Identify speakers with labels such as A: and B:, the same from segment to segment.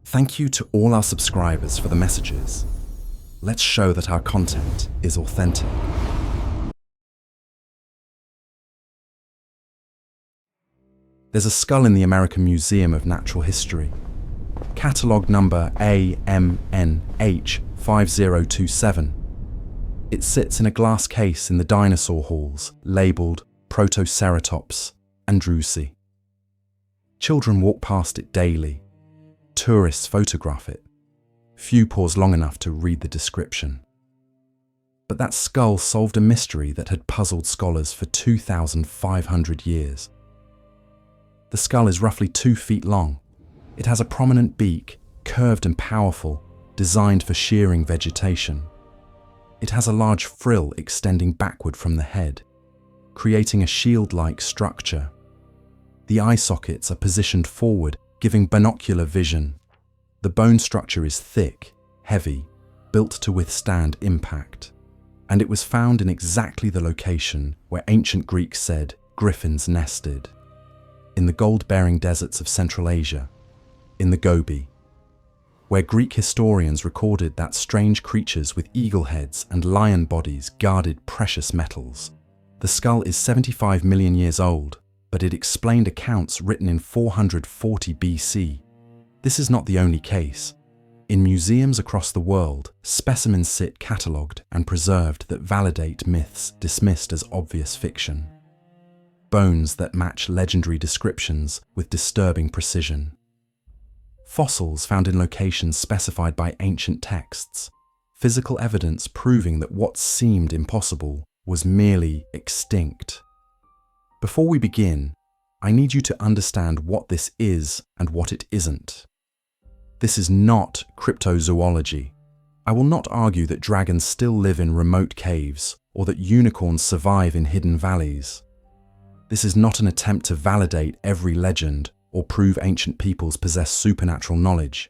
A: Thank you to all our subscribers for the messages. Let's show that our content is authentic. There's a skull in the American Museum of Natural History. Catalogue number AMNH 5027. It sits in a glass case in the dinosaur halls, labelled Protoceratops, andrewsi. Children walk past it daily. Tourists photograph it. Few pause long enough to read the description. But that skull solved a mystery that had puzzled scholars for 2,500 years. The skull is roughly 2 feet long. It has a prominent beak, curved and powerful, designed for shearing vegetation. It has a large frill extending backward from the head, creating a shield-like structure. The eye sockets are positioned forward, giving binocular vision. The bone structure is thick, heavy, built to withstand impact. And it was found in exactly the location where ancient Greeks said griffins nested. In the gold-bearing deserts of Central Asia, in the Gobi, where Greek historians recorded that strange creatures with eagle heads and lion bodies guarded precious metals. The skull is 75 million years old, but it explained accounts written in 440 BC. This is not the only case. In museums across the world, specimens sit catalogued and preserved that validate myths dismissed as obvious fiction. Bones that match legendary descriptions with disturbing precision. Fossils found in locations specified by ancient texts. Physical evidence proving that what seemed impossible was merely extinct. Before we begin, I need you to understand what this is and what it isn't. This is not cryptozoology. I will not argue that dragons still live in remote caves or that unicorns survive in hidden valleys. This is not an attempt to validate every legend or prove ancient peoples possess supernatural knowledge.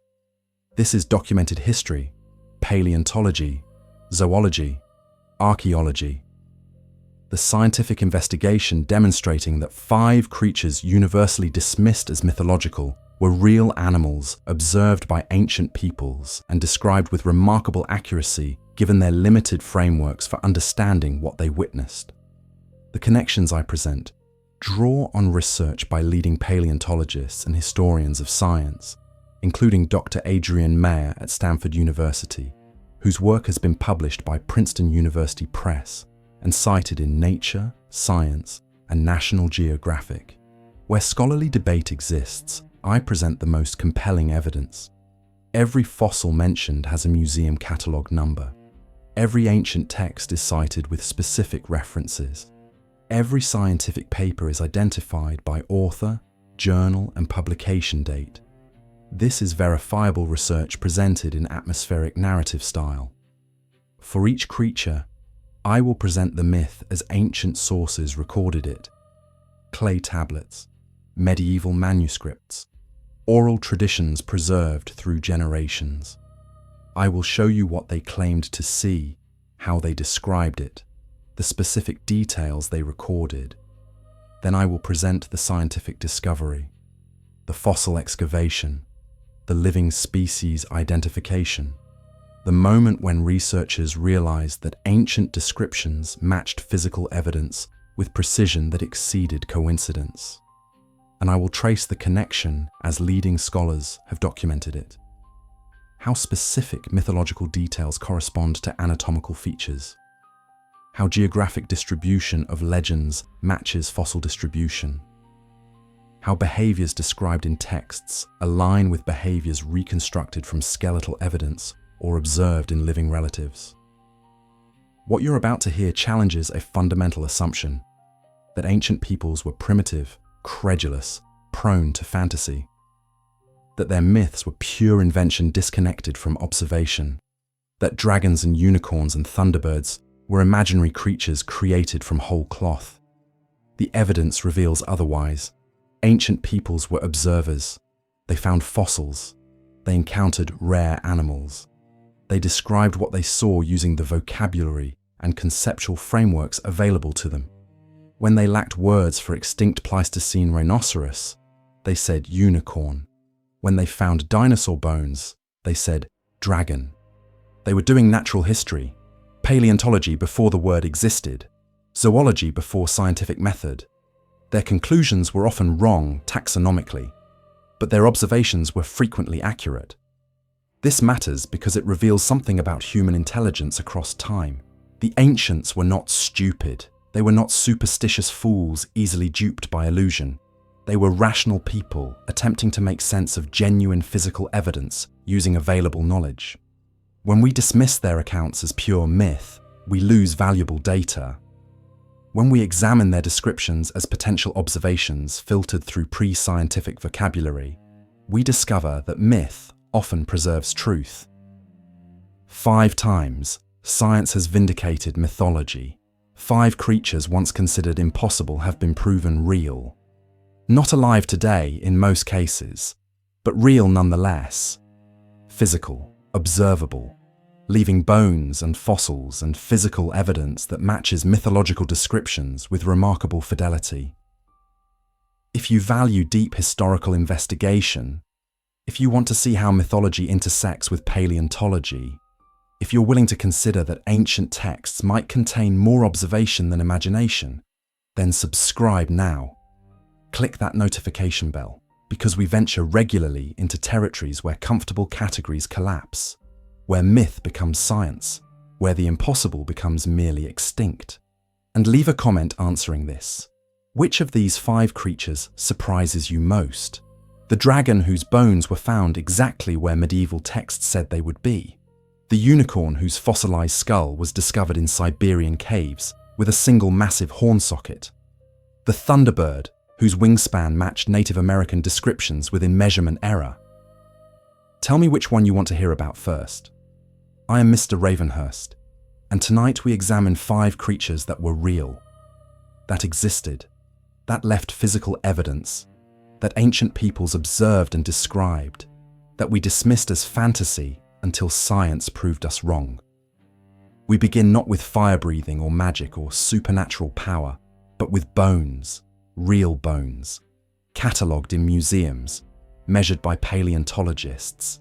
A: This is documented history, paleontology, zoology, archaeology. The scientific investigation demonstrating that 5 creatures universally dismissed as mythological were real animals observed by ancient peoples and described with remarkable accuracy given their limited frameworks for understanding what they witnessed. The connections I present draw on research by leading paleontologists and historians of science, including Dr. Adrian Mayer at Stanford University, whose work has been published by Princeton University Press and cited in Nature, Science, and National Geographic. Where scholarly debate exists, I present the most compelling evidence. Every fossil mentioned has a museum catalogue number. Every ancient text is cited with specific references. Every scientific paper is identified by author, journal, and publication date. This is verifiable research presented in atmospheric narrative style. For each creature, I will present the myth as ancient sources recorded it. Clay tablets, medieval manuscripts, oral traditions preserved through generations. I will show you what they claimed to see, how they described it, the specific details they recorded. Then I will present the scientific discovery, the fossil excavation, the living species identification, the moment when researchers realized that ancient descriptions matched physical evidence with precision that exceeded coincidence. And I will trace the connection as leading scholars have documented it. How specific mythological details correspond to anatomical features. How geographic distribution of legends matches fossil distribution. How behaviors described in texts align with behaviors reconstructed from skeletal evidence or observed in living relatives. What you're about to hear challenges a fundamental assumption, that ancient peoples were primitive, credulous, prone to fantasy. That their myths were pure invention disconnected from observation. That dragons and unicorns and thunderbirds were imaginary creatures created from whole cloth. The evidence reveals otherwise. Ancient peoples were observers. They found fossils. They encountered rare animals. They described what they saw using the vocabulary and conceptual frameworks available to them. When they lacked words for extinct Pleistocene rhinoceros, they said unicorn. When they found dinosaur bones, they said, dragon. They were doing natural history, paleontology before the word existed, zoology before scientific method. Their conclusions were often wrong taxonomically, but their observations were frequently accurate. This matters because it reveals something about human intelligence across time. The ancients were not stupid. They were not superstitious fools easily duped by illusion. They were rational people attempting to make sense of genuine physical evidence using available knowledge. When we dismiss their accounts as pure myth, we lose valuable data. When we examine their descriptions as potential observations filtered through pre-scientific vocabulary, we discover that myth often preserves truth. 5 times, science has vindicated mythology. 5 creatures once considered impossible have been proven real. Not alive today in most cases, but real nonetheless. Physical, observable, leaving bones and fossils and physical evidence that matches mythological descriptions with remarkable fidelity. If you value deep historical investigation, if you want to see how mythology intersects with paleontology, if you're willing to consider that ancient texts might contain more observation than imagination, then subscribe now. Click that notification bell, because we venture regularly into territories where comfortable categories collapse, where myth becomes science, where the impossible becomes merely extinct. And leave a comment answering this. Which of these 5 creatures surprises you most? The dragon whose bones were found exactly where medieval texts said they would be. The unicorn whose fossilized skull was discovered in Siberian caves with a single massive horn socket. The Thunderbird whose wingspan matched Native American descriptions within measurement error. Tell me which one you want to hear about first. I am Mr. Ravenhurst, and tonight we examine 5 creatures that were real, that existed, that left physical evidence, that ancient peoples observed and described, that we dismissed as fantasy until science proved us wrong. We begin not with fire-breathing or magic or supernatural power, but with bones, real bones, catalogued in museums, measured by paleontologists,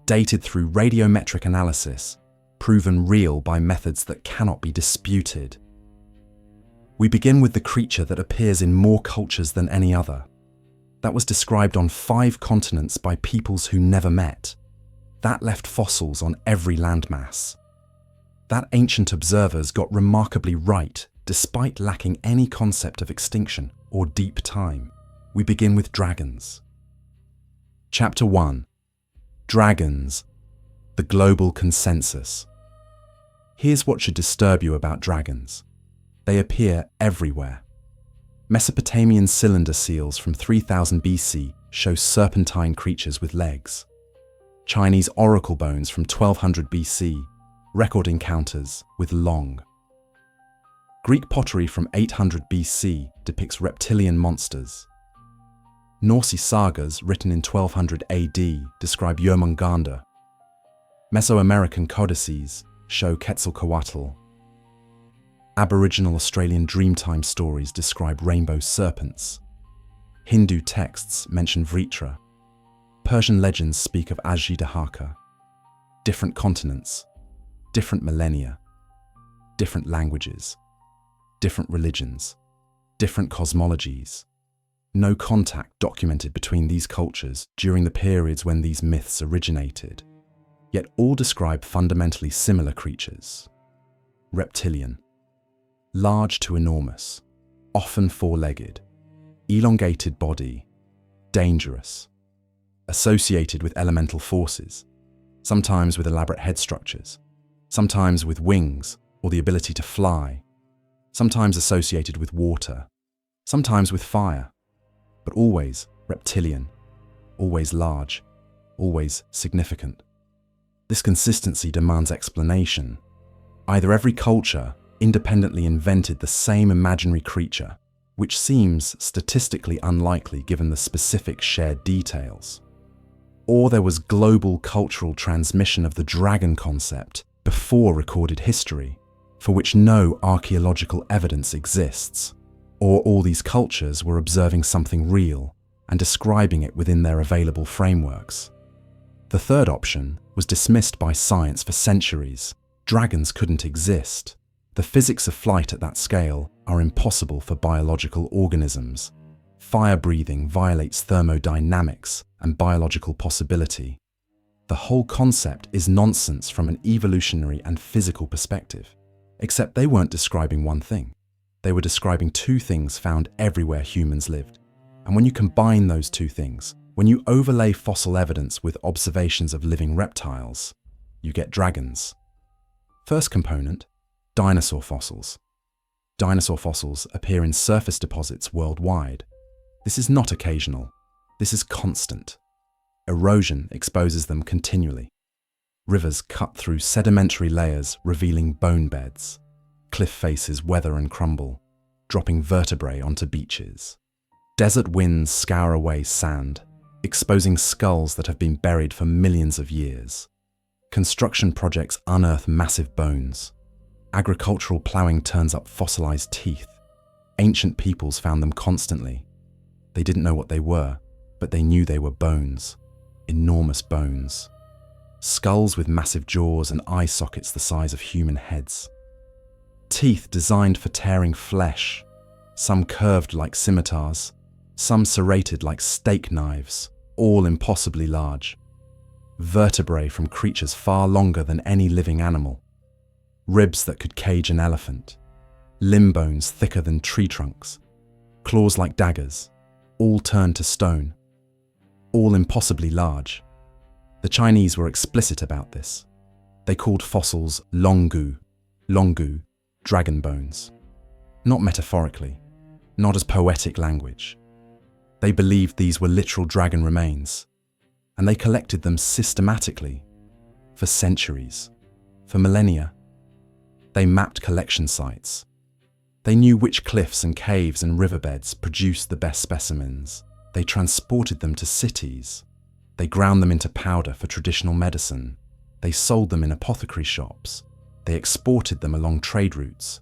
A: dated through radiometric analysis, proven real by methods that cannot be disputed. We begin with the creature that appears in more cultures than any other, that was described on 5 continents by peoples who never met, that left fossils on every landmass. That ancient observers got remarkably right despite lacking any concept of extinction or deep time. We begin with dragons. Chapter 1. Dragons, the global consensus. Here's what should disturb you about dragons. They appear everywhere. Mesopotamian cylinder seals from 3000 BC show serpentine creatures with legs. Chinese oracle bones from 1200 BC record encounters with lóng. Greek pottery from 800 BC depicts reptilian monsters. Norse sagas written in 1200 AD describe Jörmungandr. Mesoamerican codices show Quetzalcoatl. Aboriginal Australian Dreamtime stories describe rainbow serpents. Hindu texts mention Vritra. Persian legends speak of Ajidahaka. Different continents, different millennia, different languages, different religions, different cosmologies. No contact documented between these cultures during the periods when these myths originated, yet all describe fundamentally similar creatures. Reptilian. Large to enormous, often 4-legged, elongated body, dangerous, associated with elemental forces, sometimes with elaborate head structures, sometimes with wings or the ability to fly, sometimes associated with water, sometimes with fire, but always reptilian, always large, always significant. This consistency demands explanation. Either every culture independently invented the same imaginary creature, which seems statistically unlikely given the specific shared details, or there was global cultural transmission of the dragon concept before recorded history, for which no archaeological evidence exists, or all these cultures were observing something real and describing it within their available frameworks. The third option was dismissed by science for centuries. Dragons couldn't exist. The physics of flight at that scale are impossible for biological organisms. Fire breathing violates thermodynamics and biological possibility. The whole concept is nonsense from an evolutionary and physical perspective. Except they weren't describing one thing. They were describing two things found everywhere humans lived. And when you combine those two things, when you overlay fossil evidence with observations of living reptiles, you get dragons. First component, dinosaur fossils. Dinosaur fossils appear in surface deposits worldwide. This is not occasional. This is constant. Erosion exposes them continually. Rivers cut through sedimentary layers, revealing bone beds. Cliff faces weather and crumble, dropping vertebrae onto beaches. Desert winds scour away sand, exposing skulls that have been buried for millions of years. Construction projects unearth massive bones. Agricultural ploughing turns up fossilized teeth. Ancient peoples found them constantly. They didn't know what they were, but they knew they were bones. Enormous bones. Skulls with massive jaws and eye sockets the size of human heads. Teeth designed for tearing flesh, some curved like scimitars, some serrated like steak knives, all impossibly large. Vertebrae from creatures far longer than any living animal. Ribs that could cage an elephant. Limb bones thicker than tree trunks. Claws like daggers, all turned to stone. All impossibly large. The Chinese were explicit about this. They called fossils lóng, dragon bones. Not metaphorically, not as poetic language. They believed these were literal dragon remains, and they collected them systematically, for centuries, for millennia. They mapped collection sites. They knew which cliffs and caves and riverbeds produced the best specimens. They transported them to cities. They ground them into powder for traditional medicine. They sold them in apothecary shops. They exported them along trade routes.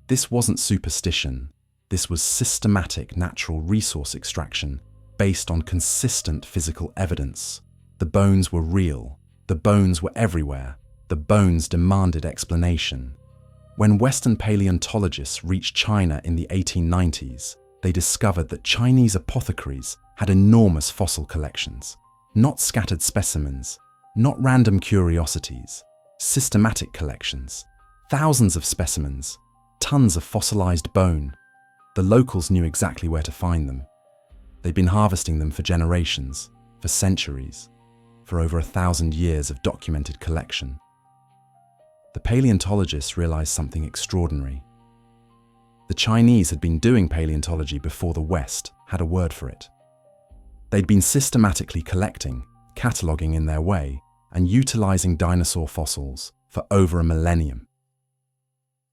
A: This wasn't superstition. This was systematic natural resource extraction based on consistent physical evidence. The bones were real. The bones were everywhere. The bones demanded explanation. When Western paleontologists reached China in the 1890s, they discovered that Chinese apothecaries had enormous fossil collections. Not scattered specimens, not random curiosities, systematic collections, thousands of specimens, tons of fossilized bone. The locals knew exactly where to find them. They'd been harvesting them for generations, for centuries, for over 1,000 years of documented collection. The paleontologists realized something extraordinary. The Chinese had been doing paleontology before the West had a word for it. They'd been systematically collecting, cataloging in their way, and utilizing dinosaur fossils for over a millennium.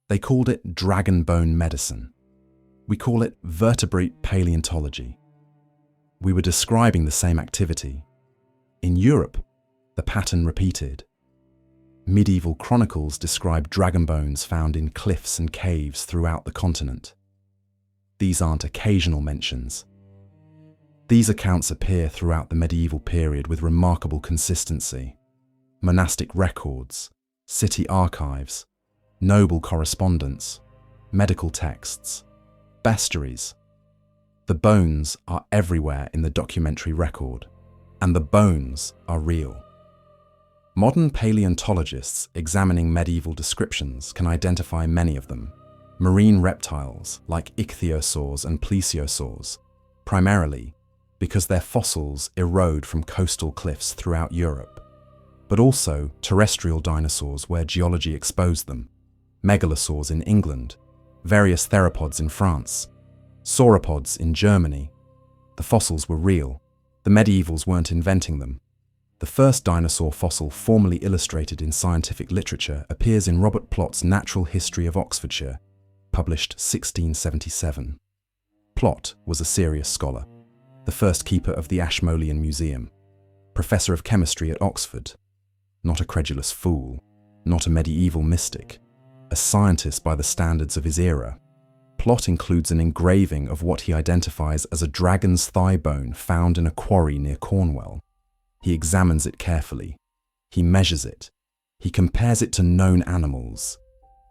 A: They called it dragon bone medicine. We call it vertebrate paleontology. We were describing the same activity. In Europe, the pattern repeated. Medieval chronicles describe dragon bones found in cliffs and caves throughout the continent. These aren't occasional mentions. These accounts appear throughout the medieval period with remarkable consistency. Monastic records, city archives, noble correspondence, medical texts, bestiaries. The bones are everywhere in the documentary record, and the bones are real. Modern paleontologists examining medieval descriptions can identify many of them. Marine reptiles like ichthyosaurs and plesiosaurs, primarily because their fossils erode from coastal cliffs throughout Europe, but also terrestrial dinosaurs where geology exposed them, megalosaurs in England, various theropods in France, sauropods in Germany. The fossils were real. The medievals weren't inventing them. The first dinosaur fossil formally illustrated in scientific literature appears in Robert Plott's Natural History of Oxfordshire, published 1677. Plott was a serious scholar, the first keeper of the Ashmolean Museum, professor of chemistry at Oxford, not a credulous fool, not a medieval mystic, a scientist by the standards of his era. Plot includes an engraving of what he identifies as a dragon's thigh bone found in a quarry near Cornwall. He examines it carefully. He measures it. He compares it to known animals.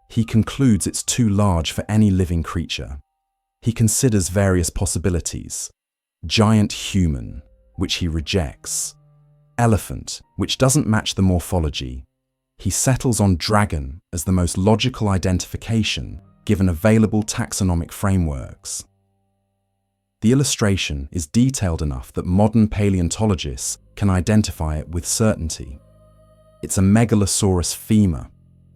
A: He concludes it's too large for any living creature. He considers various possibilities. Giant human, which he rejects. Elephant, which doesn't match the morphology. He settles on dragon as the most logical identification given available taxonomic frameworks. The illustration is detailed enough that modern paleontologists can identify it with certainty. It's a Megalosaurus femur,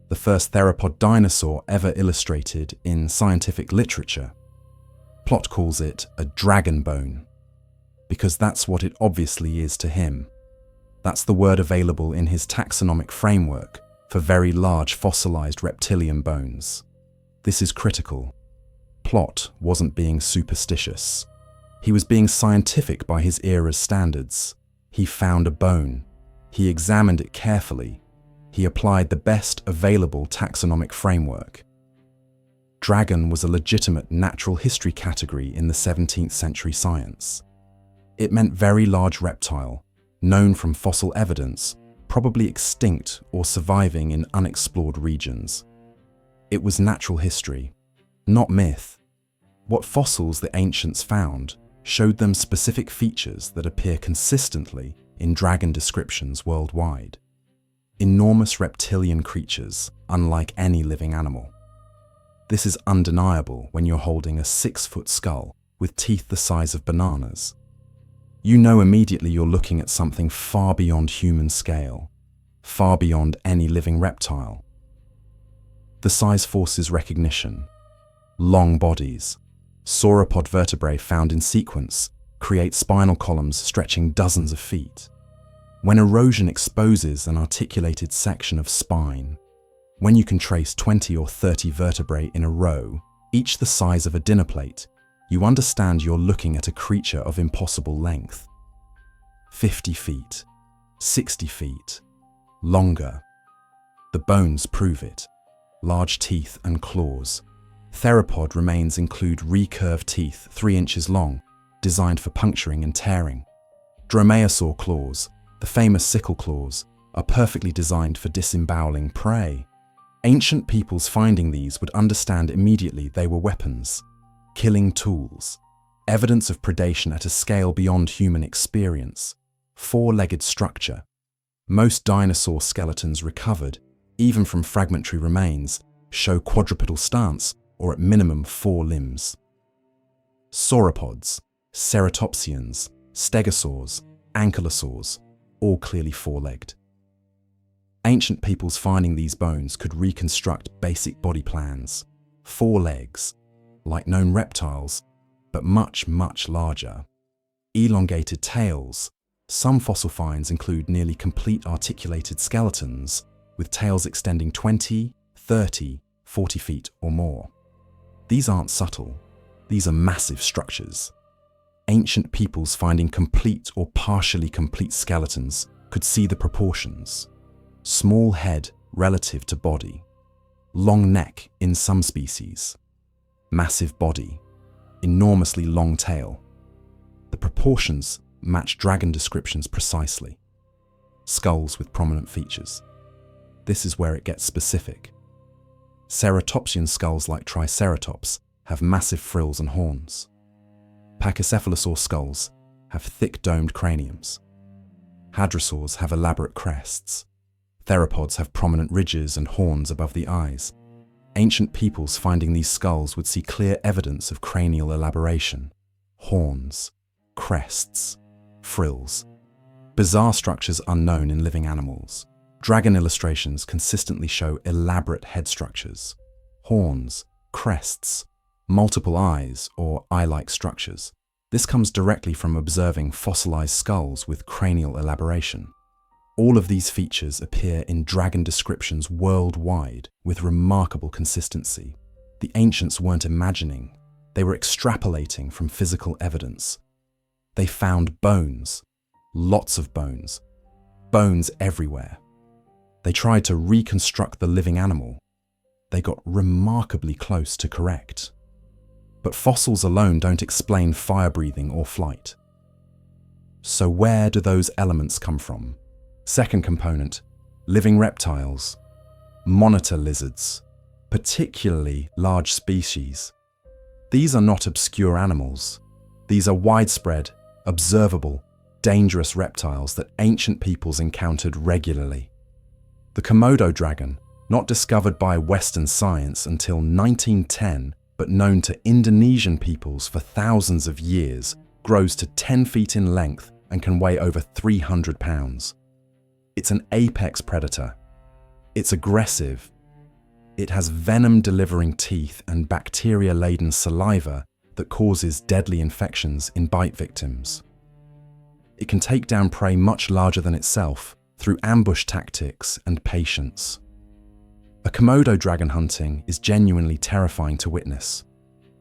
A: the first theropod dinosaur ever illustrated in scientific literature. Plot calls it a dragon bone, because that's what it obviously is to him. That's the word available in his taxonomic framework for very large fossilized reptilian bones. This is critical. Plot wasn't being superstitious. He was being scientific by his era's standards. He found a bone. He examined it carefully. He applied the best available taxonomic framework. Dragon was a legitimate natural history category in the 17th century science. It meant very large reptile, known from fossil evidence, probably extinct or surviving in unexplored regions. It was natural history, not myth. What fossils the ancients found showed them specific features that appear consistently in dragon descriptions worldwide. Enormous reptilian creatures, unlike any living animal. This is undeniable when you're holding a 6-foot skull with teeth the size of bananas. You know immediately you're looking at something far beyond human scale, far beyond any living reptile. The size forces recognition. Long bodies, sauropod vertebrae found in sequence, create spinal columns stretching dozens of feet. When erosion exposes an articulated section of spine, when you can trace 20 or 30 vertebrae in a row, each the size of a dinner plate, you understand you're looking at a creature of impossible length. 50 feet, 60 feet, longer. The bones prove it. Large teeth and claws. Theropod remains include recurved teeth 3 inches long, designed for puncturing and tearing. Dromaeosaur claws, the famous sickle claws, are perfectly designed for disemboweling prey. Ancient peoples finding these would understand immediately they were weapons, killing tools, evidence of predation at a scale beyond human experience. 4-legged structure. Most dinosaur skeletons recovered, even from fragmentary remains, show quadrupedal stance or at minimum 4 limbs. Sauropods, ceratopsians, stegosaurs, ankylosaurs, all clearly 4-legged. Ancient peoples finding these bones could reconstruct basic body plans. 4 legs, like known reptiles, but much, much larger. Elongated tails. Some fossil finds include nearly complete articulated skeletons, with tails extending 20, 30, 40 feet or more. These aren't subtle. These are massive structures. Ancient peoples finding complete or partially complete skeletons could see the proportions. Small head relative to body. Long neck in some species. Massive body. Enormously long tail. The proportions match dragon descriptions precisely. Skulls with prominent features. This is where it gets specific. Ceratopsian skulls like Triceratops have massive frills and horns. Pachycephalosaur skulls have thick domed craniums. Hadrosaurs have elaborate crests. Theropods have prominent ridges and horns above the eyes. Ancient peoples finding these skulls would see clear evidence of cranial elaboration. Horns, crests, frills. Bizarre structures unknown in living animals. Dragon illustrations consistently show elaborate head structures. Horns, crests, multiple eyes or eye-like structures. This comes directly from observing fossilized skulls with cranial elaboration. All of these features appear in dragon descriptions worldwide with remarkable consistency. The ancients weren't imagining, they were extrapolating from physical evidence. They found bones, lots of bones, bones everywhere. They tried to reconstruct the living animal. They got remarkably close to correct. but fossils alone don't explain fire-breathing or flight. So where do those elements come from? Second component, living reptiles, monitor lizards, particularly large species. These are not obscure animals. These are widespread, observable, dangerous reptiles that ancient peoples encountered regularly. The Komodo dragon, not discovered by Western science until 1910, but known to Indonesian peoples for thousands of years, grows to 10 feet in length and can weigh over 300 pounds. It's an apex predator. It's aggressive. It has venom-delivering teeth and bacteria-laden saliva that causes deadly infections in bite victims. It can take down prey much larger than itself through ambush tactics and patience. A Komodo dragon hunting is genuinely terrifying to witness.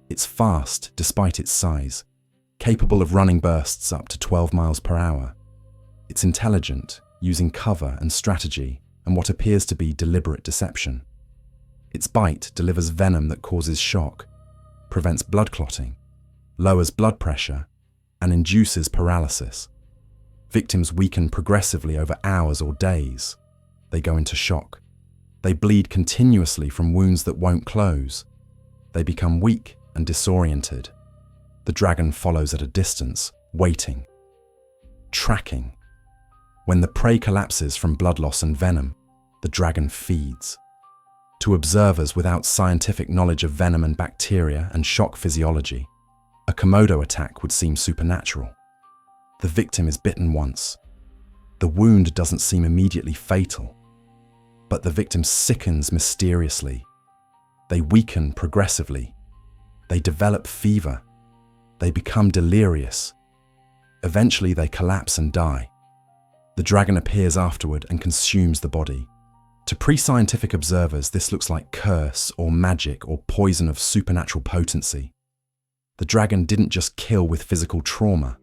A: It's fast despite its size, capable of running bursts up to 12 miles per hour. It's intelligent, using cover and strategy and what appears to be deliberate deception. Its bite delivers venom that causes shock, prevents blood clotting, lowers blood pressure, and induces paralysis. Victims weaken progressively over hours or days. They go into shock. They bleed continuously from wounds that won't close. They become weak and disoriented. The dragon follows at a distance, waiting. Tracking. When the prey collapses from blood loss and venom, the dragon feeds. To observers without scientific knowledge of venom and bacteria and shock physiology, a Komodo attack would seem supernatural. The victim is bitten once. The wound doesn't seem immediately fatal, but the victim sickens mysteriously. They weaken progressively. They develop fever. They become delirious. Eventually they collapse and die. The dragon appears afterward and consumes the body. To pre-scientific observers, this looks like curse or magic or poison of supernatural potency. The dragon didn't just kill with physical trauma.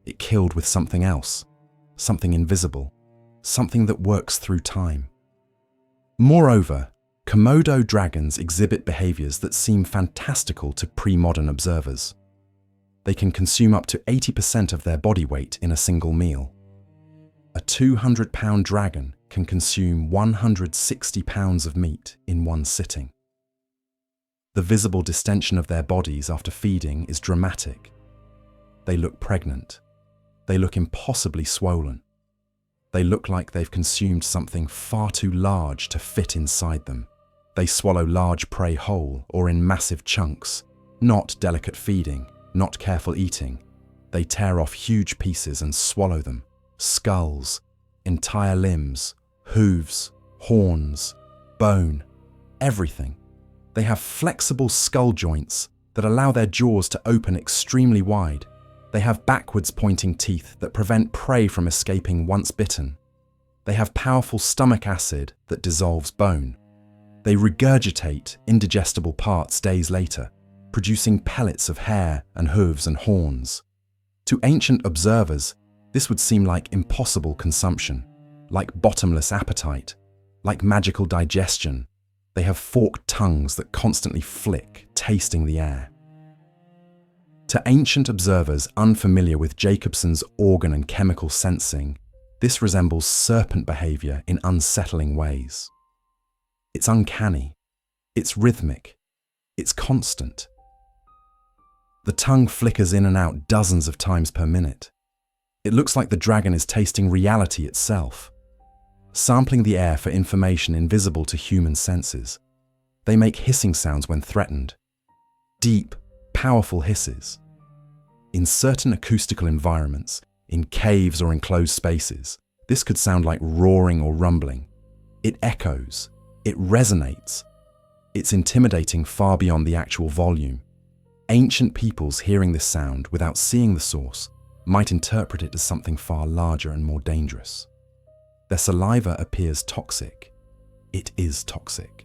A: It killed with something else, something invisible, something that works through time. Moreover, Komodo dragons exhibit behaviors that seem fantastical to pre-modern observers. They can consume up to 80% of their body weight in a single meal. A 200-pound dragon can consume 160 pounds of meat in one sitting. The visible distension of their bodies after feeding is dramatic. They look pregnant. They look impossibly swollen. They look like they've consumed something far too large to fit inside them. They swallow large prey whole or in massive chunks, not delicate feeding, not careful eating. They tear off huge pieces and swallow them. Skulls, entire limbs, hooves, horns, bone, everything. They have flexible skull joints that allow their jaws to open extremely wide. They have backwards pointing teeth that prevent prey from escaping once bitten. They have powerful stomach acid that dissolves bone. They regurgitate indigestible parts days later, producing pellets of hair and hooves and horns. To ancient observers, this would seem like impossible consumption, like bottomless appetite, like magical digestion. They have forked tongues that constantly flick, tasting the air. To ancient observers unfamiliar with Jacobson's organ and chemical sensing, this resembles serpent behavior in unsettling ways. It's uncanny, it's rhythmic, it's constant. The tongue flickers in and out dozens of times per minute. It looks like the dragon is tasting reality itself, sampling the air for information invisible to human senses. They make hissing sounds when threatened. Deep, powerful hisses. In certain acoustical environments, in caves or enclosed spaces, this could sound like roaring or rumbling. It echoes. It resonates. It's intimidating far beyond the actual volume. Ancient peoples hearing this sound without seeing the source might interpret it as something far larger and more dangerous. Their saliva appears toxic. It is toxic.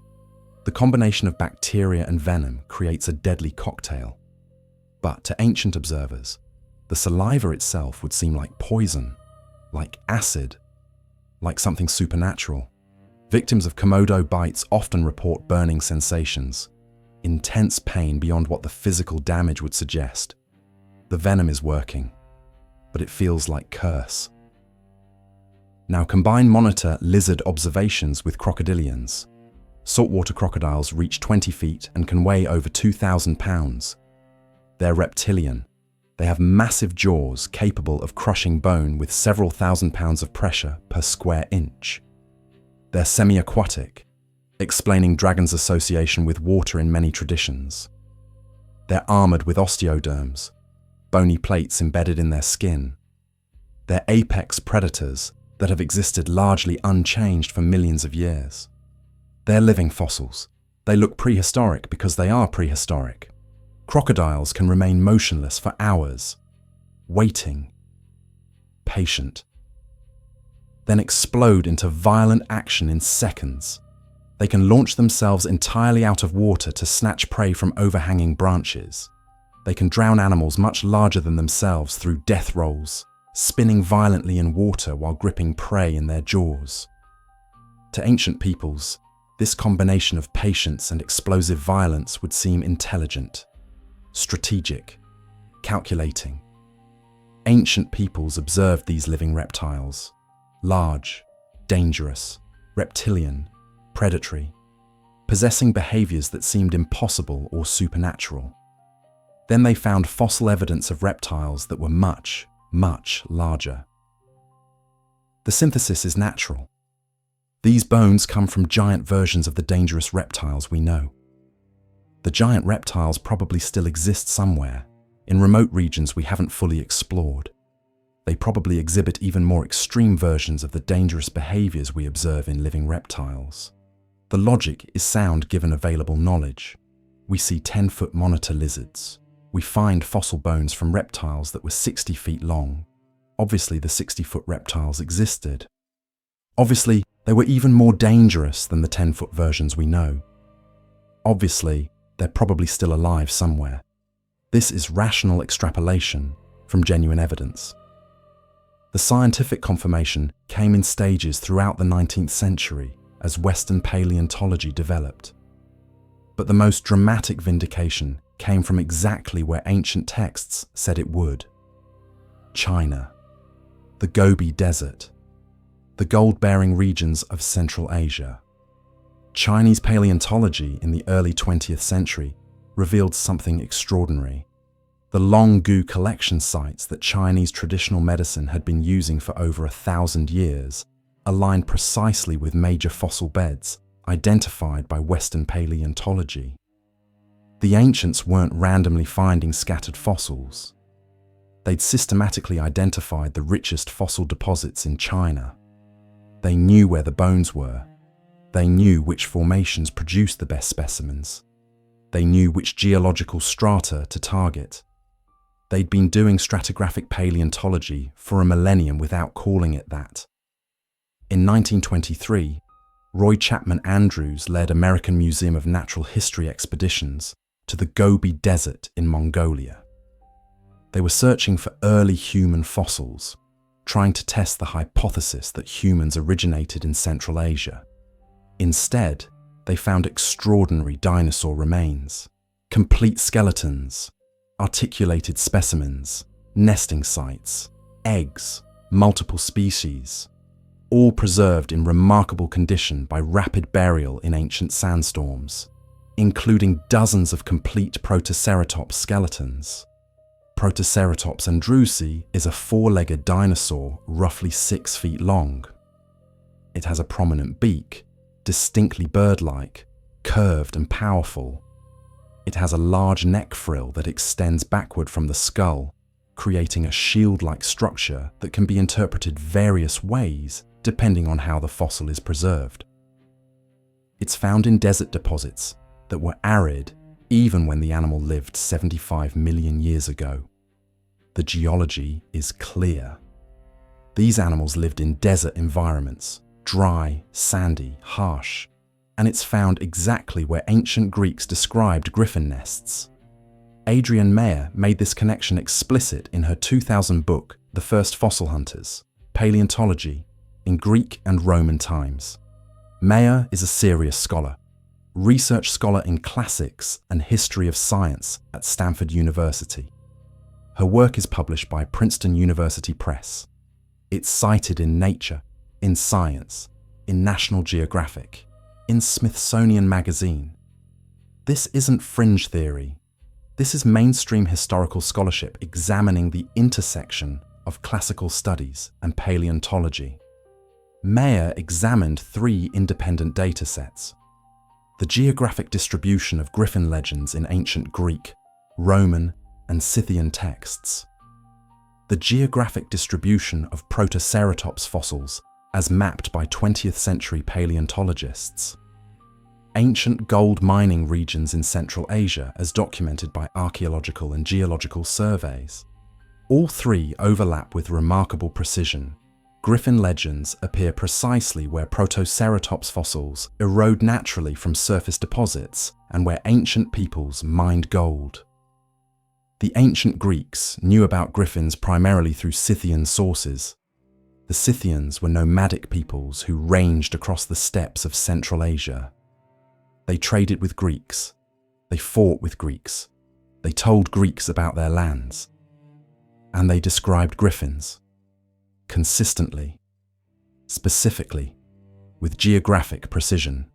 A: The combination of bacteria and venom creates a deadly cocktail. But to ancient observers, the saliva itself would seem like poison, like acid, like something supernatural. Victims of Komodo bites often report burning sensations. intense pain beyond what the physical damage would suggest. The venom is working, but it feels like curse. Now monitor lizard observations with crocodilians. Saltwater crocodiles reach 20 feet and can weigh over 2,000 pounds. They're reptilian. They have massive jaws capable of crushing bone with several thousand pounds of pressure per square inch. They're semi-aquatic, explaining dragons' association with water in many traditions. They're armored with osteoderms, bony plates embedded in their skin. They're apex predators that have existed largely unchanged for millions of years. They're living fossils. They look prehistoric because they are prehistoric. Crocodiles can remain motionless for hours, waiting, patient, then explode into violent action in seconds. They can launch themselves entirely out of water to snatch prey from overhanging branches. They can drown animals much larger than themselves through death rolls, spinning violently in water while gripping prey in their jaws. To ancient peoples, this combination of patience and explosive violence would seem intelligent, strategic, calculating. Ancient peoples observed these living reptiles, large, dangerous, reptilian, predatory, possessing behaviors that seemed impossible or supernatural. Then they found fossil evidence of reptiles that were much, much larger. The synthesis is natural. These bones come from giant versions of the dangerous reptiles we know. The giant reptiles probably still exist somewhere, in remote regions we haven't fully explored. They probably exhibit even more extreme versions of the dangerous behaviors we observe in living reptiles. The logic is sound given available knowledge. We see 10-foot monitor lizards. We find fossil bones from reptiles that were 60 feet long. Obviously, the 60-foot reptiles existed. Obviously, they were even more dangerous than the 10-foot versions we know. Obviously, they're probably still alive somewhere. This is rational extrapolation from genuine evidence. The scientific confirmation came in stages throughout the 19th century as Western paleontology developed. But the most dramatic vindication came from exactly where ancient texts said it would. China, the Gobi Desert, the gold-bearing regions of Central Asia. Chinese paleontology in the early 20th century revealed something extraordinary. The lóng collection sites that Chinese traditional medicine had been using for over 1,000 years aligned precisely with major fossil beds identified by Western paleontology. The ancients weren't randomly finding scattered fossils. They'd systematically identified the richest fossil deposits in China. They knew where the bones were. They knew which formations produced the best specimens. They knew which geological strata to target. They'd been doing stratigraphic paleontology for a millennium without calling it that. In 1923, Roy Chapman Andrews led American Museum of Natural History expeditions to the Gobi Desert in Mongolia. They were searching for early human fossils, trying to test the hypothesis that humans originated in Central Asia. Instead, they found extraordinary dinosaur remains, complete skeletons, articulated specimens, nesting sites, eggs, multiple species, all preserved in remarkable condition by rapid burial in ancient sandstorms, including dozens of complete Protoceratops skeletons. Protoceratops andrewsi is a four-legged dinosaur roughly 6 feet long. It has a prominent beak, distinctly bird-like, curved and powerful. It has a large neck frill that extends backward from the skull, creating a shield-like structure that can be interpreted various ways depending on how the fossil is preserved. It's found in desert deposits that were arid even when the animal lived 75 million years ago. The geology is clear. These animals lived in desert environments, dry, sandy, harsh, and it's found exactly where ancient Greeks described griffin nests. Adrienne Mayer made this connection explicit in her 2000 book, The First Fossil Hunters, Paleontology, in Greek and Roman Times. Mayer is a serious scholar. research scholar in classics and history of science at Stanford University. Her work is published by Princeton University Press. It's cited in Nature, in Science, in National Geographic, in Smithsonian Magazine. This isn't fringe theory. This is mainstream historical scholarship examining the intersection of classical studies and paleontology. Mayer examined 3 independent data sets: the geographic distribution of griffin legends in ancient Greek, Roman, and Scythian texts, the geographic distribution of Protoceratops fossils as mapped by 20th century paleontologists, ancient gold mining regions in Central Asia as documented by archaeological and geological surveys. All 3 overlap with remarkable precision. Griffin legends appear precisely where Protoceratops fossils erode naturally from surface deposits and where ancient peoples mined gold. The ancient Greeks knew about griffins primarily through Scythian sources. The Scythians were nomadic peoples who ranged across the steppes of Central Asia. They traded with Greeks. They fought with Greeks. They told Greeks about their lands. And they described griffins consistently, specifically, with geographic precision.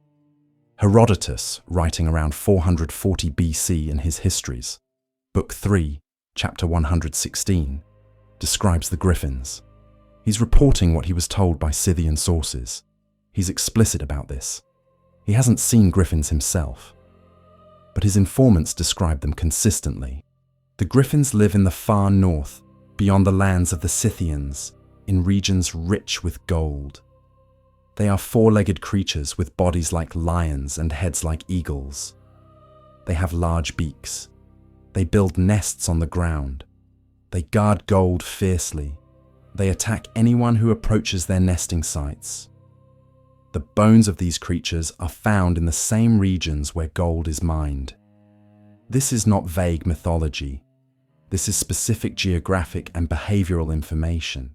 A: Herodotus, writing around 440 BC in his Histories, Book 3, Chapter 116, describes the griffins. He's reporting what he was told by Scythian sources. He's explicit about this. He hasn't seen griffins himself, but his informants describe them consistently. The griffins live in the far north, beyond the lands of the Scythians, in regions rich with gold. They are 4-legged creatures with bodies like lions and heads like eagles. They have large beaks. They build nests on the ground. They guard gold fiercely. They attack anyone who approaches their nesting sites. The bones of these creatures are found in the same regions where gold is mined. This is not vague mythology. This is specific geographic and behavioral information,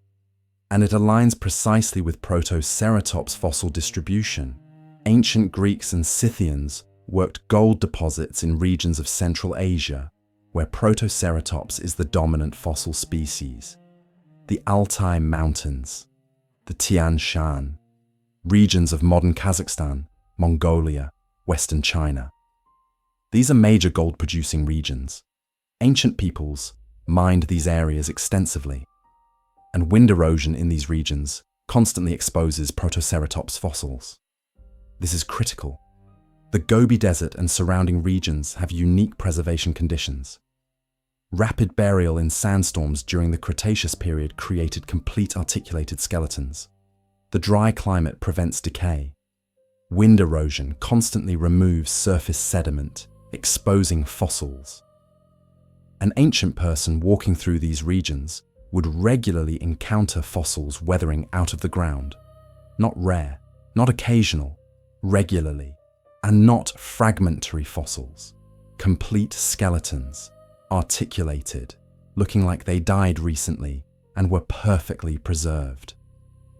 A: and it aligns precisely with Protoceratops fossil distribution. Ancient Greeks and Scythians worked gold deposits in regions of Central Asia, where Protoceratops is the dominant fossil species. The Altai Mountains, the Tian Shan, regions of modern Kazakhstan, Mongolia, Western China. These are major gold-producing regions. Ancient peoples mined these areas extensively, and wind erosion in these regions constantly exposes Protoceratops fossils. This is critical. The Gobi Desert and surrounding regions have unique preservation conditions. Rapid burial in sandstorms during the Cretaceous period created complete articulated skeletons. The dry climate prevents decay. Wind erosion constantly removes surface sediment, exposing fossils. An ancient person walking through these regions would regularly encounter fossils weathering out of the ground. Not rare, not occasional, regularly, and not fragmentary fossils. Complete skeletons, articulated, looking like they died recently and were perfectly preserved.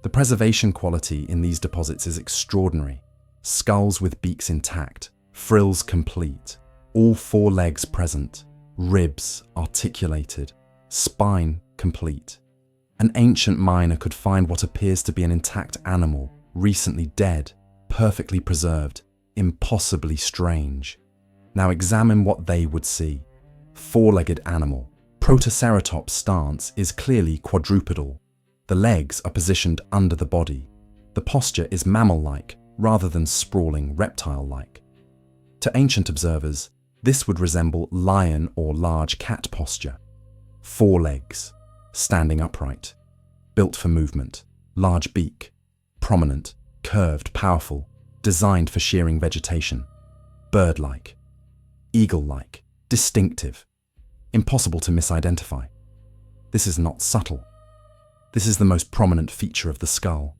A: The preservation quality in these deposits is extraordinary. Skulls with beaks intact, frills complete, all 4 legs present, ribs articulated, spine complete. An ancient miner could find what appears to be an intact animal, recently dead, perfectly preserved, impossibly strange. Now examine what they would see. 4-legged animal. Protoceratops stance is clearly quadrupedal. The legs are positioned under the body. The posture is mammal-like rather than sprawling reptile-like. To ancient observers, this would resemble lion or large cat posture. 4 legs, standing upright, built for movement, large beak, prominent, curved, powerful, designed for shearing vegetation, bird-like, eagle-like, distinctive, impossible to misidentify. This is not subtle. This is the most prominent feature of the skull.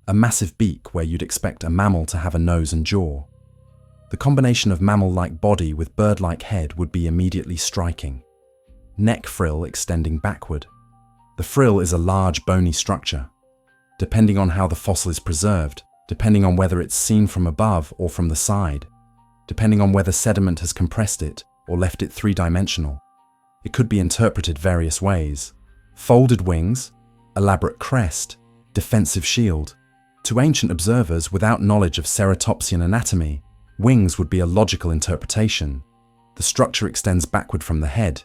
A: A massive beak where you'd expect a mammal to have a nose and jaw. The combination of mammal-like body with bird-like head would be immediately striking. Neck frill extending backward. The frill is a large bony structure. Depending on how the fossil is preserved, depending on whether it's seen from above or from the side, depending on whether sediment has compressed it or left it three-dimensional. It could be interpreted various ways. Folded wings, elaborate crest, defensive shield. To ancient observers without knowledge of ceratopsian anatomy, wings would be a logical interpretation. The structure extends backward from the head.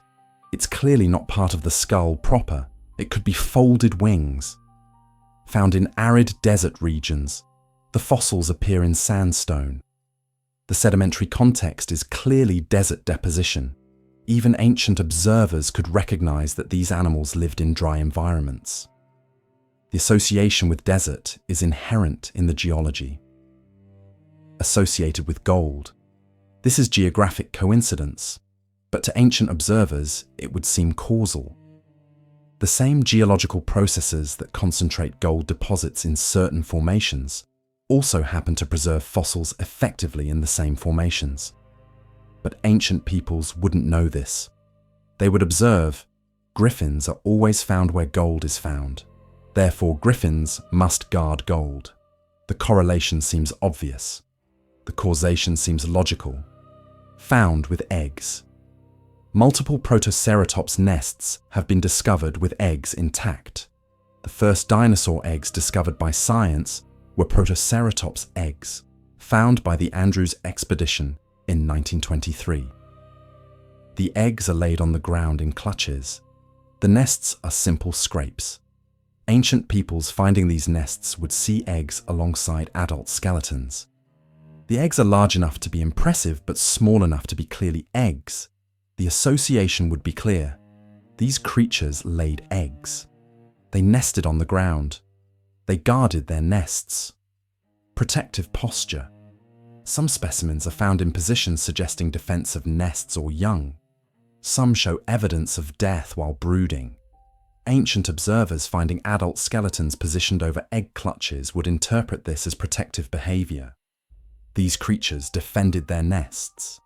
A: It's clearly not part of the skull proper. It could be folded wings. Found in arid desert regions, the fossils appear in sandstone. The sedimentary context is clearly desert deposition. Even ancient observers could recognize that these animals lived in dry environments. The association with desert is inherent in the geology. Associated with gold. This is geographic coincidence, but to ancient observers it would seem causal. The same geological processes that concentrate gold deposits in certain formations also happen to preserve fossils effectively in the same formations. But ancient peoples wouldn't know this. They would observe, griffins are always found where gold is found. Therefore, griffins must guard gold. The correlation seems obvious. The causation seems logical. Found with eggs. Multiple Protoceratops nests have been discovered with eggs intact. The first dinosaur eggs discovered by science were Protoceratops eggs, found by the Andrews expedition in 1923. The eggs are laid on the ground in clutches. The nests are simple scrapes. Ancient peoples finding these nests would see eggs alongside adult skeletons. The eggs are large enough to be impressive but small enough to be clearly eggs. The association would be clear. These creatures laid eggs. They nested on the ground. They guarded their nests. Protective posture. Some specimens are found in positions suggesting defense of nests or young. Some show evidence of death while brooding. Ancient observers finding adult skeletons positioned over egg clutches would interpret this as protective behavior. These creatures defended their nests.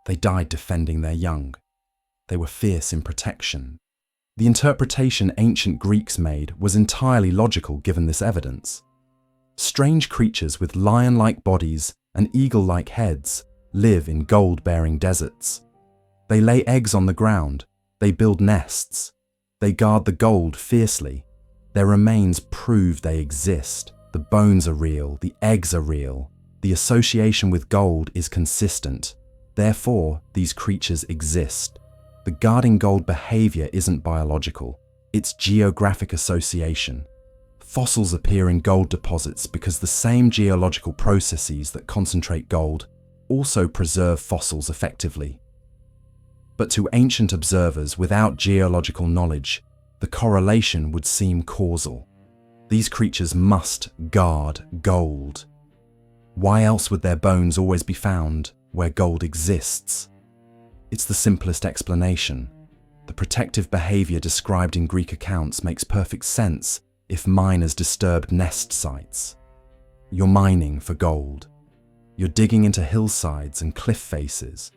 A: They died defending their young. They were fierce in protection. The interpretation ancient Greeks made was entirely logical given this evidence. Strange creatures with lion-like bodies and eagle-like heads live in gold-bearing deserts. They lay eggs on the ground. They build nests. They guard the gold fiercely. Their remains prove they exist. The bones are real. The eggs are real. The association with gold is consistent. Therefore, these creatures exist. The guarding gold behavior isn't biological. It's geographic association. Fossils appear in gold deposits because the same geological processes that concentrate gold also preserve fossils effectively. But to ancient observers without geological knowledge, the correlation would seem causal. These creatures must guard gold. Why else would their bones always be found where gold exists? It's the simplest explanation. The protective behavior described in Greek accounts makes perfect sense if miners disturbed nest sites. You're mining for gold. You're digging into hillsides and cliff faces.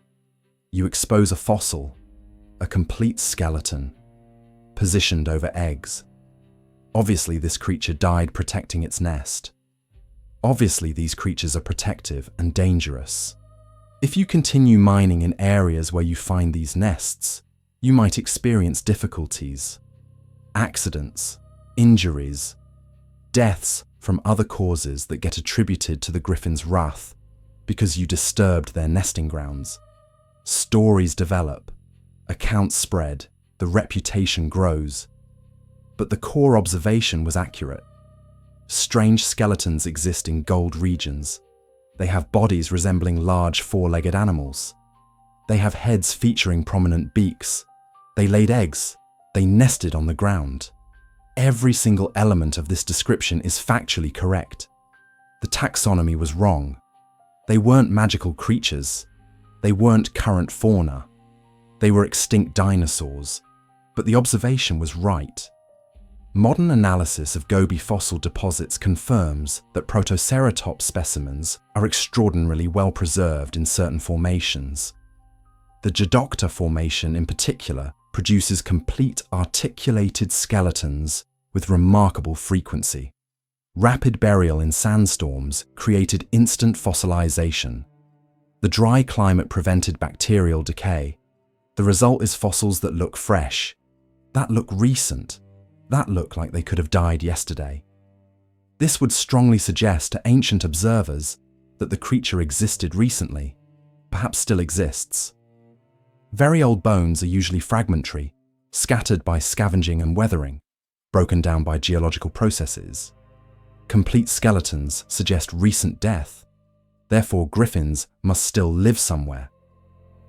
A: You expose a fossil, a complete skeleton, positioned over eggs. Obviously, this creature died protecting its nest. Obviously, these creatures are protective and dangerous. If you continue mining in areas where you find these nests, you might experience difficulties, accidents, injuries, deaths from other causes that get attributed to the griffin's wrath because you disturbed their nesting grounds. Stories develop, accounts spread, the reputation grows. But the core observation was accurate. Strange skeletons exist in gold regions. They have bodies resembling large four-legged animals. They have heads featuring prominent beaks. They laid eggs. They nested on the ground. Every single element of this description is factually correct. The taxonomy was wrong. They weren't magical creatures. They weren't current fauna. They were extinct dinosaurs. But the observation was right. Modern analysis of Gobi fossil deposits confirms that Protoceratops specimens are extraordinarily well preserved in certain formations. The Jadocta formation in particular produces complete articulated skeletons with remarkable frequency. Rapid burial in sandstorms created instant fossilization. The dry climate prevented bacterial decay. The result is fossils that look fresh, that look recent, that look like they could have died yesterday. This would strongly suggest to ancient observers that the creature existed recently, perhaps still exists. Very old bones are usually fragmentary, scattered by scavenging and weathering, broken down by geological processes. Complete skeletons suggest recent death. Therefore, griffins must still live somewhere,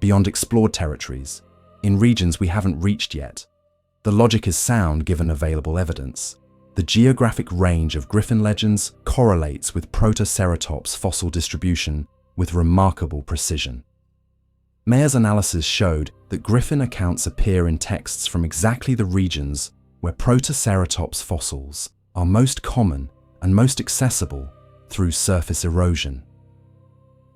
A: beyond explored territories, in regions we haven't reached yet. The logic is sound given available evidence. The geographic range of griffin legends correlates with Protoceratops fossil distribution with remarkable precision. Mayer's analysis showed that griffin accounts appear in texts from exactly the regions where Protoceratops fossils are most common and most accessible through surface erosion.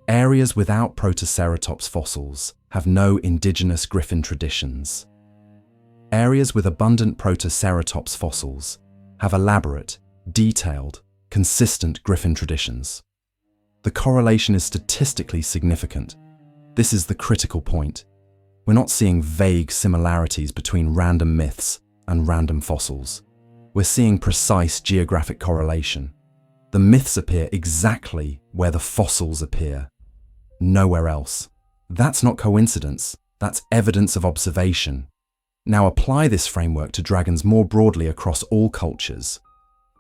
A: Areas without Protoceratops fossils have no indigenous griffin traditions. Areas with abundant Protoceratops fossils have elaborate, detailed, consistent griffin traditions. The correlation is statistically significant. This is the critical point. We're not seeing vague similarities between random myths and random fossils. We're seeing precise geographic correlation. The myths appear exactly where the fossils appear, nowhere else. That's not coincidence, that's evidence of observation. Now apply this framework to dragons more broadly across all cultures.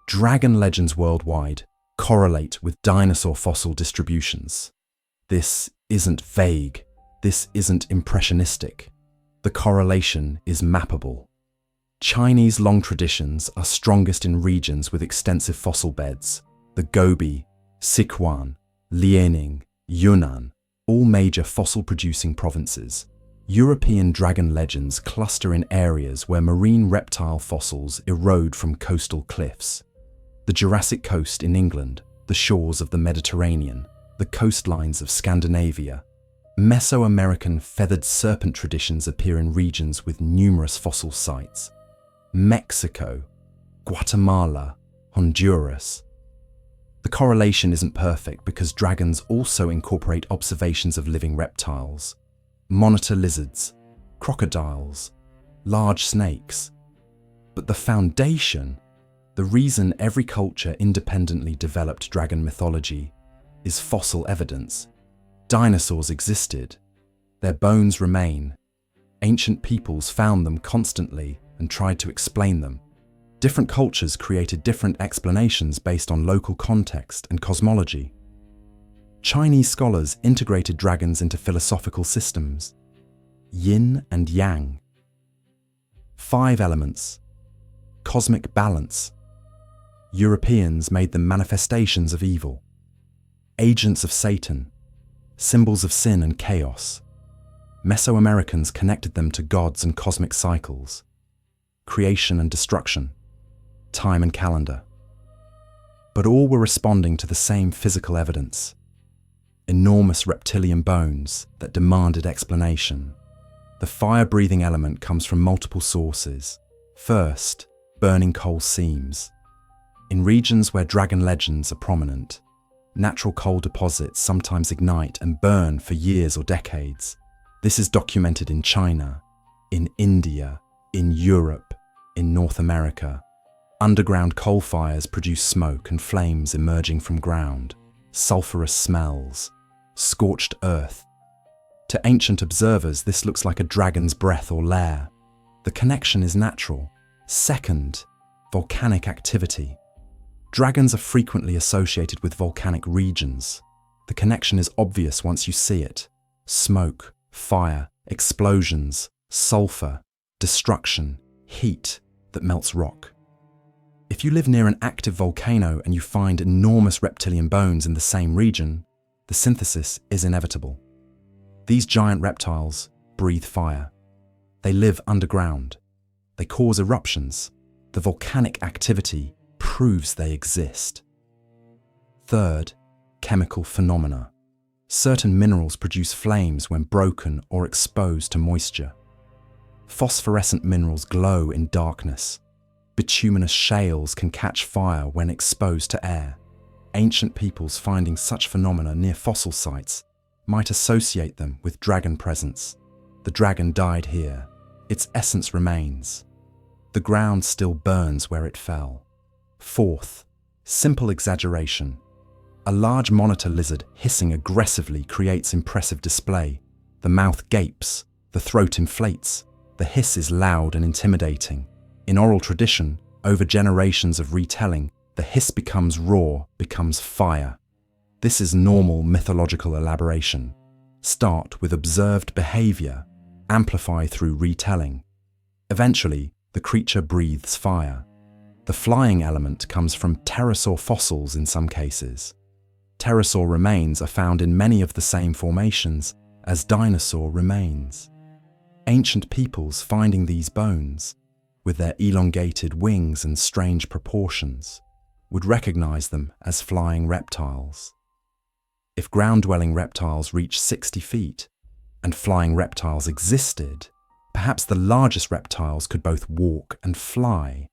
A: Dragon legends worldwide correlate with dinosaur fossil distributions. This isn't vague, this isn't impressionistic. The correlation is mappable. Chinese long traditions are strongest in regions with extensive fossil beds. The Gobi, Sichuan, Liaoning, Yunnan, all major fossil-producing provinces. European dragon legends cluster in areas where marine reptile fossils erode from coastal cliffs. The Jurassic coast in England, the shores of the Mediterranean, the coastlines of Scandinavia. Mesoamerican feathered serpent traditions appear in regions with numerous fossil sites. Mexico, Guatemala, Honduras. The correlation isn't perfect because dragons also incorporate observations of living reptiles. Monitor lizards, crocodiles, large snakes. But the foundation, the reason every culture independently developed dragon mythology, is fossil evidence. Dinosaurs existed. Their bones remain. Ancient peoples found them constantly and tried to explain them. Different cultures created different explanations based on local context and cosmology. Chinese scholars integrated dragons into philosophical systems. Yin and Yang. 5 elements. Cosmic balance. Europeans made them manifestations of evil. Agents of Satan. Symbols of sin and chaos. Mesoamericans connected them to gods and cosmic cycles. Creation and destruction. Time and calendar. But all were responding to the same physical evidence. Enormous reptilian bones that demanded explanation. The fire-breathing element comes from multiple sources. First, burning coal seams. In regions where dragon legends are prominent, natural coal deposits sometimes ignite and burn for years or decades. This is documented in China, in India, in Europe, in North America. Underground coal fires produce smoke and flames emerging from ground, sulfurous smells, scorched earth. To ancient observers, this looks like a dragon's breath or lair. The connection is natural. Second, volcanic activity. Dragons are frequently associated with volcanic regions. The connection is obvious once you see it. Smoke, fire, explosions, sulfur, destruction, heat that melts rock. If you live near an active volcano and you find enormous reptilian bones in the same region, the synthesis is inevitable. These giant reptiles breathe fire. They live underground. They cause eruptions. The volcanic activity proves they exist. Third, chemical phenomena. Certain minerals produce flames when broken or exposed to moisture. Phosphorescent minerals glow in darkness. Bituminous shales can catch fire when exposed to air. Ancient peoples finding such phenomena near fossil sites might associate them with dragon presence. The dragon died here. Its essence remains. The ground still burns where it fell. Fourth, simple exaggeration. A large monitor lizard hissing aggressively creates impressive display. The mouth gapes, the throat inflates, the hiss is loud and intimidating. In oral tradition, over generations of retelling, the hiss becomes roar, becomes fire. This is normal mythological elaboration. Start with observed behavior, amplify through retelling. Eventually, the creature breathes fire. The flying element comes from pterosaur fossils in some cases. Pterosaur remains are found in many of the same formations as dinosaur remains. Ancient peoples finding these bones, with their elongated wings and strange proportions, would recognize them as flying reptiles. If ground-dwelling reptiles reached 60 feet, and flying reptiles existed, perhaps the largest reptiles could both walk and fly.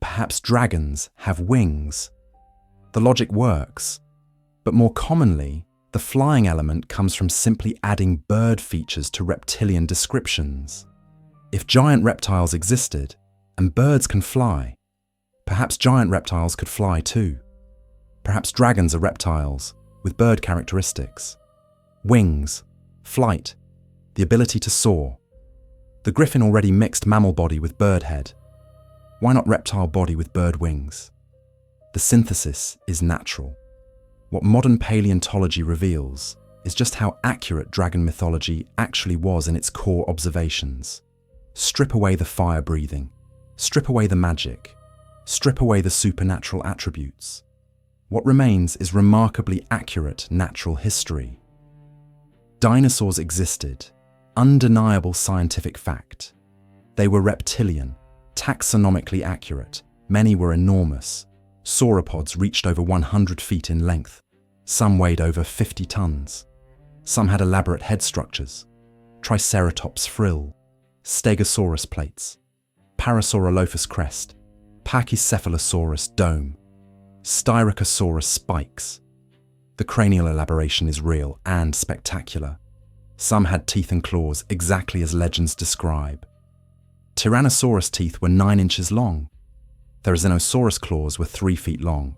A: Perhaps dragons have wings. The logic works, but more commonly, the flying element comes from simply adding bird features to reptilian descriptions. If giant reptiles existed, and birds can fly, perhaps giant reptiles could fly too. Perhaps dragons are reptiles, with bird characteristics. Wings, flight, the ability to soar. The griffin already mixed mammal body with bird head. Why not reptile body with bird wings? The synthesis is natural. What modern paleontology reveals is just how accurate dragon mythology actually was in its core observations. Strip away the fire breathing, strip away the magic, strip away the supernatural attributes. What remains is remarkably accurate natural history. Dinosaurs existed, undeniable scientific fact. They were reptilian, taxonomically accurate. Many were enormous. Sauropods reached over 100 feet in length. Some weighed over 50 tons. Some had elaborate head structures. Triceratops frill, Stegosaurus plates, Parasaurolophus crest, Pachycephalosaurus dome, Styracosaurus spikes. The cranial elaboration is real and spectacular. Some had teeth and claws exactly as legends describe. Tyrannosaurus teeth were 9 inches long. Therizinosaurus claws were 3 feet long.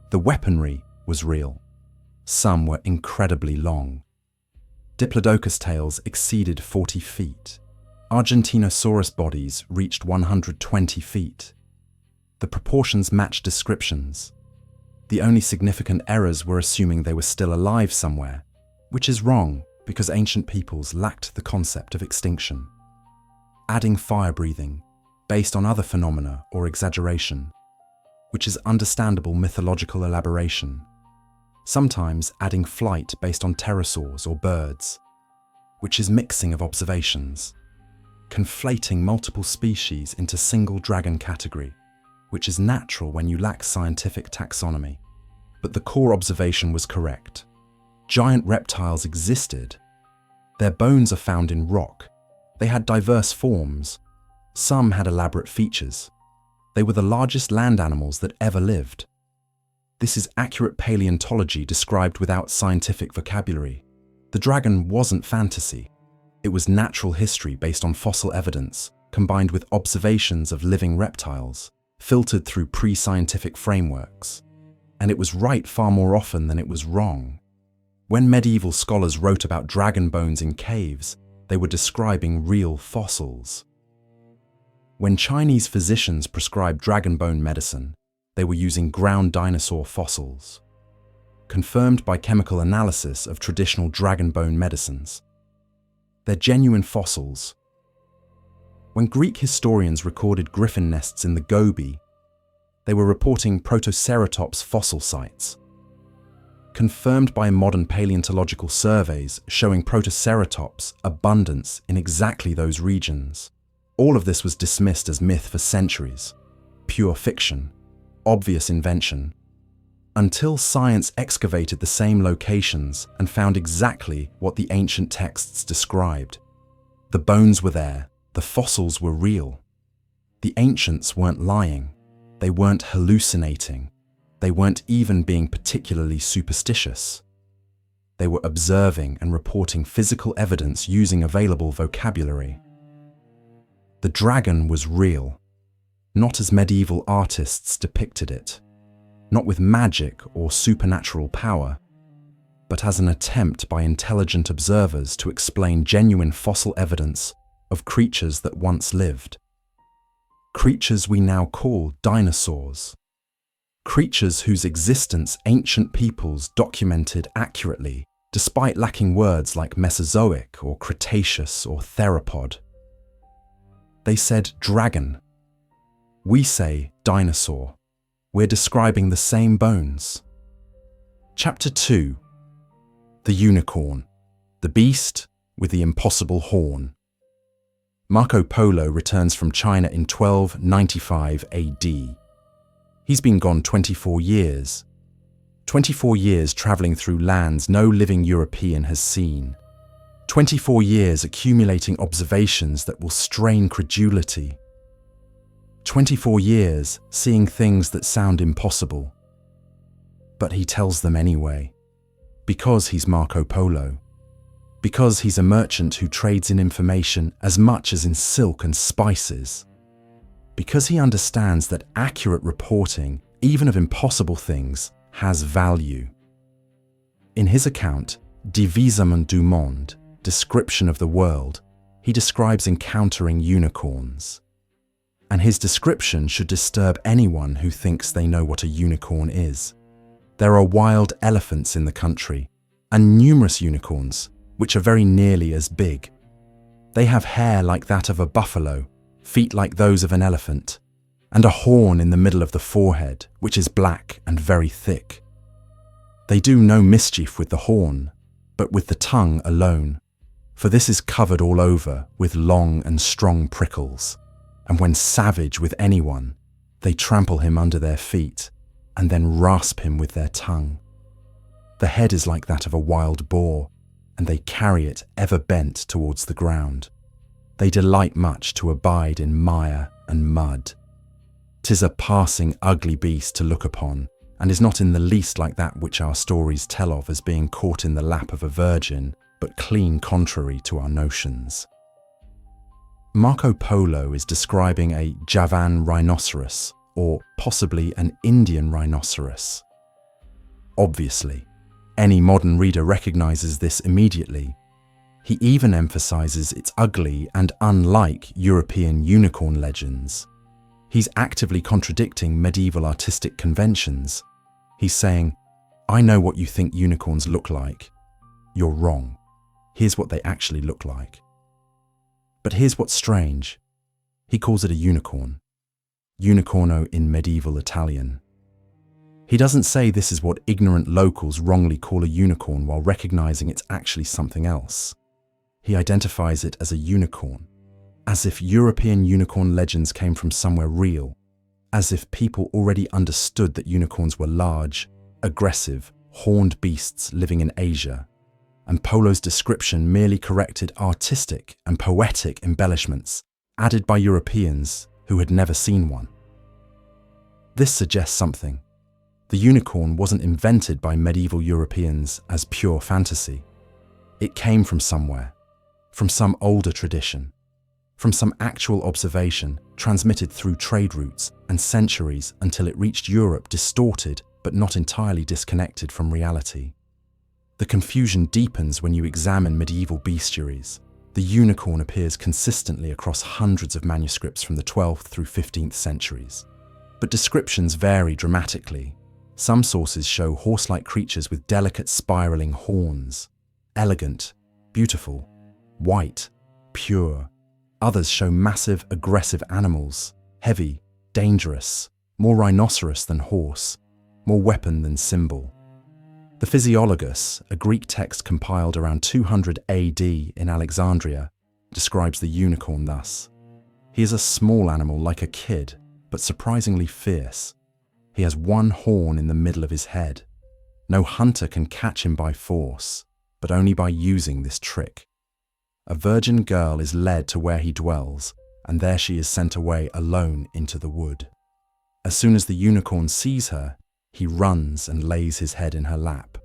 A: The weaponry was real. Some were incredibly long. Diplodocus tails exceeded 40 feet. Argentinosaurus bodies reached 120 feet. The proportions matched descriptions. The only significant errors were assuming they were still alive somewhere, which is wrong because ancient peoples lacked the concept of extinction. Adding fire breathing, based on other phenomena or exaggeration, which is understandable mythological elaboration. Sometimes adding flight based on pterosaurs or birds, which is mixing of observations. Conflating multiple species into single dragon category, which is natural when you lack scientific taxonomy. But the core observation was correct. Giant reptiles existed. Their bones are found in rock. They had diverse forms. Some had elaborate features. They were the largest land animals that ever lived. This is accurate paleontology described without scientific vocabulary. The dragon wasn't fantasy. It was natural history based on fossil evidence, combined with observations of living reptiles, filtered through pre-scientific frameworks. And it was right far more often than it was wrong. When medieval scholars wrote about dragon bones in caves, they were describing real fossils. When Chinese physicians prescribed dragon bone medicine, they were using ground dinosaur fossils, confirmed by chemical analysis of traditional dragon bone medicines. They're genuine fossils. When Greek historians recorded griffin nests in the Gobi, they were reporting Protoceratops fossil sites, confirmed by modern paleontological surveys showing Protoceratops abundance in exactly those regions. All of this was dismissed as myth for centuries, pure fiction, obvious invention, until science excavated the same locations and found exactly what the ancient texts described. The bones were there, the fossils were real. The ancients weren't lying, they weren't hallucinating, they weren't even being particularly superstitious. They were observing and reporting physical evidence using available vocabulary. The dragon was real, not as medieval artists depicted it, not with magic or supernatural power, but as an attempt by intelligent observers to explain genuine fossil evidence of creatures that once lived. Creatures we now call dinosaurs. Creatures whose existence ancient peoples documented accurately, despite lacking words like Mesozoic or Cretaceous or theropod. They said dragon. We say dinosaur. We're describing the same bones. Chapter 2. The unicorn, the beast with the impossible horn. Marco Polo returns from China in 1295 AD. He's been gone 24 years. 24 years travelling through lands no living European has seen. 24 years accumulating observations that will strain credulity. 24 years seeing things that sound impossible. But he tells them anyway. Because he's Marco Polo. Because he's a merchant who trades in information as much as in silk and spices. Because he understands that accurate reporting, even of impossible things, has value. In his account, Divisement du Monde, Description of the World, he describes encountering unicorns. And his description should disturb anyone who thinks they know what a unicorn is. There are wild elephants in the country, and numerous unicorns, which are very nearly as big. They have hair like that of a buffalo, feet like those of an elephant, and a horn in the middle of the forehead, which is black and very thick. They do no mischief with the horn, but with the tongue alone, for this is covered all over with long and strong prickles, and when savage with anyone, they trample him under their feet, and then rasp him with their tongue. The head is like that of a wild boar, and they carry it ever bent towards the ground. They delight much to abide in mire and mud. 'Tis a passing ugly beast to look upon, and is not in the least like that which our stories tell of as being caught in the lap of a virgin, but clean contrary to our notions. Marco Polo is describing a Javan rhinoceros, or possibly an Indian rhinoceros. Obviously, any modern reader recognizes this immediately. He even emphasizes its ugly and unlike European unicorn legends. He's actively contradicting medieval artistic conventions. He's saying, I know what you think unicorns look like. You're wrong. Here's what they actually look like. But here's what's strange. He calls it a unicorn. Unicorno in medieval Italian. He doesn't say this is what ignorant locals wrongly call a unicorn while recognizing it's actually something else. He identifies it as a unicorn, as if European unicorn legends came from somewhere real, as if people already understood that unicorns were large, aggressive, horned beasts living in Asia, and Polo's description merely corrected artistic and poetic embellishments added by Europeans who had never seen one. This suggests something. The unicorn wasn't invented by medieval Europeans as pure fantasy. It came from somewhere, from some older tradition, from some actual observation transmitted through trade routes and centuries until it reached Europe distorted but not entirely disconnected from reality. The confusion deepens when you examine medieval bestiaries. The unicorn appears consistently across hundreds of manuscripts from the 12th through 15th centuries. But descriptions vary dramatically. Some sources show horse-like creatures with delicate spiraling horns, elegant, beautiful, white, pure. Others show massive, aggressive animals, heavy, dangerous, more rhinoceros than horse, more weapon than symbol. The Physiologus, a Greek text compiled around 200 AD in Alexandria, describes the unicorn thus. He is a small animal like a kid, but surprisingly fierce. He has one horn in the middle of his head. No hunter can catch him by force, but only by using this trick. A virgin girl is led to where he dwells, and there she is sent away alone into the wood. As soon as the unicorn sees her, he runs and lays his head in her lap.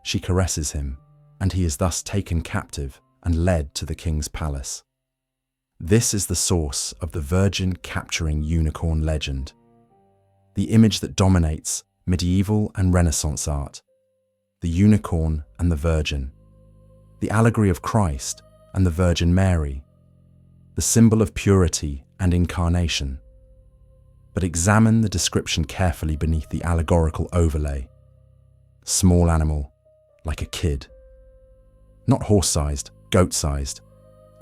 A: She caresses him, and he is thus taken captive and led to the king's palace. This is the source of the virgin capturing unicorn legend, the image that dominates medieval and Renaissance art, the unicorn and the virgin, the allegory of Christ and the Virgin Mary, the symbol of purity and incarnation. But examine the description carefully beneath the allegorical overlay. Small animal, like a kid. Not horse-sized, goat-sized.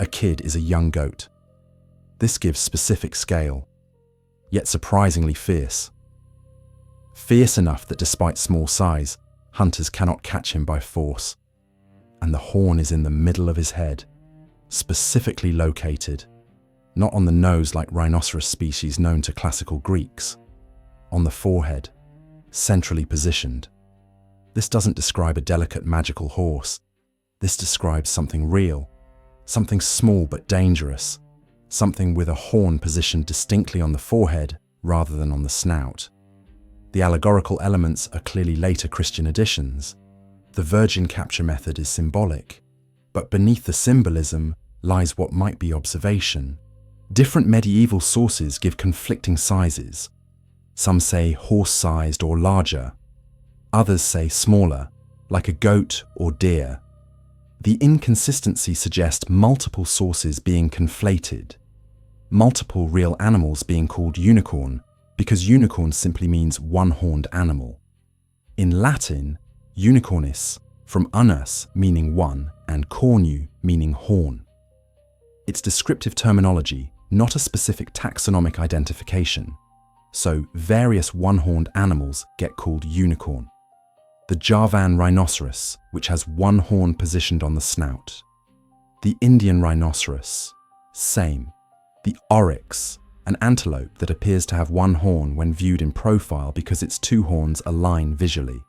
A: A kid is a young goat. This gives specific scale, yet surprisingly fierce. Fierce enough that despite small size, hunters cannot catch him by force. And the horn is in the middle of his head, specifically located, not on the nose like rhinoceros species known to classical Greeks, on the forehead, centrally positioned. This doesn't describe a delicate magical horse. This describes something real, something small but dangerous, something with a horn positioned distinctly on the forehead rather than on the snout. The allegorical elements are clearly later Christian additions. The virgin capture method is symbolic, but beneath the symbolism lies what might be observation. Different medieval sources give conflicting sizes. Some say horse-sized or larger. Others say smaller, like a goat or deer. The inconsistency suggests multiple sources being conflated, multiple real animals being called unicorn, because unicorn simply means one-horned animal. In Latin, unicornis, from unus meaning one and cornu meaning horn. It's descriptive terminology, not a specific taxonomic identification. So various one-horned animals get called unicorn. The Javan rhinoceros, which has one horn positioned on the snout. The Indian rhinoceros, same. The oryx, an antelope that appears to have one horn when viewed in profile because its two horns align visually.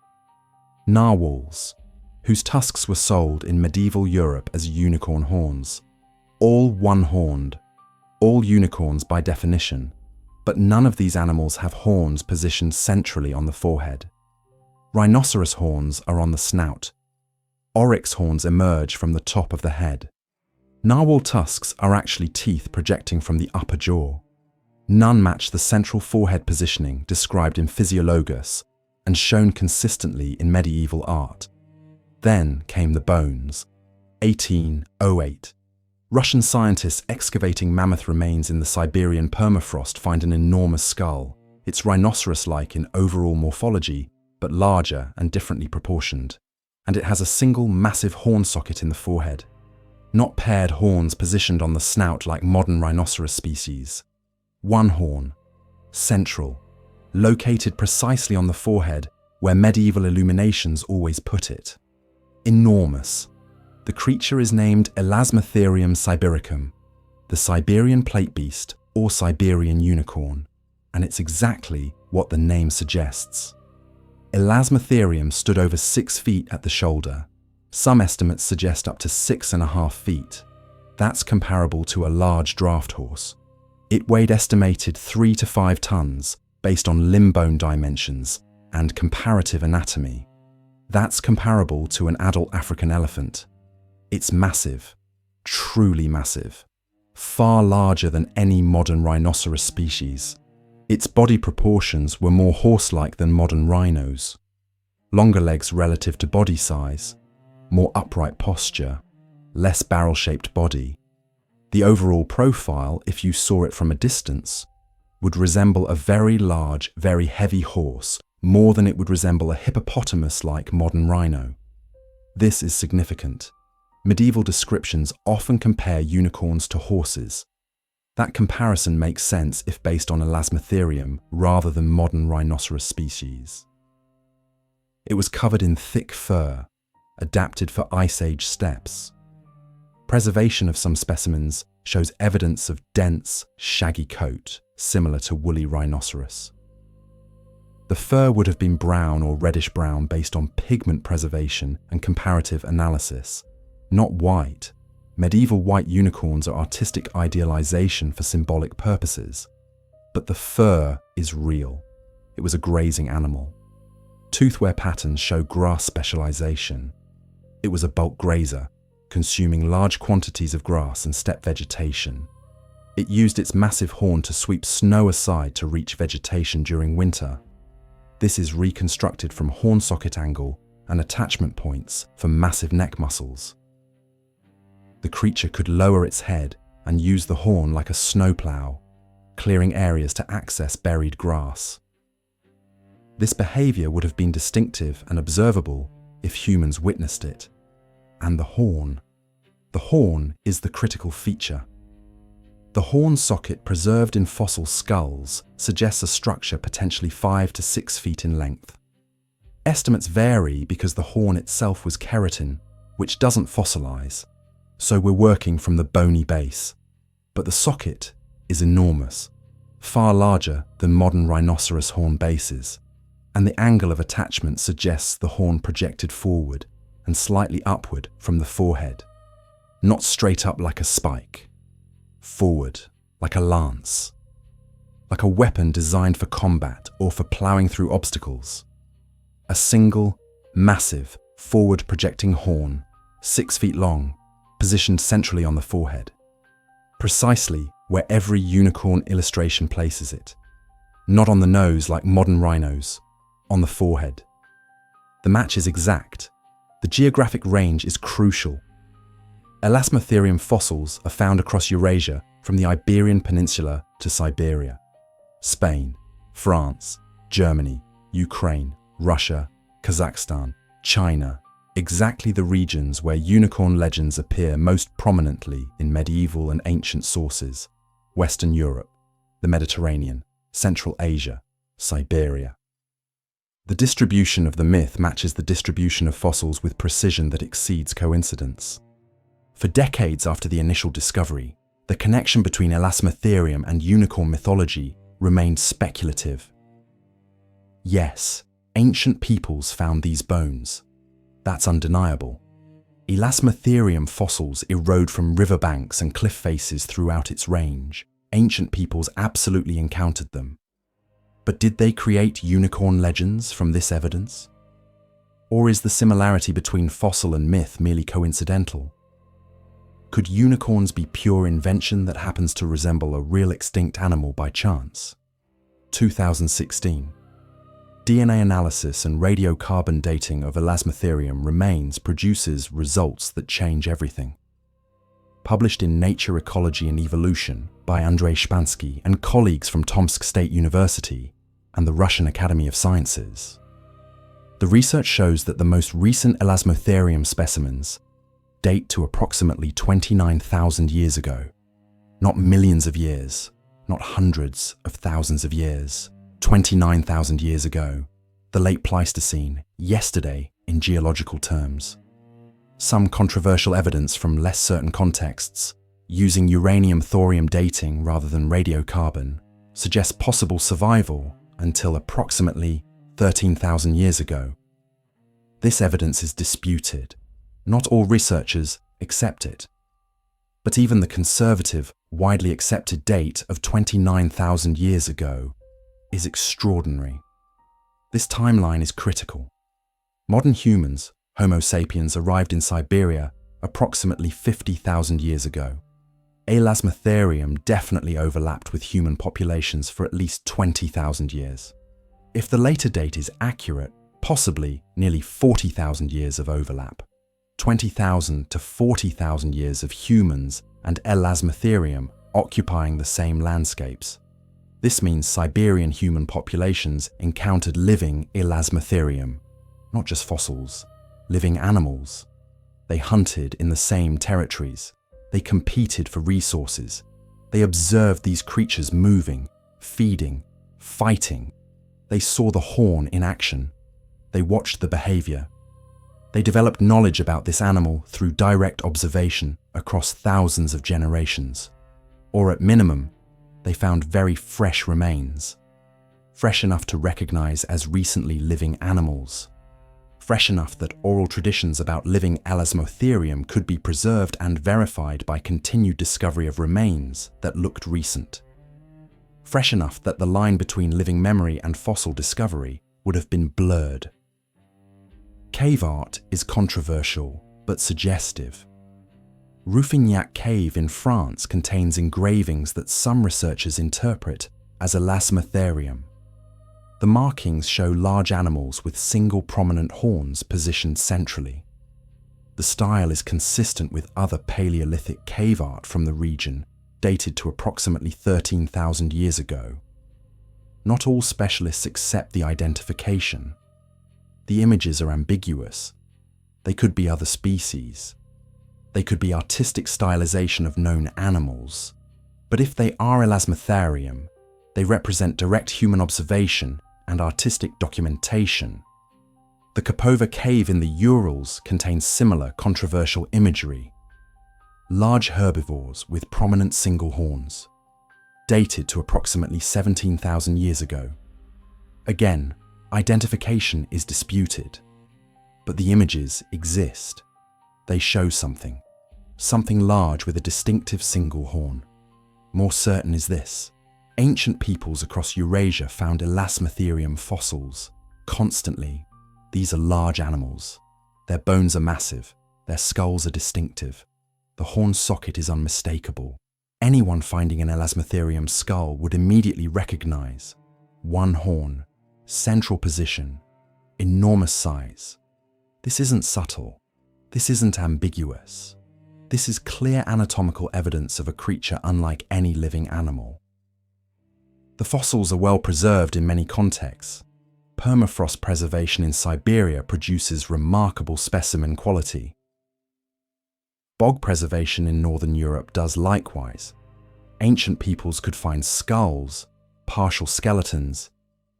A: Narwhals, whose tusks were sold in medieval Europe as unicorn horns. All one-horned, all unicorns by definition, but none of these animals have horns positioned centrally on the forehead. Rhinoceros horns are on the snout. Oryx horns emerge from the top of the head. Narwhal tusks are actually teeth projecting from the upper jaw. None match the central forehead positioning described in Physiologus and shown consistently in medieval art. Then came the bones. 1808. Russian scientists excavating mammoth remains in the Siberian permafrost find an enormous skull. It's rhinoceros-like in overall morphology, but larger and differently proportioned. And it has a single massive horn socket in the forehead. Not paired horns positioned on the snout like modern rhinoceros species. One horn, central, located precisely on the forehead where medieval illuminations always put it. Enormous. The creature is named Elasmotherium sibericum, the Siberian plate beast or Siberian unicorn, and it's exactly what the name suggests. Elasmotherium stood over 6 feet at the shoulder. Some estimates suggest up to 6.5 feet. That's comparable to a large draft horse. It weighed estimated 3 to 5 tons based on limb bone dimensions and comparative anatomy. That's comparable to an adult African elephant. It's massive, truly massive, far larger than any modern rhinoceros species. Its body proportions were more horse-like than modern rhinos. Longer legs relative to body size, more upright posture, less barrel-shaped body. The overall profile, if you saw it from a distance, would resemble a very large, very heavy horse, more than it would resemble a hippopotamus-like modern rhino. This is significant. Medieval descriptions often compare unicorns to horses. That comparison makes sense if based on Elasmotherium rather than modern rhinoceros species. It was covered in thick fur, adapted for Ice Age steppes. Preservation of some specimens shows evidence of dense, shaggy coat, similar to woolly rhinoceros. The fur would have been brown or reddish-brown based on pigment preservation and comparative analysis, not white. Medieval white unicorns are artistic idealization for symbolic purposes. But the fur is real. It was a grazing animal. Toothwear patterns show grass specialization. It was a bulk grazer, consuming large quantities of grass and steppe vegetation. It used its massive horn to sweep snow aside to reach vegetation during winter. This is reconstructed from horn socket angle and attachment points for massive neck muscles. The creature could lower its head and use the horn like a snowplow, clearing areas to access buried grass. This behavior would have been distinctive and observable if humans witnessed it. And the horn. The horn is the critical feature. The horn socket preserved in fossil skulls suggests a structure potentially 5 to 6 feet in length. Estimates vary because the horn itself was keratin, which doesn't fossilize, so we're working from the bony base. But the socket is enormous, far larger than modern rhinoceros horn bases, and the angle of attachment suggests the horn projected forward and slightly upward from the forehead, not straight up like a spike, forward like a lance, like a weapon designed for combat or for ploughing through obstacles. A single, massive, forward-projecting horn, 6 feet long, positioned centrally on the forehead, precisely where every unicorn illustration places it, not on the nose like modern rhinos, on the forehead. The match is exact. The geographic range is crucial. Elasmotherium fossils are found across Eurasia from the Iberian Peninsula to Siberia, Spain, France, Germany, Ukraine, Russia, Kazakhstan, China, exactly the regions where unicorn legends appear most prominently in medieval and ancient sources: Western Europe, the Mediterranean, Central Asia, Siberia. The distribution of the myth matches the distribution of fossils with precision that exceeds coincidence. For decades after the initial discovery, the connection between Elasmotherium and unicorn mythology remained speculative. Yes, ancient peoples found these bones. That's undeniable. Elasmotherium fossils erode from riverbanks and cliff faces throughout its range. Ancient peoples absolutely encountered them. But did they create unicorn legends from this evidence? Or is the similarity between fossil and myth merely coincidental? Could unicorns be pure invention that happens to resemble a real extinct animal by chance? 2016. DNA analysis and radiocarbon dating of Elasmotherium remains produces results that change everything. Published in Nature, Ecology and Evolution by Andrzej Szpansky and colleagues from Tomsk State University and the Russian Academy of Sciences. The research shows that the most recent Elasmotherium specimens date to approximately 29,000 years ago. Not millions of years, not hundreds of thousands of years. 29,000 years ago, the late Pleistocene, yesterday in geological terms. Some controversial evidence from less certain contexts, using uranium-thorium dating rather than radiocarbon, suggests possible survival until approximately 13,000 years ago. This evidence is disputed. Not all researchers accept it. But even the conservative, widely accepted date of 29,000 years ago is extraordinary. This timeline is critical. Modern humans, Homo sapiens, arrived in Siberia approximately 50,000 years ago. Elasmotherium definitely overlapped with human populations for at least 20,000 years. If the later date is accurate, possibly nearly 40,000 years of overlap. 20,000 to 40,000 years of humans and Elasmotherium occupying the same landscapes. This means Siberian human populations encountered living Elasmotherium, not just fossils, living animals. They hunted in the same territories. They competed for resources. They observed these creatures moving, feeding, fighting. They saw the horn in action. They watched the behavior. They developed knowledge about this animal through direct observation across thousands of generations. Or at minimum, they found very fresh remains, fresh enough to recognize as recently living animals, fresh enough that oral traditions about living Elasmotherium could be preserved and verified by continued discovery of remains that looked recent, fresh enough that the line between living memory and fossil discovery would have been blurred. Cave art is controversial but suggestive. Rouffignac Cave in France contains engravings that some researchers interpret as elasmotherium. The markings show large animals with single prominent horns positioned centrally. The style is consistent with other Paleolithic cave art from the region, dated to approximately 13,000 years ago. Not all specialists accept the identification. The images are ambiguous. They could be other species. They could be artistic stylization of known animals. But if they are elasmotherium, they represent direct human observation and artistic documentation. The Kopova Cave in the Urals contains similar controversial imagery. Large herbivores with prominent single horns, dated to approximately 17,000 years ago. Again, identification is disputed, but the images exist. They show something large with a distinctive single horn. More certain is this: ancient peoples across Eurasia found elasmotherium fossils constantly. These are large animals. Their bones are massive. Their skulls are distinctive. The horn socket is unmistakable. Anyone finding an elasmotherium skull would immediately recognize one horn, central position, enormous size. This isn't subtle. This isn't ambiguous. This is clear anatomical evidence of a creature unlike any living animal. The fossils are well preserved in many contexts. Permafrost preservation in Siberia produces remarkable specimen quality. Bog preservation in Northern Europe does likewise. Ancient peoples could find skulls, partial skeletons,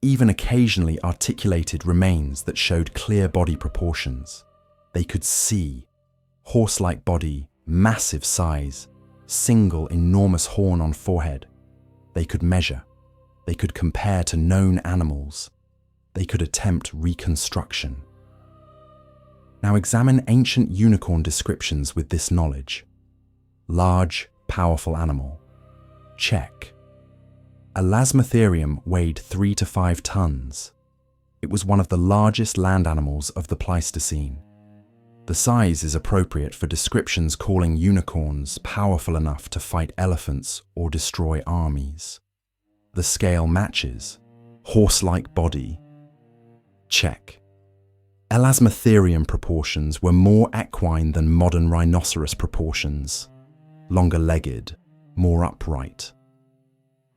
A: even occasionally articulated remains that showed clear body proportions. They could see horse-like body, massive size, single enormous horn on forehead. They could measure. They could compare to known animals. They could attempt reconstruction. Now examine ancient unicorn descriptions with this knowledge. Large, powerful animal. Check. Elasmotherium weighed 3 to 5 tons. It was one of the largest land animals of the Pleistocene. The size is appropriate for descriptions calling unicorns powerful enough to fight elephants or destroy armies. The scale matches. Horse-like body. Check. Elasmotherium proportions were more equine than modern rhinoceros proportions. Longer-legged, more upright.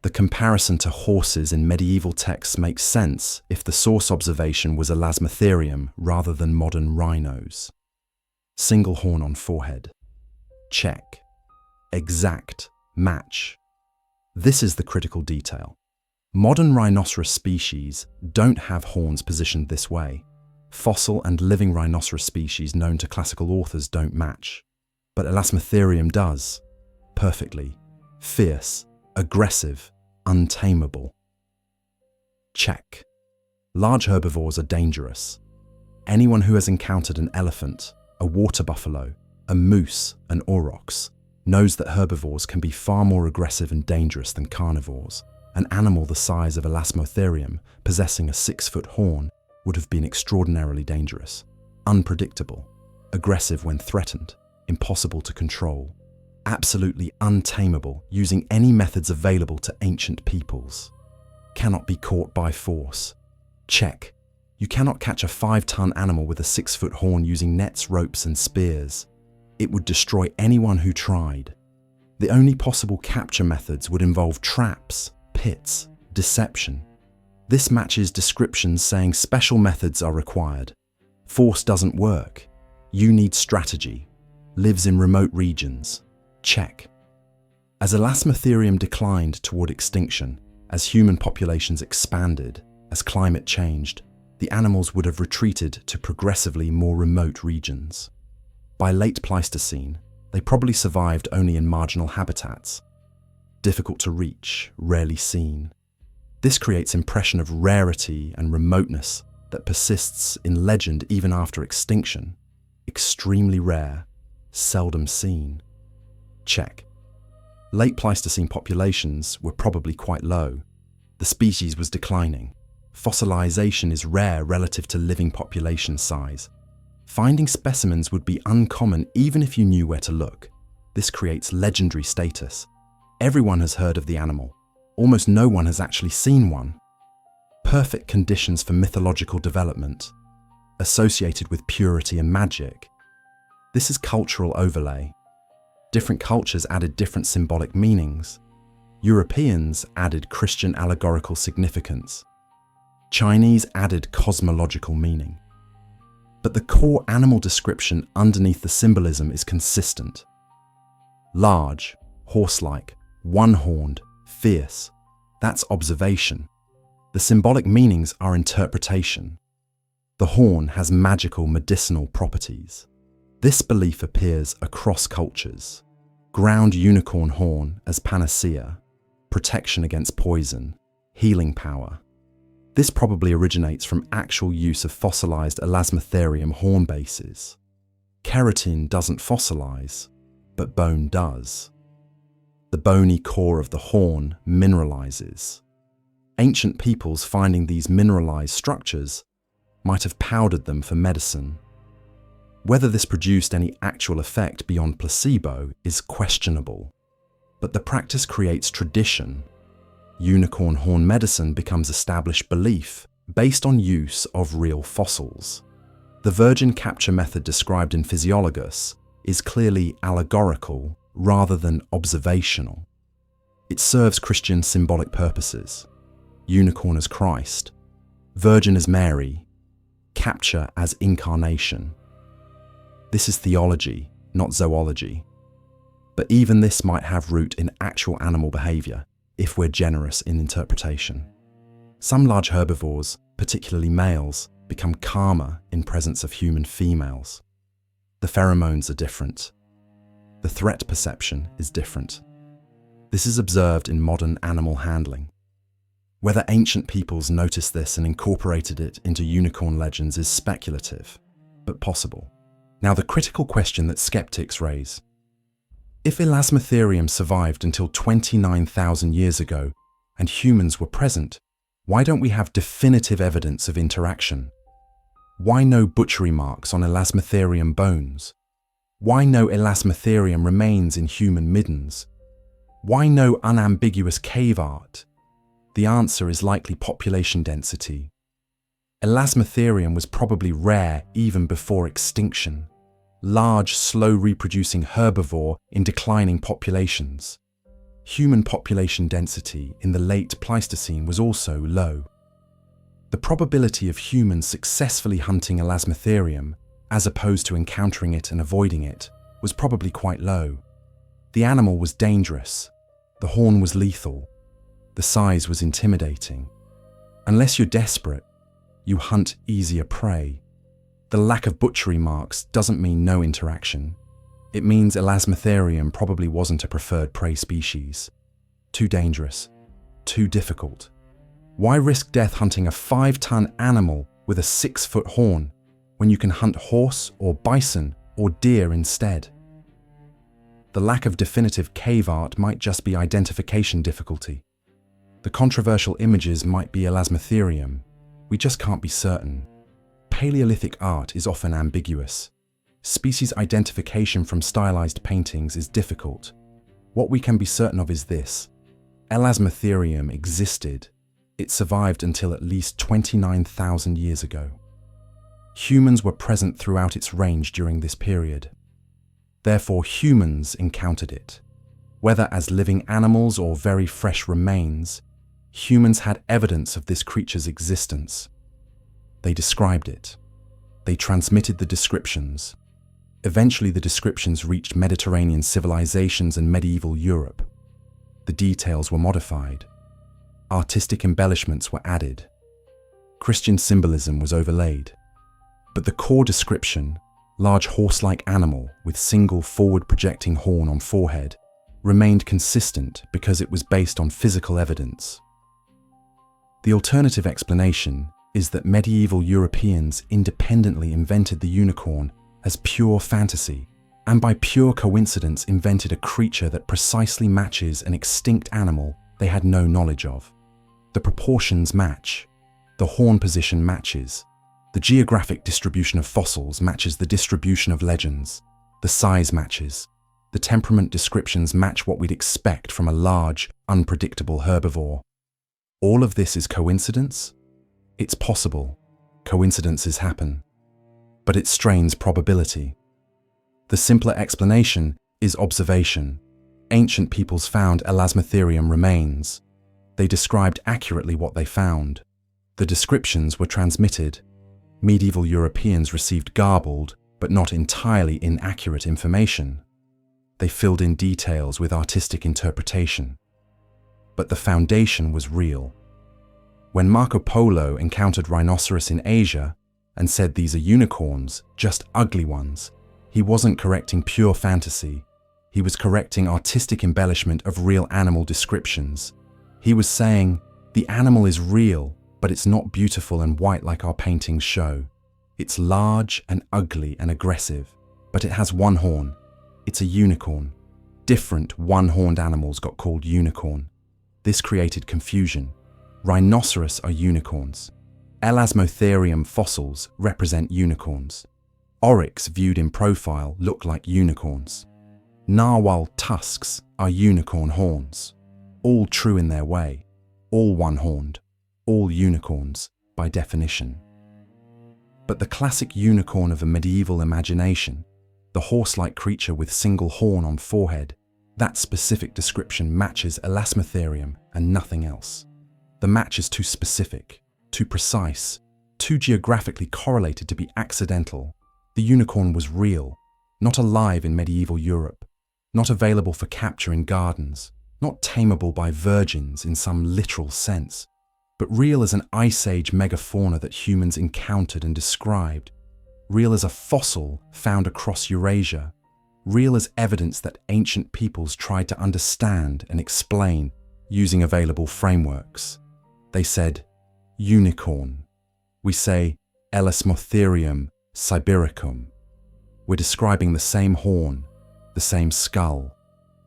A: The comparison to horses in medieval texts makes sense if the source observation was Elasmotherium rather than modern rhinos. Single horn on forehead. Check. Exact. Match. This is the critical detail. Modern rhinoceros species don't have horns positioned this way. Fossil and living rhinoceros species known to classical authors don't match. But Elasmotherium does. Perfectly. Fierce. Aggressive. Untamable. Check. Large herbivores are dangerous. Anyone who has encountered an elephant, a water buffalo, a moose, an aurochs, knows that herbivores can be far more aggressive and dangerous than carnivores. An animal the size of Elasmotherium, possessing a 6-foot horn, would have been extraordinarily dangerous, unpredictable, aggressive when threatened, impossible to control, absolutely untamable using any methods available to ancient peoples. Cannot be caught by force. Check. You cannot catch a 5-ton animal with a 6-foot horn using nets, ropes, and spears. It would destroy anyone who tried. The only possible capture methods would involve traps, pits, deception. This matches descriptions saying special methods are required. Force doesn't work. You need strategy. Lives in remote regions. Check. As Elasmotherium declined toward extinction, as human populations expanded, as climate changed, the animals would have retreated to progressively more remote regions. By late Pleistocene, they probably survived only in marginal habitats. Difficult to reach, rarely seen. This creates impression of rarity and remoteness that persists in legend even after extinction. Extremely rare, seldom seen. Check. Late Pleistocene populations were probably quite low. The species was declining. Fossilization is rare relative to living population size. Finding specimens would be uncommon even if you knew where to look. This creates legendary status. Everyone has heard of the animal. Almost no one has actually seen one. Perfect conditions for mythological development, associated with purity and magic. This is cultural overlay. Different cultures added different symbolic meanings. Europeans added Christian allegorical significance. Chinese added cosmological meaning. But the core animal description underneath the symbolism is consistent. Large, horse-like, one-horned, fierce. That's observation. The symbolic meanings are interpretation. The horn has magical medicinal properties. This belief appears across cultures. Ground unicorn horn as panacea, protection against poison, healing power. This probably originates from actual use of fossilized elasmotherium horn bases. Keratin doesn't fossilize, but bone does. The bony core of the horn mineralizes. Ancient peoples finding these mineralized structures might have powdered them for medicine. Whether this produced any actual effect beyond placebo is questionable, but the practice creates tradition. Unicorn horn medicine becomes established belief based on use of real fossils. The virgin capture method described in Physiologus is clearly allegorical rather than observational. It serves Christian symbolic purposes. Unicorn as Christ, virgin as Mary, capture as incarnation. This is theology, not zoology. But even this might have root in actual animal behavior, if we're generous in interpretation. Some large herbivores, particularly males, become calmer in presence of human females. The pheromones are different. The threat perception is different. This is observed in modern animal handling. Whether ancient peoples noticed this and incorporated it into unicorn legends is speculative, but possible. Now the critical question that skeptics raise. If Elasmotherium survived until 29,000 years ago and humans were present, why don't we have definitive evidence of interaction? Why no butchery marks on Elasmotherium bones? Why no Elasmotherium remains in human middens? Why no unambiguous cave art? The answer is likely population density. Elasmotherium was probably rare even before extinction. Large, slow-reproducing herbivore in declining populations. Human population density in the late Pleistocene was also low. The probability of humans successfully hunting Elasmotherium, as opposed to encountering it and avoiding it, was probably quite low. The animal was dangerous. The horn was lethal. The size was intimidating. Unless you're desperate, you hunt easier prey. The lack of butchery marks doesn't mean no interaction. It means Elasmotherium probably wasn't a preferred prey species. Too dangerous. Too difficult. Why risk death hunting a 5-ton animal with a 6-foot horn when you can hunt horse or bison or deer instead? The lack of definitive cave art might just be identification difficulty. The controversial images might be Elasmotherium. We just can't be certain. Paleolithic art is often ambiguous. Species identification from stylized paintings is difficult. What we can be certain of is this. Elasmotherium existed. It survived until at least 29,000 years ago. Humans were present throughout its range during this period. Therefore, humans encountered it. Whether as living animals or very fresh remains, humans had evidence of this creature's existence. They described it. They transmitted the descriptions. Eventually, the descriptions reached Mediterranean civilizations and medieval Europe. The details were modified. Artistic embellishments were added. Christian symbolism was overlaid. But the core description, large horse-like animal with single forward-projecting horn on forehead, remained consistent because it was based on physical evidence. The alternative explanation is that medieval Europeans independently invented the unicorn as pure fantasy, and by pure coincidence invented a creature that precisely matches an extinct animal they had no knowledge of. The proportions match. The horn position matches. The geographic distribution of fossils matches the distribution of legends. The size matches. The temperament descriptions match what we'd expect from a large, unpredictable herbivore. All of this is coincidence? It's possible. Coincidences happen. But it strains probability. The simpler explanation is observation. Ancient peoples found elasmotherium remains. They described accurately what they found. The descriptions were transmitted. Medieval Europeans received garbled, but not entirely inaccurate information. They filled in details with artistic interpretation. But the foundation was real. When Marco Polo encountered rhinoceros in Asia and said these are unicorns, just ugly ones, he wasn't correcting pure fantasy. He was correcting artistic embellishment of real animal descriptions. He was saying, the animal is real, but it's not beautiful and white like our paintings show. It's large and ugly and aggressive, but it has one horn. It's a unicorn. Different one-horned animals got called unicorn. This created confusion. Rhinoceros are unicorns. Elasmotherium fossils represent unicorns. Oryx viewed in profile look like unicorns. Narwhal tusks are unicorn horns. All true in their way. All one-horned. All unicorns, by definition. But the classic unicorn of a medieval imagination, the horse-like creature with single horn on forehead, that specific description matches Elasmotherium and nothing else. The match is too specific, too precise, too geographically correlated to be accidental. The unicorn was real, not alive in medieval Europe, not available for capture in gardens, not tameable by virgins in some literal sense, but real as an Ice Age megafauna that humans encountered and described, real as a fossil found across Eurasia, real as evidence that ancient peoples tried to understand and explain using available frameworks. They said, unicorn. We say, Elasmotherium sibiricum. We're describing the same horn, the same skull,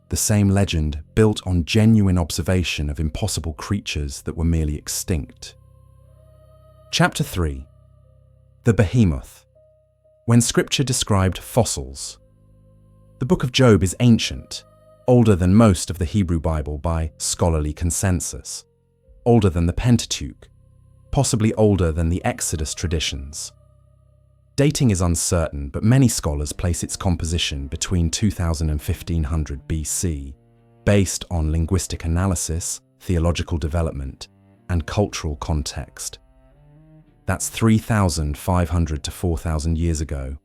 A: the same legend built on genuine observation of impossible creatures that were merely extinct. Chapter 3. The Behemoth. When Scripture described fossils. The Book of Job is ancient, older than most of the Hebrew Bible by scholarly consensus, older than the Pentateuch, possibly older than the Exodus traditions. Dating is uncertain, but many scholars place its composition between 2000 and 1500 BC, based on linguistic analysis, theological development, and cultural context. That's 3,500 to 4,000 years ago.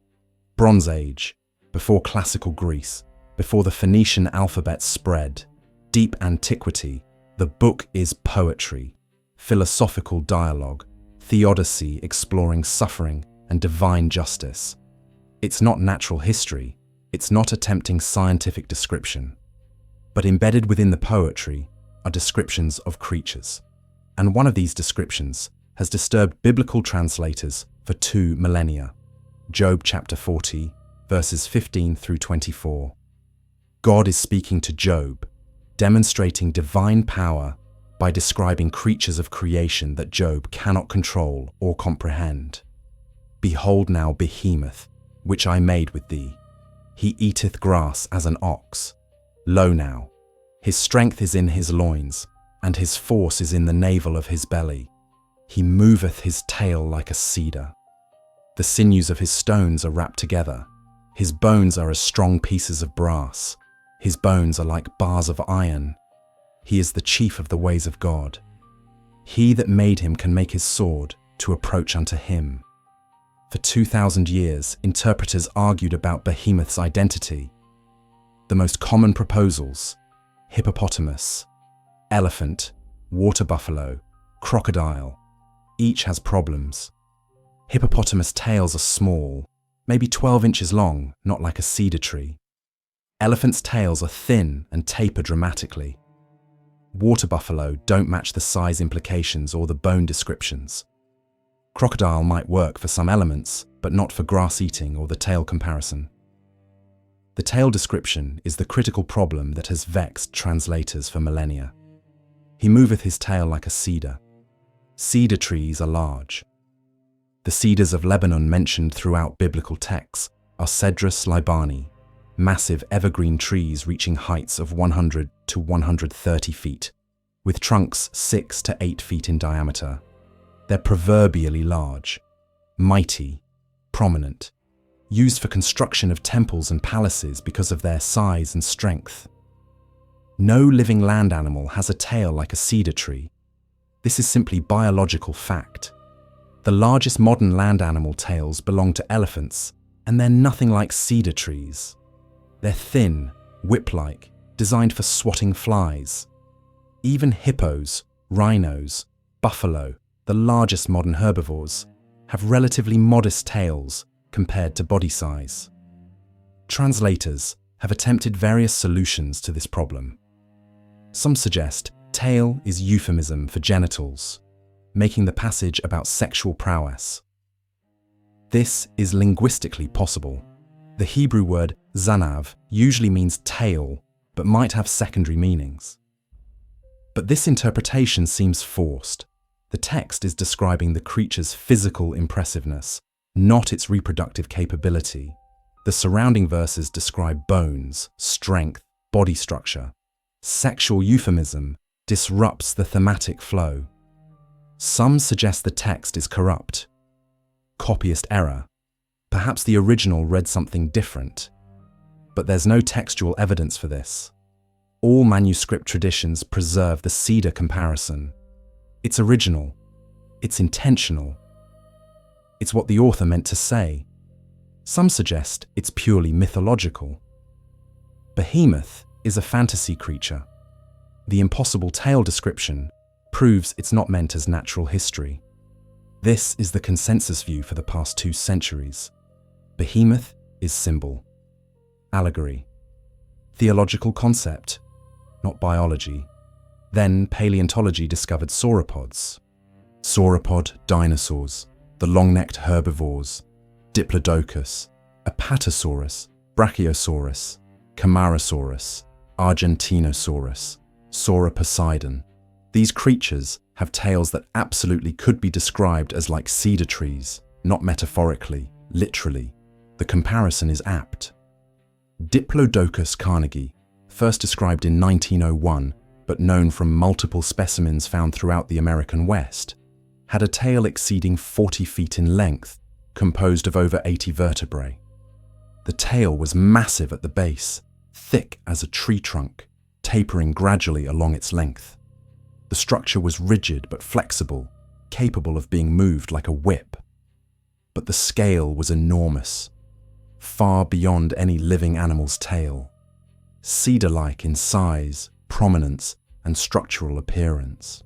A: Bronze Age, before classical Greece, before the Phoenician alphabet spread. Deep antiquity, the book is poetry, philosophical dialogue, theodicy exploring suffering and divine justice. It's not natural history, it's not attempting scientific description. But embedded within the poetry are descriptions of creatures. And one of these descriptions has disturbed biblical translators for 2 millennia. Job chapter 40, verses 15 through 24. God is speaking to Job, demonstrating divine power by describing creatures of creation that Job cannot control or comprehend. Behold now Behemoth, which I made with thee. He eateth grass as an ox. Lo now, his strength is in his loins, and his force is in the navel of his belly. He moveth his tail like a cedar. The sinews of his stones are wrapped together. His bones are as strong pieces of brass. His bones are like bars of iron. He is the chief of the ways of God. He that made him can make his sword to approach unto him. For 2,000 years, interpreters argued about Behemoth's identity. The most common proposals: hippopotamus, elephant, water buffalo, crocodile. Each has problems. Hippopotamus tails are small, maybe 12 inches long, not like a cedar tree. Elephants' tails are thin and taper dramatically. Water buffalo don't match the size implications or the bone descriptions. Crocodile might work for some elements, but not for grass eating or the tail comparison. The tail description is the critical problem that has vexed translators for millennia. He moveth his tail like a cedar. Cedar trees are large. The The cedars of Lebanon mentioned throughout biblical texts are Cedrus libani, massive evergreen trees reaching heights of 100 to 130 feet, with trunks 6 to 8 feet in diameter. They're proverbially large, mighty, prominent, used for construction of temples and palaces because of their size and strength. No living land animal has a tail like a cedar tree. This is simply biological fact. The largest modern land animal tails belong to elephants, and they're nothing like cedar trees. They're thin, whip-like, designed for swatting flies. Even hippos, rhinos, buffalo, the largest modern herbivores, have relatively modest tails compared to body size. Translators have attempted various solutions to this problem. Some suggest tail is euphemism for genitals, making the passage about sexual prowess. This is linguistically possible. The Hebrew word zanav usually means tail, but might have secondary meanings. But this interpretation seems forced. The text is describing the creature's physical impressiveness, not its reproductive capability. The surrounding verses describe bones, strength, body structure. Sexual euphemism disrupts the thematic flow. Some suggest the text is corrupt. Copyist error. Perhaps the original read something different. But there's no textual evidence for this. All manuscript traditions preserve the cedar comparison. It's original. It's intentional. It's what the author meant to say. Some suggest it's purely mythological. Behemoth is a fantasy creature. The impossible tail description proves it's not meant as natural history. This is the consensus view for the past 2 centuries. Behemoth is symbol. Allegory. Theological concept, not biology. Then paleontology discovered sauropods. Sauropod dinosaurs, the long-necked herbivores, Diplodocus, Apatosaurus, Brachiosaurus, Camarasaurus, Argentinosaurus, Sauroposeidon. These creatures have tails that absolutely could be described as like cedar trees, not metaphorically, literally. The comparison is apt. Diplodocus carnegie, first described in 1901, but known from multiple specimens found throughout the American West, had a tail exceeding 40 feet in length, composed of over 80 vertebrae. The tail was massive at the base, thick as a tree trunk, tapering gradually along its length. The structure was rigid but flexible, capable of being moved like a whip. But the scale was enormous, far beyond any living animal's tail, cedar-like in size, prominence, and structural appearance.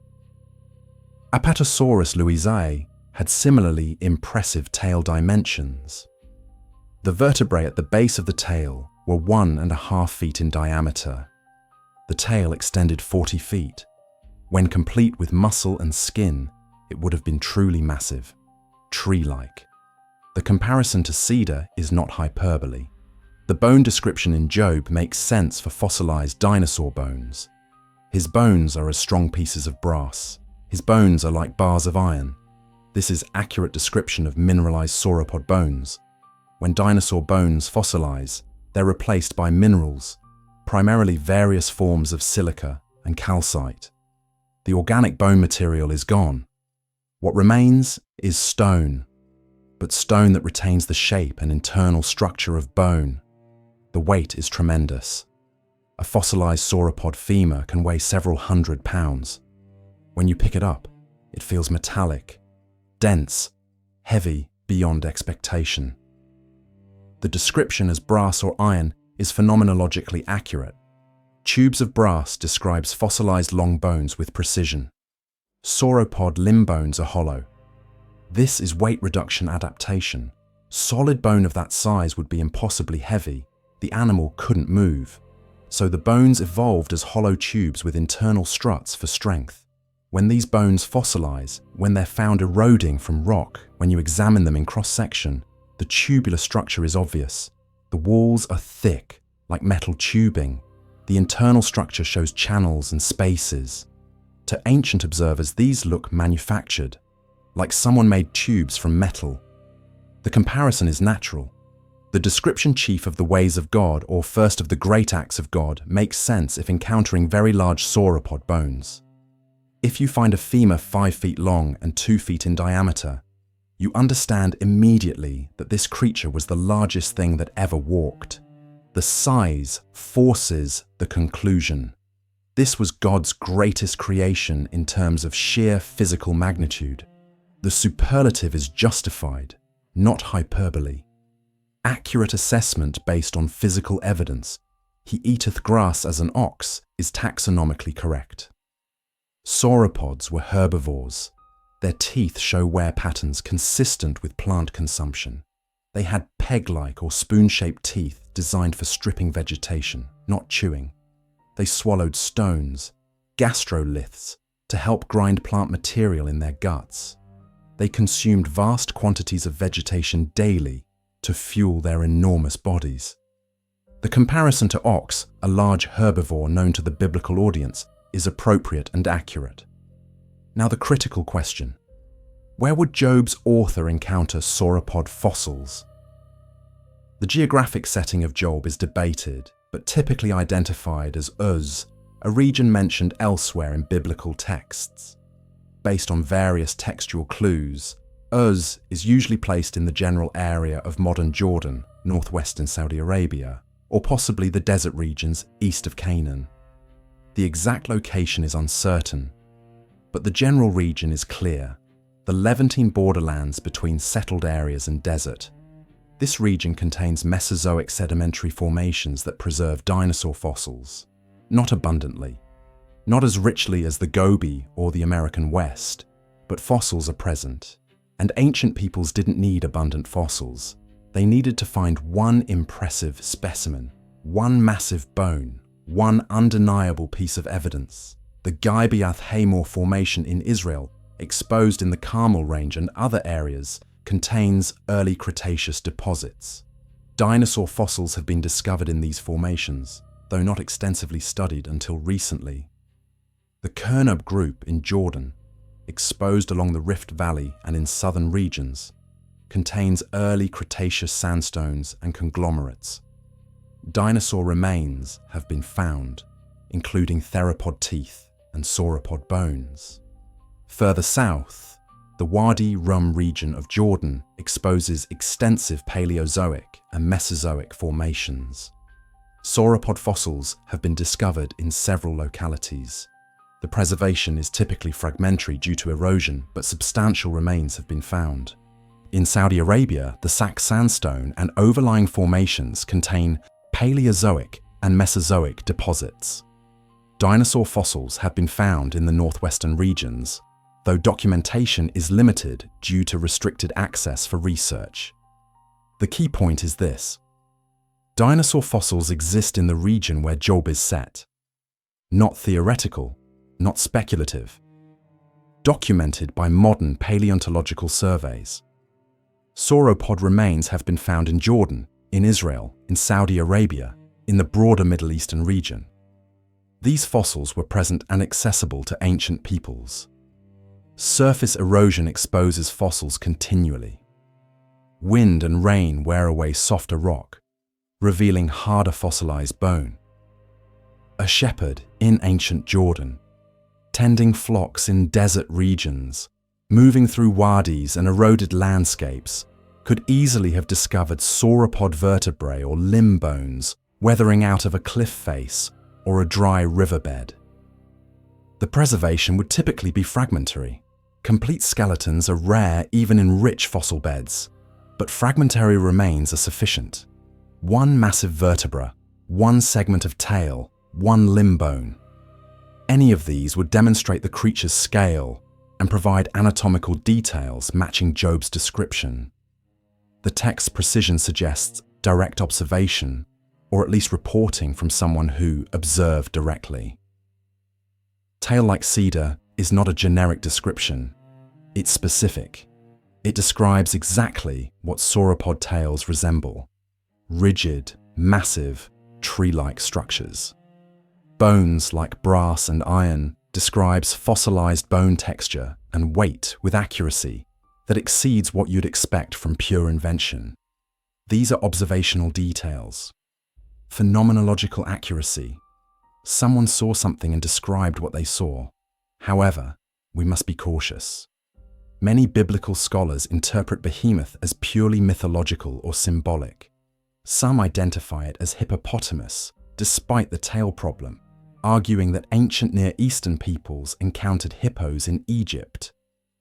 A: Apatosaurus louisii had similarly impressive tail dimensions. The vertebrae at the base of the tail were 1.5 feet in diameter. The tail extended 40 feet. When complete with muscle and skin, it would have been truly massive, tree-like. The comparison to cedar is not hyperbole. The bone description in Job makes sense for fossilized dinosaur bones. His bones are as strong pieces of brass. His bones are like bars of iron. This is accurate description of mineralized sauropod bones. When dinosaur bones fossilize, they're replaced by minerals, primarily various forms of silica and calcite. The organic bone material is gone. What remains is stone, but stone that retains the shape and internal structure of bone. The weight is tremendous. A fossilized sauropod femur can weigh several hundred pounds. When you pick it up, it feels metallic, dense, heavy beyond expectation. The description as brass or iron is phenomenologically accurate. Tubes of brass describes fossilized long bones with precision. Sauropod limb bones are hollow. This is weight reduction adaptation. Solid bone of that size would be impossibly heavy. The animal couldn't move. So the bones evolved as hollow tubes with internal struts for strength. When these bones fossilize, when they're found eroding from rock, when you examine them in cross-section, the tubular structure is obvious. The walls are thick, like metal tubing. The internal structure shows channels and spaces. To ancient observers, these look manufactured. like someone made tubes from metal. The comparison is natural. The description chief of the ways of God, or first of the great acts of God, makes sense if encountering very large sauropod bones. If you find a femur 5 feet long and 2 feet in diameter, you understand immediately that this creature was the largest thing that ever walked. The size forces the conclusion. This was God's greatest creation in terms of sheer physical magnitude. The superlative is justified, not hyperbole. Accurate assessment based on physical evidence, he eateth grass as an ox, is taxonomically correct. Sauropods were herbivores. Their teeth show wear patterns consistent with plant consumption. They had peg-like or spoon-shaped teeth designed for stripping vegetation, not chewing. They swallowed stones, gastroliths, to help grind plant material in their guts. They consumed vast quantities of vegetation daily to fuel their enormous bodies. The comparison to ox, a large herbivore known to the biblical audience, is appropriate and accurate. Now the critical question: where would Job's author encounter sauropod fossils? The geographic setting of Job is debated, but typically identified as Uz, a region mentioned elsewhere in biblical texts. Based on various textual clues, Uz is usually placed in the general area of modern Jordan, northwestern Saudi Arabia, or possibly the desert regions east of Canaan. The exact location is uncertain, but the general region is clear: the Levantine borderlands between settled areas and desert. This region contains Mesozoic sedimentary formations that preserve dinosaur fossils, not abundantly, not as richly as the Gobi or the American West, but fossils are present. And ancient peoples didn't need abundant fossils. They needed to find one impressive specimen, one massive bone, one undeniable piece of evidence. The Gibeath Hamor Formation in Israel, exposed in the Carmel Range and other areas, contains early Cretaceous deposits. Dinosaur fossils have been discovered in these formations, though not extensively studied until recently. The Kernub Group in Jordan, exposed along the Rift Valley and in southern regions, contains early Cretaceous sandstones and conglomerates. Dinosaur remains have been found, including theropod teeth and sauropod bones. Further south, the Wadi Rum region of Jordan exposes extensive Paleozoic and Mesozoic formations. Sauropod fossils have been discovered in several localities. The preservation is typically fragmentary due to erosion, but substantial remains have been found. In Saudi Arabia, the Sac sandstone and overlying formations contain Paleozoic and Mesozoic deposits. Dinosaur fossils have been found in the northwestern regions, though documentation is limited due to restricted access for research. The key point is this: dinosaur fossils exist in the region where Job is set. Not theoretical, not speculative. Documented by modern paleontological surveys. Sauropod remains have been found in Jordan, in Israel, in Saudi Arabia, in the broader Middle Eastern region. These fossils were present and accessible to ancient peoples. Surface erosion exposes fossils continually. Wind and rain wear away softer rock, revealing harder fossilized bone. A shepherd in ancient Jordan, tending flocks in desert regions, moving through wadis and eroded landscapes, could easily have discovered sauropod vertebrae or limb bones weathering out of a cliff face or a dry riverbed. The preservation would typically be fragmentary. Complete skeletons are rare even in rich fossil beds, but fragmentary remains are sufficient. One massive vertebra, one segment of tail, one limb bone. Any of these would demonstrate the creature's scale and provide anatomical details matching Job's description. The text's precision suggests direct observation, or at least reporting from someone who observed directly. Tail-like cedar is not a generic description, it's specific. It describes exactly what sauropod tails resemble: rigid, massive, tree-like structures. Bones like brass and iron describes fossilized bone texture and weight with accuracy that exceeds what you'd expect from pure invention. These are observational details. Phenomenological accuracy. Someone saw something and described what they saw. However, we must be cautious. Many biblical scholars interpret Behemoth as purely mythological or symbolic. Some identify it as hippopotamus, despite the tail problem, arguing that ancient Near Eastern peoples encountered hippos in Egypt,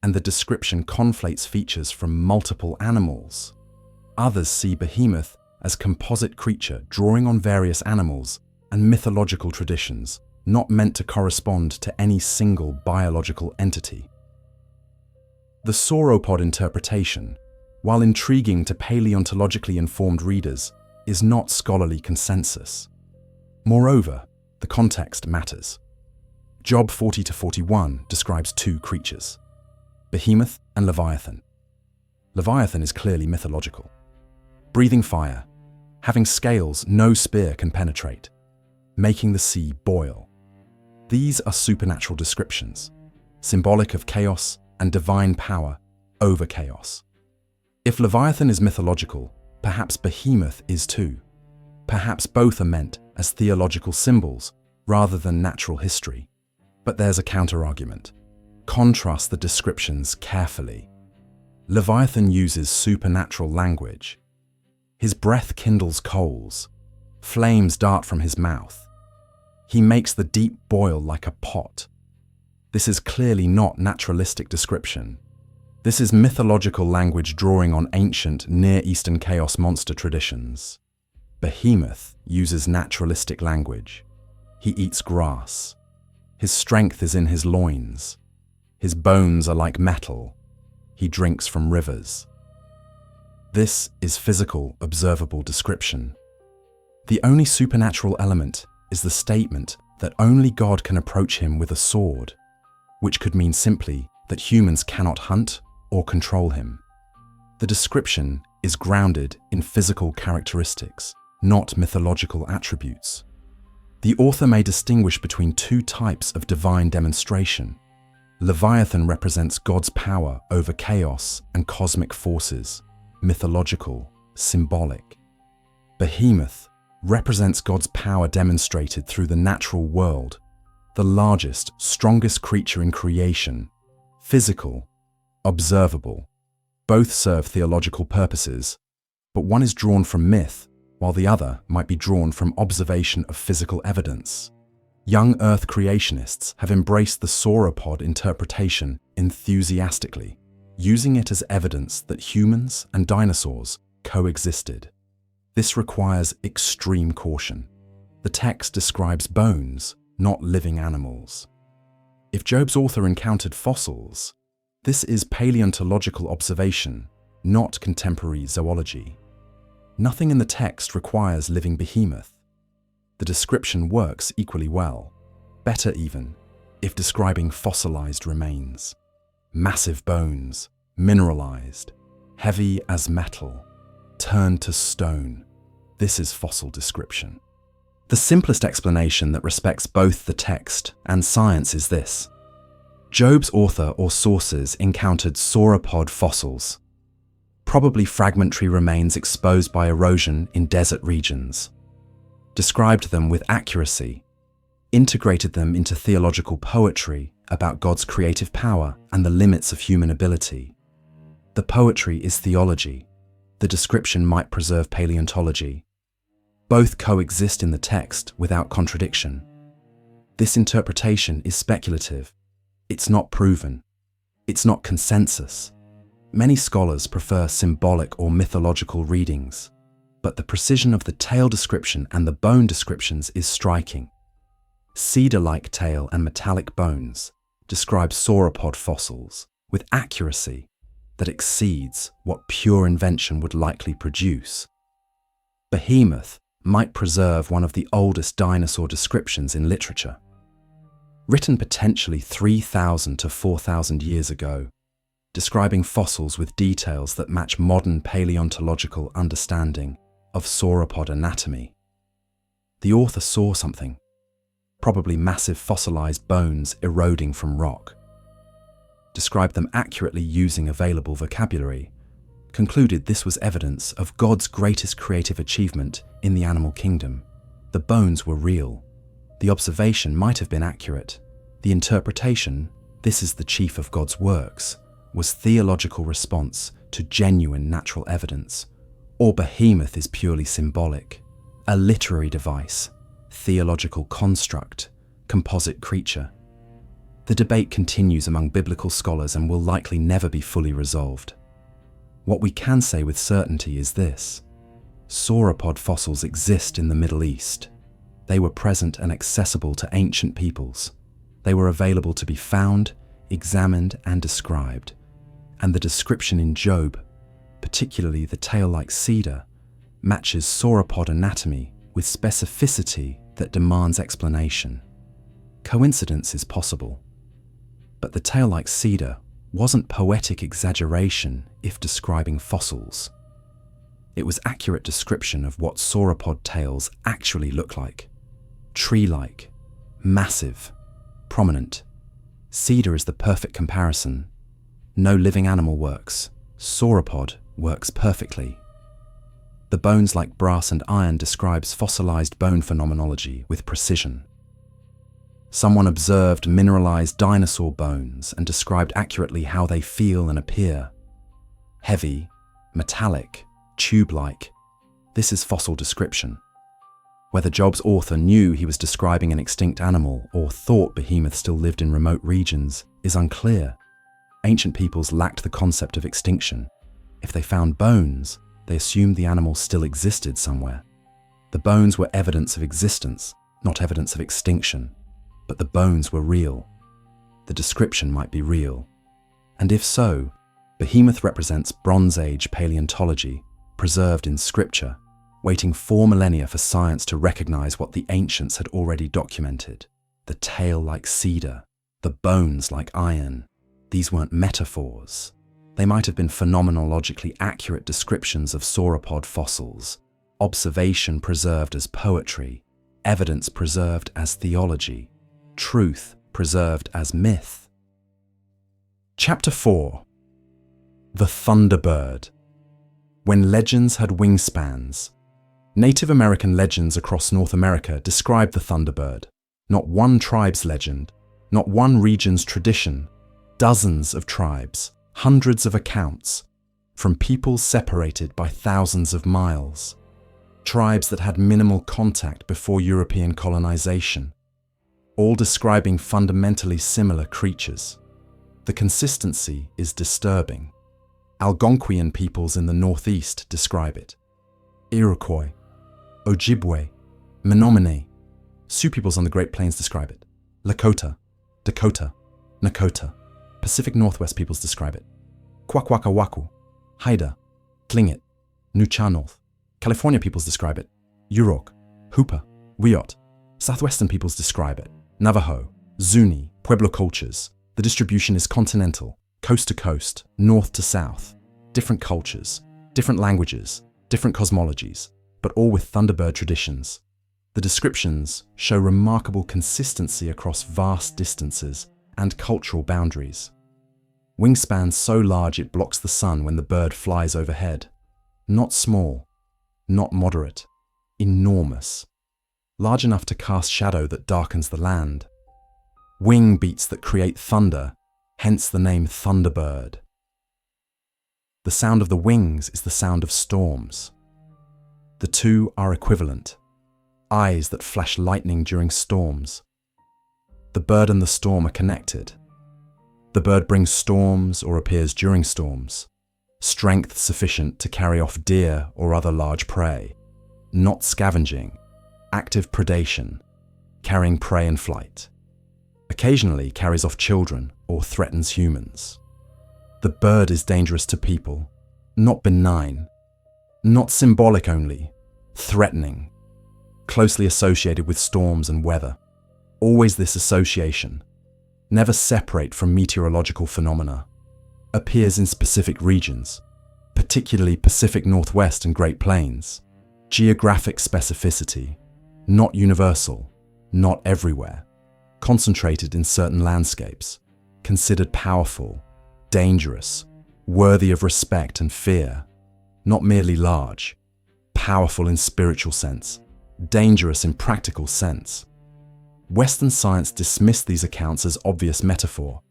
A: and the description conflates features from multiple animals. Others see Behemoth as composite creature drawing on various animals and mythological traditions, not meant to correspond to any single biological entity. The sauropod interpretation, while intriguing to paleontologically informed readers, is not scholarly consensus. Moreover, the context matters. Job 40-41 describes two creatures, Behemoth and Leviathan. Leviathan is clearly mythological. Breathing fire, having scales no spear can penetrate, making the sea boil. These are supernatural descriptions, symbolic of chaos and divine power over chaos. If Leviathan is mythological, perhaps Behemoth is too. Perhaps both are meant as theological symbols rather than natural history. But there's a counter-argument. Contrast the descriptions carefully. Leviathan uses supernatural language. His breath kindles coals. Flames dart from his mouth. He makes the deep boil like a pot. This is clearly not naturalistic description. This is mythological language drawing on ancient Near Eastern chaos monster traditions. Behemoth uses naturalistic language. He eats grass. His strength is in his loins. His bones are like metal. He drinks from rivers. This is physical, observable description. The only supernatural element is the statement that only God can approach him with a sword, which could mean simply that humans cannot hunt or control him. The description is grounded in physical characteristics, not mythological attributes. The author may distinguish between two types of divine demonstration. Leviathan represents God's power over chaos and cosmic forces, mythological, symbolic. Behemoth represents God's power demonstrated through the natural world, the largest, strongest creature in creation, physical, observable. Both serve theological purposes, but one is drawn from myth, while the other might be drawn from observation of physical evidence. Young Earth creationists have embraced the sauropod interpretation enthusiastically, using it as evidence that humans and dinosaurs coexisted. This requires extreme caution. The text describes bones, not living animals. If Job's author encountered fossils, this is paleontological observation, not contemporary zoology. Nothing in the text requires living behemoth. The description works equally well, better even, if describing fossilized remains. Massive bones, mineralized, heavy as metal, turned to stone. This is fossil description. The simplest explanation that respects both the text and science is this. Job's author or sources encountered sauropod fossils, probably fragmentary remains exposed by erosion in desert regions, described them with accuracy, integrated them into theological poetry about God's creative power and the limits of human ability. The poetry is theology. The description might preserve paleontology. Both coexist in the text without contradiction. This interpretation is speculative. It's not proven. It's not consensus. Many scholars prefer symbolic or mythological readings, but the precision of the tail description and the bone descriptions is striking. Cedar-like tail and metallic bones describe sauropod fossils with accuracy that exceeds what pure invention would likely produce. Behemoth might preserve one of the oldest dinosaur descriptions in literature. Written potentially 3,000 to 4,000 years ago, describing fossils with details that match modern paleontological understanding of sauropod anatomy. The author saw something. probably massive fossilized bones eroding from rock. Described them accurately using available vocabulary, concluded this was evidence of God's greatest creative achievement in the animal kingdom. The bones were real. The observation might have been accurate. The interpretation, this is the chief of God's works, was theological response to genuine natural evidence. Or Behemoth is purely symbolic, a literary device, theological construct, composite creature. The debate continues among biblical scholars and will likely never be fully resolved. What we can say with certainty is this: sauropod fossils exist in the Middle East. They were present and accessible to ancient peoples. They were available to be found, examined, and described. And the description in Job, particularly the tail-like cedar, matches sauropod anatomy with specificity that demands explanation. Coincidence is possible, but the tail-like cedar wasn't poetic exaggeration if describing fossils. It was accurate description of what sauropod tails actually look like. Tree-like, massive, prominent. Cedar is the perfect comparison. No living animal works. Sauropod works perfectly. The bones like brass and iron describes fossilized bone phenomenology with precision. Someone observed mineralized dinosaur bones and described accurately how they feel and appear. Heavy, metallic, tube-like. This is fossil description. Whether Job's author knew he was describing an extinct animal or thought Behemoth still lived in remote regions is unclear. Ancient peoples lacked the concept of extinction. If they found bones, they assumed the animal still existed somewhere. The bones were evidence of existence, not evidence of extinction. But the bones were real. The description might be real. And if so, Behemoth represents Bronze Age paleontology, preserved in scripture, waiting 4 millennia for science to recognize what the ancients had already documented. The tail like cedar, the bones like iron. These weren't metaphors. They might have been phenomenologically accurate descriptions of sauropod fossils, observation preserved as poetry, evidence preserved as theology, truth preserved as myth. Chapter 4. The Thunderbird. When legends had wingspans. Native American legends across North America describe the Thunderbird. Not one tribe's legend, not one region's tradition, dozens of tribes, hundreds of accounts, from peoples separated by thousands of miles. Tribes that had minimal contact before European colonization, all describing fundamentally similar creatures. The consistency is disturbing. Algonquian peoples in the northeast describe it. Iroquois, Ojibwe, Menominee. Sioux peoples on the Great Plains describe it. Lakota, Dakota, Nakota. Pacific Northwest peoples describe it. Kwakwakawaku, Haida, Tlingit, Nuchanolth. California peoples describe it. Yurok, Hoopa, Wiyot. Southwestern peoples describe it. Navajo, Zuni, Pueblo cultures. The distribution is continental, coast to coast, north to south. Different cultures, different languages, different cosmologies, but all with Thunderbird traditions. The descriptions show remarkable consistency across vast distances and cultural boundaries. Wingspan so large it blocks the sun when the bird flies overhead. Not small, not moderate, enormous. Large enough to cast shadow that darkens the land. Wing beats that create thunder, hence the name Thunderbird. The sound of the wings is the sound of storms. The two are equivalent. Eyes that flash lightning during storms. The bird and the storm are connected. The bird brings storms or appears during storms. Strength sufficient to carry off deer or other large prey. Not scavenging. Active predation. Carrying prey in flight. Occasionally carries off children or threatens humans. The bird is dangerous to people. Not benign. Not symbolic only. Threatening. Closely associated with storms and weather. Always this association. Never separate from meteorological phenomena. Appears in specific regions, particularly Pacific Northwest and Great Plains. Geographic specificity. Not universal. not everywhere, concentrated in certain landscapes, considered powerful, dangerous, worthy of respect and fear, not merely large, powerful in spiritual sense, dangerous in practical sense. Western science dismissed these accounts as obvious metaphor,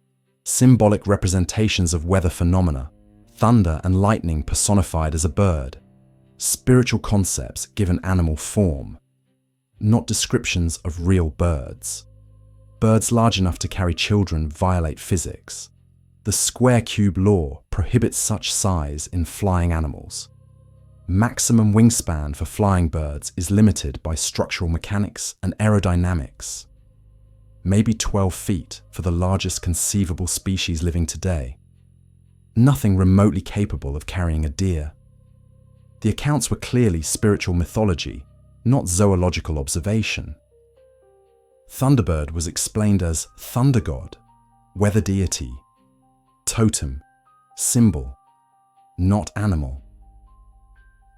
A: symbolic representations of weather phenomena, thunder and lightning personified as a bird, spiritual concepts given animal form, not descriptions of real birds. Birds large enough to carry children violate physics. The square cube law prohibits such size in flying animals. Maximum wingspan for flying birds is limited by structural mechanics and aerodynamics. Maybe 12 feet for the largest conceivable species living today. Nothing remotely capable of carrying a deer. The accounts were clearly spiritual mythology, not zoological observation. Thunderbird was explained as thunder god, weather deity, totem, symbol, not animal.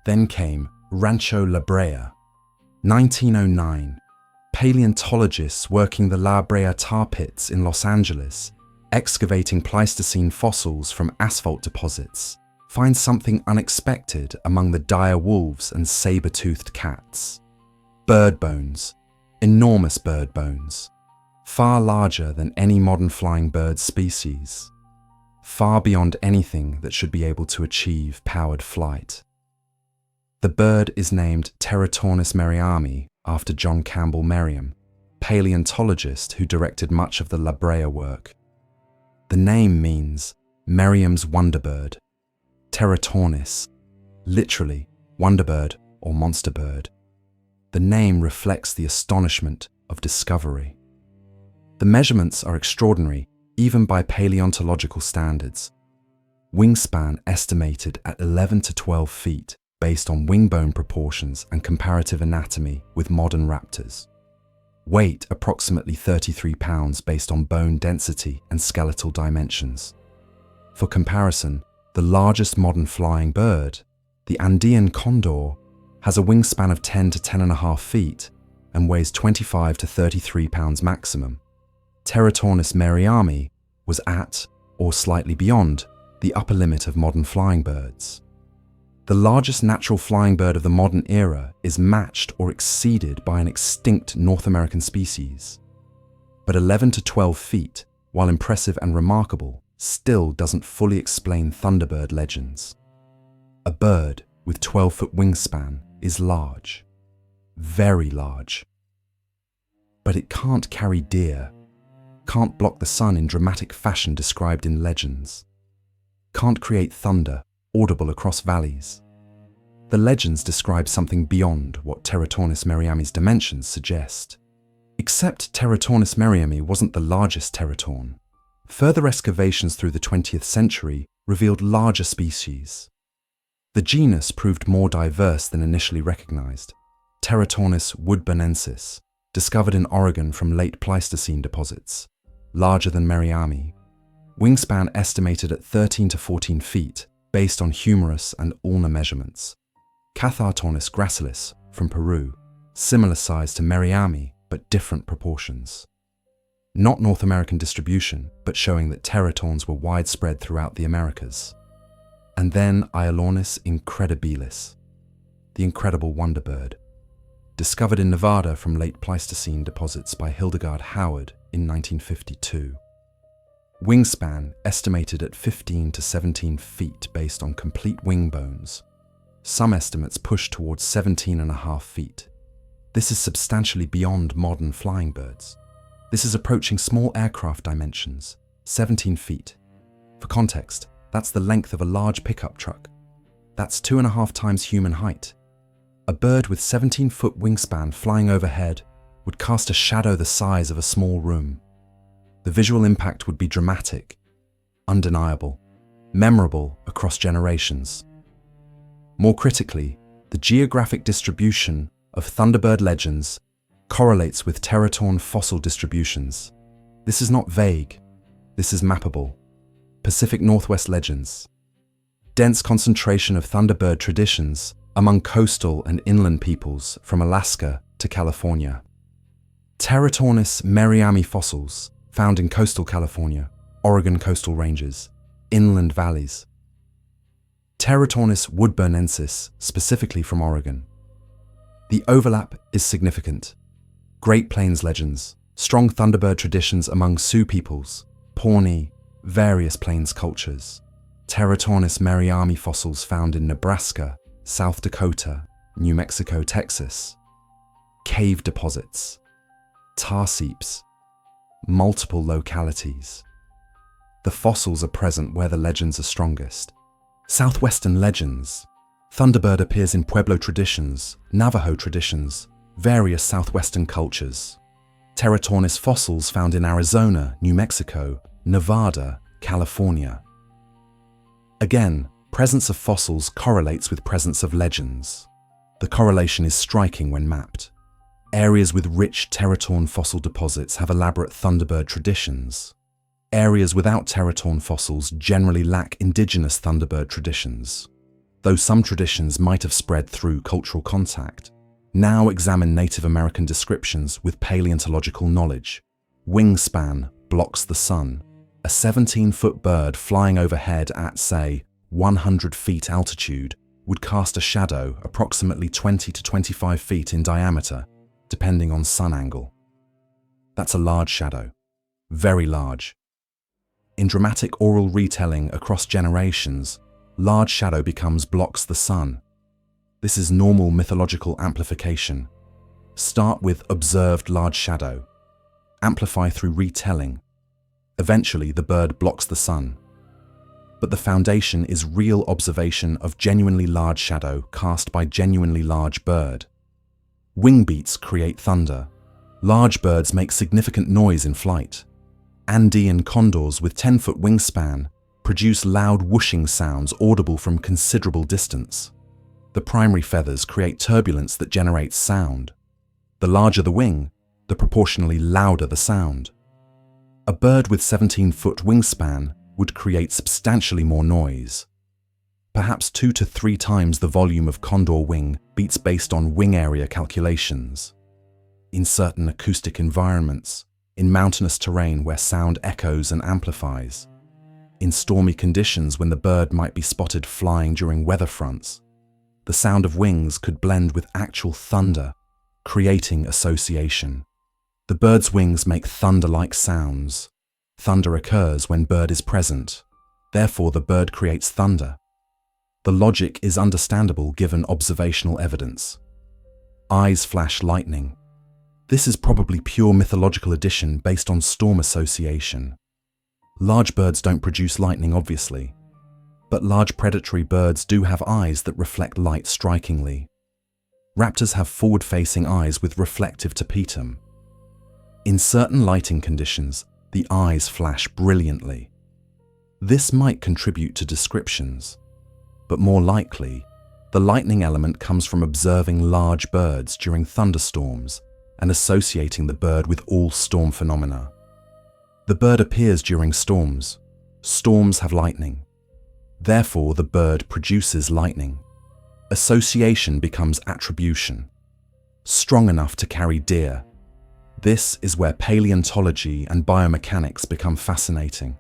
A: Then came Rancho La Brea, 1909. Paleontologists working the La Brea tar pits in Los Angeles, excavating Pleistocene fossils from asphalt deposits, find something unexpected among the dire wolves and saber-toothed cats. Bird bones, enormous bird bones, far larger than any modern flying bird species, far beyond anything that should be able to achieve powered flight. The bird is named Pterotornis merriami after John Campbell Merriam, paleontologist who directed much of the La Brea work. The name means Merriam's wonderbird, Pterotornis, literally wonderbird or monster bird. The name reflects the astonishment of discovery. The measurements are extraordinary, even by paleontological standards. Wingspan estimated at 11 to 12 feet, based on wing bone proportions and comparative anatomy with modern raptors. Weight approximately 33 pounds based on bone density and skeletal dimensions. For comparison, the largest modern flying bird, the Andean condor, has a wingspan of 10 to 10.5 feet and weighs 25 to 33 pounds maximum. Pterotornis merriami was at, or slightly beyond, the upper limit of modern flying birds. The largest natural flying bird of the modern era is matched or exceeded by an extinct North American species. But 11 to 12 feet, while impressive and remarkable, still doesn't fully explain Thunderbird legends. A bird with 12-foot wingspan is large, very large. But it can't carry deer, can't block the sun in dramatic fashion described in legends, can't create thunder audible across valleys. The legends describe something beyond what Pterotornis merriami's dimensions suggest. Except Pterotornis merriami wasn't the largest pterotorn. Further excavations through the 20th century revealed larger species. The genus proved more diverse than initially recognized. Pterotornis woodburnensis, discovered in Oregon from late Pleistocene deposits, larger than merriami. Wingspan estimated at 13 to 14 feet, based on humerus and ulnar measurements. Cathartornis gracilis from Peru, similar size to merriami but different proportions. Not North American distribution, but showing that pterotorns were widespread throughout the Americas. And then Iolornis incredibilis, the incredible wonderbird, discovered in Nevada from late Pleistocene deposits by Hildegard Howard in 1952. Wingspan estimated at 15 to 17 feet based on complete wing bones. Some estimates push towards 17.5 feet. This is substantially beyond modern flying birds. This is approaching small aircraft dimensions, 17 feet. For context, that's the length of a large pickup truck. That's 2.5 times human height. A bird with 17-foot wingspan flying overhead would cast a shadow the size of a small room. The visual impact would be dramatic, undeniable, memorable across generations. More critically, the geographic distribution of Thunderbird legends correlates with pterotorn fossil distributions. This is not vague, this is mappable. Pacific Northwest legends. Dense concentration of Thunderbird traditions among coastal and inland peoples from Alaska to California. Pterotornis merriami fossils, found in coastal California, Oregon coastal ranges, inland valleys. Pterotornis woodburnensis, specifically from Oregon. The overlap is significant. Great Plains legends, strong Thunderbird traditions among Sioux peoples, Pawnee, various plains cultures. Pterotornis merriami fossils found in Nebraska, South Dakota, New Mexico, Texas. Cave deposits, tar seeps, multiple localities. The fossils are present where the legends are strongest. Southwestern legends. Thunderbird appears in Pueblo traditions, Navajo traditions, various southwestern cultures. Pterotornis fossils found in Arizona, New Mexico, Nevada, California. Again, presence of fossils correlates with presence of legends. The correlation is striking when mapped. Areas with rich Pterotorn fossil deposits have elaborate Thunderbird traditions. Areas without Pterotorn fossils generally lack indigenous Thunderbird traditions. Though some traditions might have spread through cultural contact, now examine Native American descriptions with paleontological knowledge. Wingspan blocks the sun. A 17-foot bird flying overhead at, say, 100 feet altitude would cast a shadow approximately 20 to 25 feet in diameter, depending on sun angle. That's a large shadow, very large. In dramatic oral retelling across generations, large shadow becomes blocks the sun. This is normal mythological amplification. Start with observed large shadow, amplify through retelling. Eventually, the bird blocks the sun. But the foundation is real observation of genuinely large shadow cast by genuinely large bird. Wing beats create thunder. Large birds make significant noise in flight. Andean condors with 10-foot wingspan produce loud whooshing sounds audible from considerable distance. The primary feathers create turbulence that generates sound. The larger the wing, the proportionally louder the sound. A bird with 17-foot wingspan would create substantially more noise. Perhaps 2 to 3 times the volume of condor wing beats based on wing area calculations. In certain acoustic environments, in mountainous terrain where sound echoes and amplifies, in stormy conditions when the bird might be spotted flying during weather fronts, the sound of wings could blend with actual thunder, creating association. The bird's wings make thunder-like sounds. Thunder occurs when bird is present. Therefore, the bird creates thunder. The logic is understandable given observational evidence. Eyes flash lightning. This is probably pure mythological addition based on storm association. Large birds don't produce lightning, obviously, but large predatory birds do have eyes that reflect light strikingly. Raptors have forward-facing eyes with reflective tapetum. In certain lighting conditions, the eyes flash brilliantly. This might contribute to descriptions, but more likely, the lightning element comes from observing large birds during thunderstorms and associating the bird with all storm phenomena. The bird appears during storms. Storms have lightning. Therefore, the bird produces lightning. Association becomes attribution, strong enough to carry deer. This is where paleontology and biomechanics become fascinating.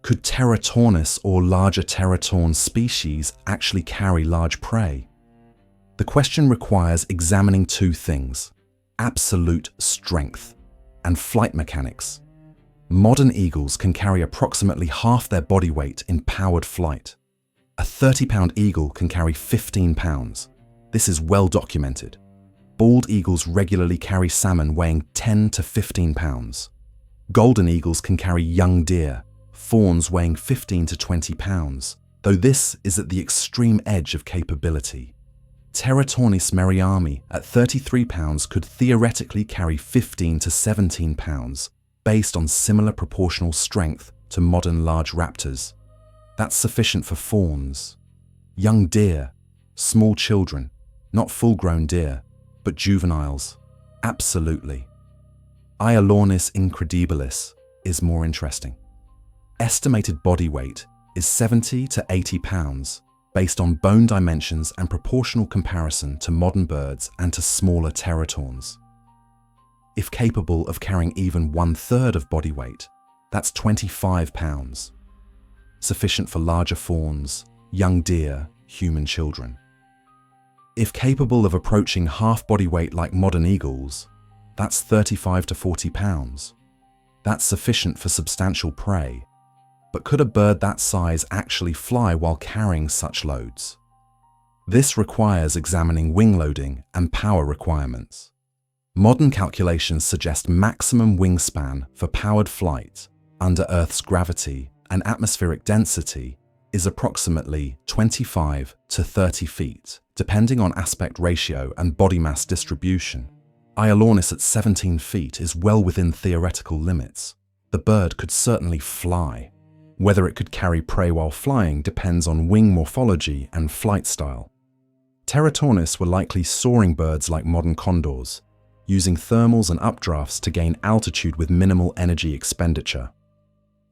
A: Could Pterotornis or larger Pterotorn species actually carry large prey? The question requires examining 2 things: absolute strength and flight mechanics. Modern eagles can carry approximately half their body weight in powered flight. A 30-pound eagle can carry 15 pounds. This is well documented. Bald eagles regularly carry salmon weighing 10 to 15 pounds. Golden eagles can carry young deer, fawns weighing 15 to 20 pounds, though this is at the extreme edge of capability. Pterotornis merriami at 33 pounds could theoretically carry 15 to 17 pounds, based on similar proportional strength to modern large raptors. That's sufficient for fawns. Young deer, small children, not full-grown deer, but juveniles, absolutely. Iolornis incredibilis is more interesting. Estimated body weight is 70 to 80 pounds, based on bone dimensions and proportional comparison to modern birds and to smaller pterotorns. If capable of carrying even 1/3 of body weight, that's 25 pounds. Sufficient for larger fawns, young deer, human children. If capable of approaching half body weight like modern eagles, that's 35 to 40 pounds. That's sufficient for substantial prey. But could a bird that size actually fly while carrying such loads? This requires examining wing loading and power requirements. Modern calculations suggest maximum wingspan for powered flight under Earth's gravity and atmospheric density is approximately 25 to 30 feet, depending on aspect ratio and body mass distribution. Iolornis at 17 feet is well within theoretical limits. The bird could certainly fly. Whether it could carry prey while flying depends on wing morphology and flight style. Teratornis were likely soaring birds like modern condors, using thermals and updrafts to gain altitude with minimal energy expenditure.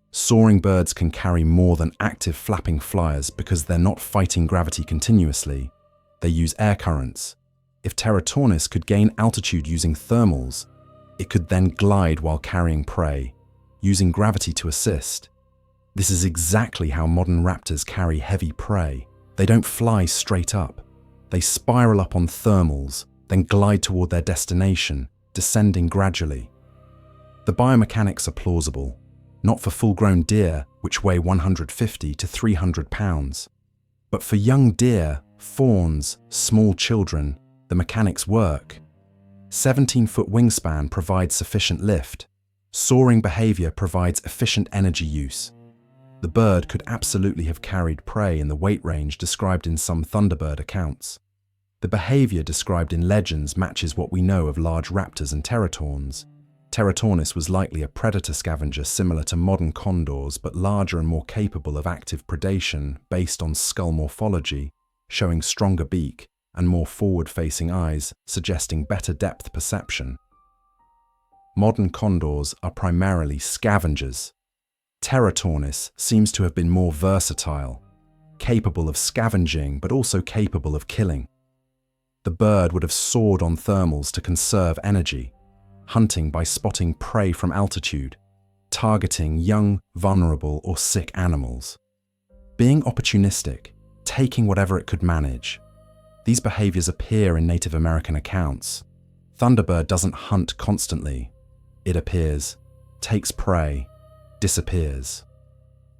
A: Soaring birds can carry more than active flapping flyers because they're not fighting gravity continuously. They use air currents. If Teratornis could gain altitude using thermals, it could then glide while carrying prey, using gravity to assist. This is exactly how modern raptors carry heavy prey. They don't fly straight up. They spiral up on thermals, then glide toward their destination, descending gradually. The biomechanics are plausible, not for full-grown deer, which weigh 150 to 300 pounds. But for young deer, fawns, small children, the mechanics work. 17-foot wingspan provides sufficient lift. Soaring behavior provides efficient energy use. The bird could absolutely have carried prey in the weight range described in some Thunderbird accounts. The behavior described in legends matches what we know of large raptors and teratorns. Teratornis was likely a predator scavenger similar to modern condors, but larger and more capable of active predation based on skull morphology, showing stronger beak and more forward-facing eyes, suggesting better depth perception. Modern condors are primarily scavengers. Teratornis seems to have been more versatile, capable of scavenging but also capable of killing. The bird would have soared on thermals to conserve energy, hunting by spotting prey from altitude, targeting young, vulnerable or sick animals. Being opportunistic, taking whatever it could manage. These behaviors appear in Native American accounts. Thunderbird doesn't hunt constantly. It appears, takes prey, disappears.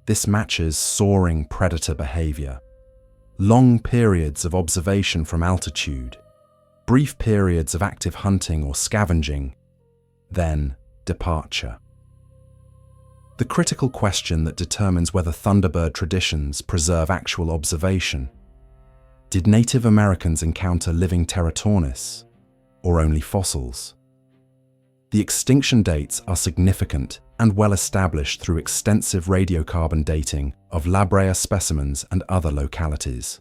A: This matches soaring predator behavior. Long periods of observation from altitude, brief periods of active hunting or scavenging, then departure. The critical question that determines whether Thunderbird traditions preserve actual observation. Did Native Americans encounter living Teratornis, or only fossils? The extinction dates are significant and well established through extensive radiocarbon dating of La Brea specimens and other localities.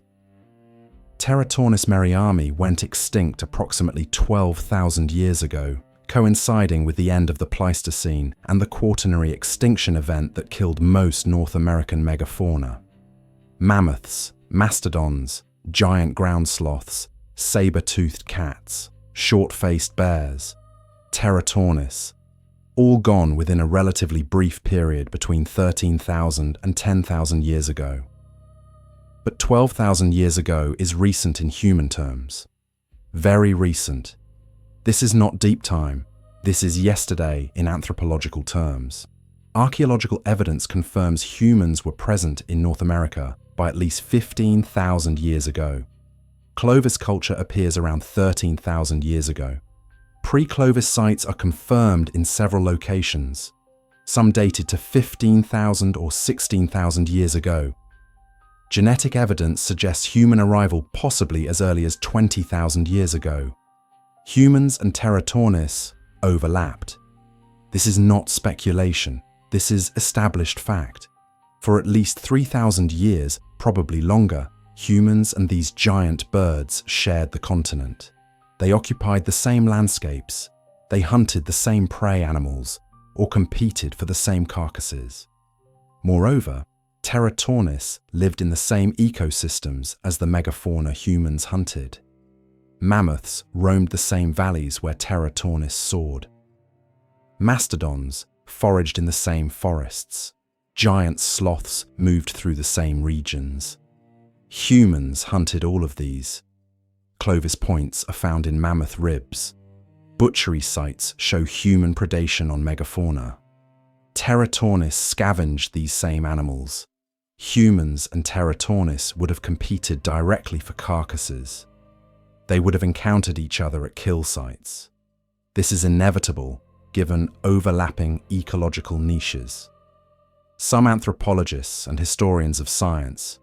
A: Teratornis merriami went extinct approximately 12,000 years ago, coinciding with the end of the Pleistocene and the Quaternary extinction event that killed most North American megafauna. Mammoths, mastodons, giant ground sloths, saber-toothed cats, short-faced bears, Teratornis, all gone within a relatively brief period between 13,000 and 10,000 years ago. But 12,000 years ago is recent in human terms. Very recent. This is not deep time, this is yesterday in anthropological terms. Archaeological evidence confirms humans were present in North America by at least 15,000 years ago. Clovis culture appears around 13,000 years ago. Pre-Clovis sites are confirmed in several locations, some dated to 15,000 or 16,000 years ago. Genetic evidence suggests human arrival possibly as early as 20,000 years ago. Humans and Teratornis overlapped. This is not speculation, this is established fact. For at least 3,000 years, probably longer, humans and these giant birds shared the continent. They occupied the same landscapes, they hunted the same prey animals, or competed for the same carcasses. Moreover, Teratornis lived in the same ecosystems as the megafauna humans hunted. Mammoths roamed the same valleys where Teratornis soared. Mastodons foraged in the same forests. Giant sloths moved through the same regions. Humans hunted all of these. Clovis points are found in mammoth ribs. Butchery sites show human predation on megafauna. Teratornis scavenged these same animals. Humans and Teratornis would have competed directly for carcasses. They would have encountered each other at kill sites. This is inevitable given overlapping ecological niches. Some anthropologists and historians of science,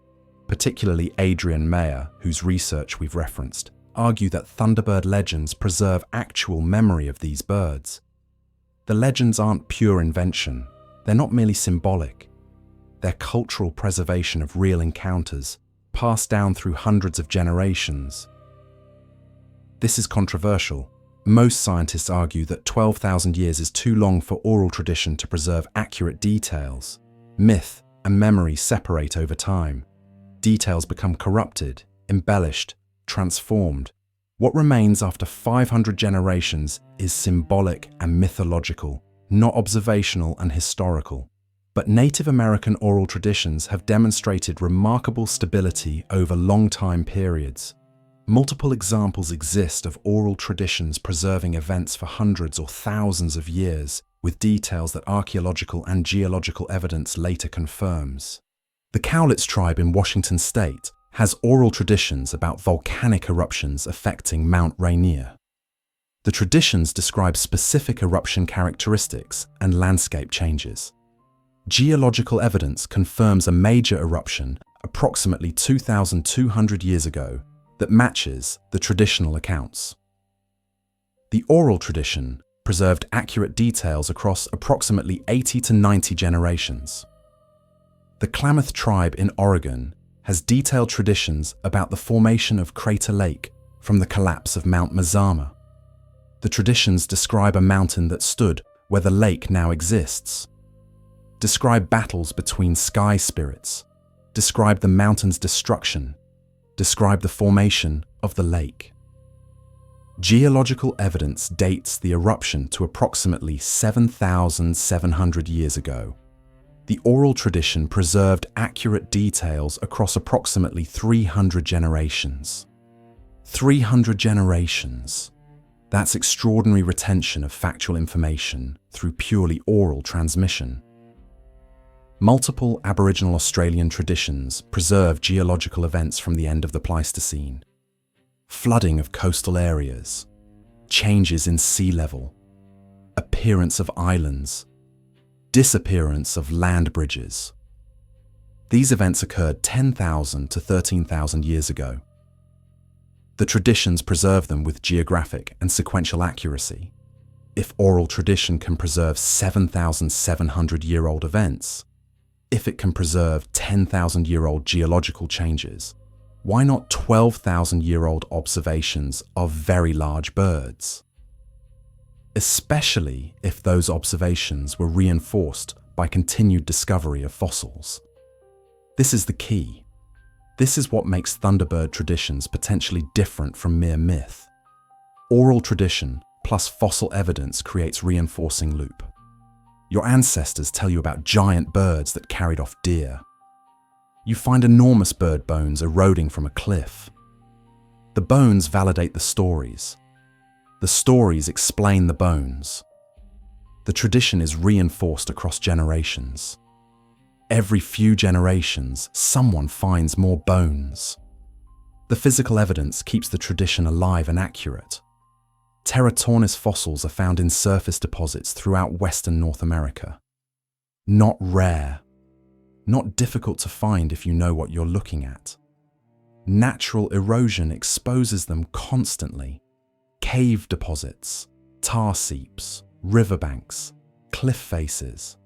A: particularly Adrian Mayer, whose research we've referenced, argue that Thunderbird legends preserve actual memory of these birds. The legends aren't pure invention. They're not merely symbolic. They're cultural preservation of real encounters, passed down through hundreds of generations. This is controversial. Most scientists argue that 12,000 years is too long for oral tradition to preserve accurate details. Myth and memory separate over time. Details become corrupted, embellished, transformed. What remains after 500 generations is symbolic and mythological, not observational and historical. But Native American oral traditions have demonstrated remarkable stability over long time periods. Multiple examples exist of oral traditions preserving events for hundreds or thousands of years, with details that archaeological and geological evidence later confirms. The Cowlitz tribe in Washington state has oral traditions about volcanic eruptions affecting Mount Rainier. The traditions describe specific eruption characteristics and landscape changes. Geological evidence confirms a major eruption approximately 2,200 years ago that matches the traditional accounts. The oral tradition preserved accurate details across approximately 80 to 90 generations. The Klamath tribe in Oregon has detailed traditions about the formation of Crater Lake from the collapse of Mount Mazama. The traditions describe a mountain that stood where the lake now exists, describe battles between sky spirits, describe the mountain's destruction, describe the formation of the lake. Geological evidence dates the eruption to approximately 7,700 years ago. The oral tradition preserved accurate details across approximately 300 generations. 300 generations. That's extraordinary retention of factual information through purely oral transmission. Multiple Aboriginal Australian traditions preserve geological events from the end of the Pleistocene. Flooding of coastal areas, changes in sea level, appearance of islands, disappearance of land bridges. These events occurred 10,000 to 13,000 years ago. The traditions preserve them with geographic and sequential accuracy. If oral tradition can preserve 7,700-year-old events, if it can preserve 10,000-year-old geological changes, why not 12,000-year-old observations of very large birds? Especially if those observations were reinforced by continued discovery of fossils. This is the key. This is what makes Thunderbird traditions potentially different from mere myth. Oral tradition plus fossil evidence creates reinforcing loop. Your ancestors tell you about giant birds that carried off deer. You find enormous bird bones eroding from a cliff. The bones validate the stories. The stories explain the bones. The tradition is reinforced across generations. Every few generations, someone finds more bones. The physical evidence keeps the tradition alive and accurate. Teratornis fossils are found in surface deposits throughout Western North America. Not rare. Not difficult to find if you know what you're looking at. Natural erosion exposes them constantly. Cave deposits, tar seeps, riverbanks, cliff faces.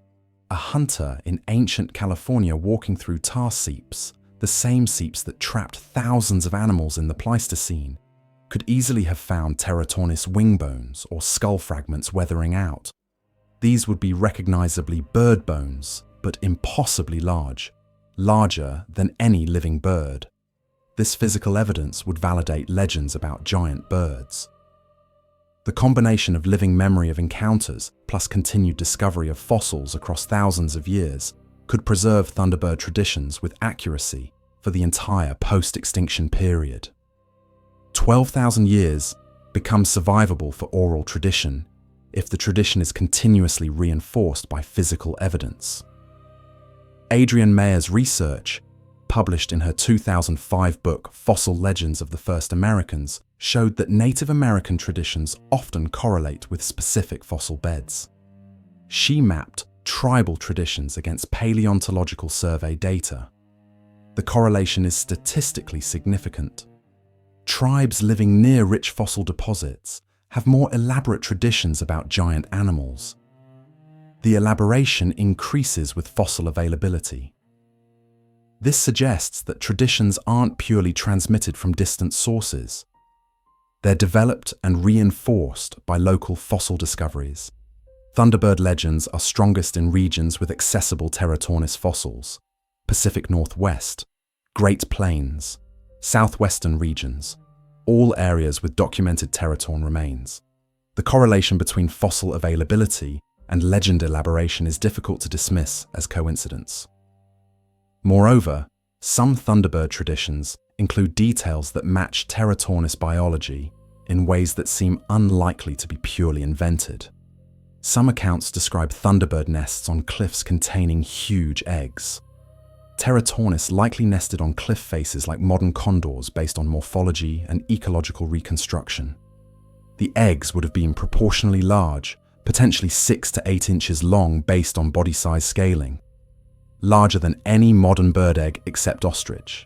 A: A hunter in ancient California walking through tar seeps, the same seeps that trapped thousands of animals in the Pleistocene, could easily have found Teratornis wing bones or skull fragments weathering out. These would be recognizably bird bones, but impossibly large, larger than any living bird. This physical evidence would validate legends about giant birds. The combination of living memory of encounters plus continued discovery of fossils across thousands of years could preserve Thunderbird traditions with accuracy for the entire post-extinction period. 12,000 years becomes survivable for oral tradition if the tradition is continuously reinforced by physical evidence. Adrienne Mayer's research, published in her 2005 book Fossil Legends of the First Americans, showed that Native American traditions often correlate with specific fossil beds. She mapped tribal traditions against paleontological survey data. The correlation is statistically significant. Tribes living near rich fossil deposits have more elaborate traditions about giant animals. The elaboration increases with fossil availability. This suggests that traditions aren't purely transmitted from distant sources. They're developed and reinforced by local fossil discoveries. Thunderbird legends are strongest in regions with accessible Terratornis fossils: Pacific Northwest, Great Plains, southwestern regions, all areas with documented Teratorn remains. The correlation between fossil availability and legend elaboration is difficult to dismiss as coincidence. Moreover, some Thunderbird traditions include details that match Teratornis biology in ways that seem unlikely to be purely invented. Some accounts describe Thunderbird nests on cliffs containing huge eggs. Teratornis likely nested on cliff faces like modern condors based on morphology and ecological reconstruction. The eggs would have been proportionally large, potentially 6 to 8 inches long based on body size scaling, larger than any modern bird egg except ostrich.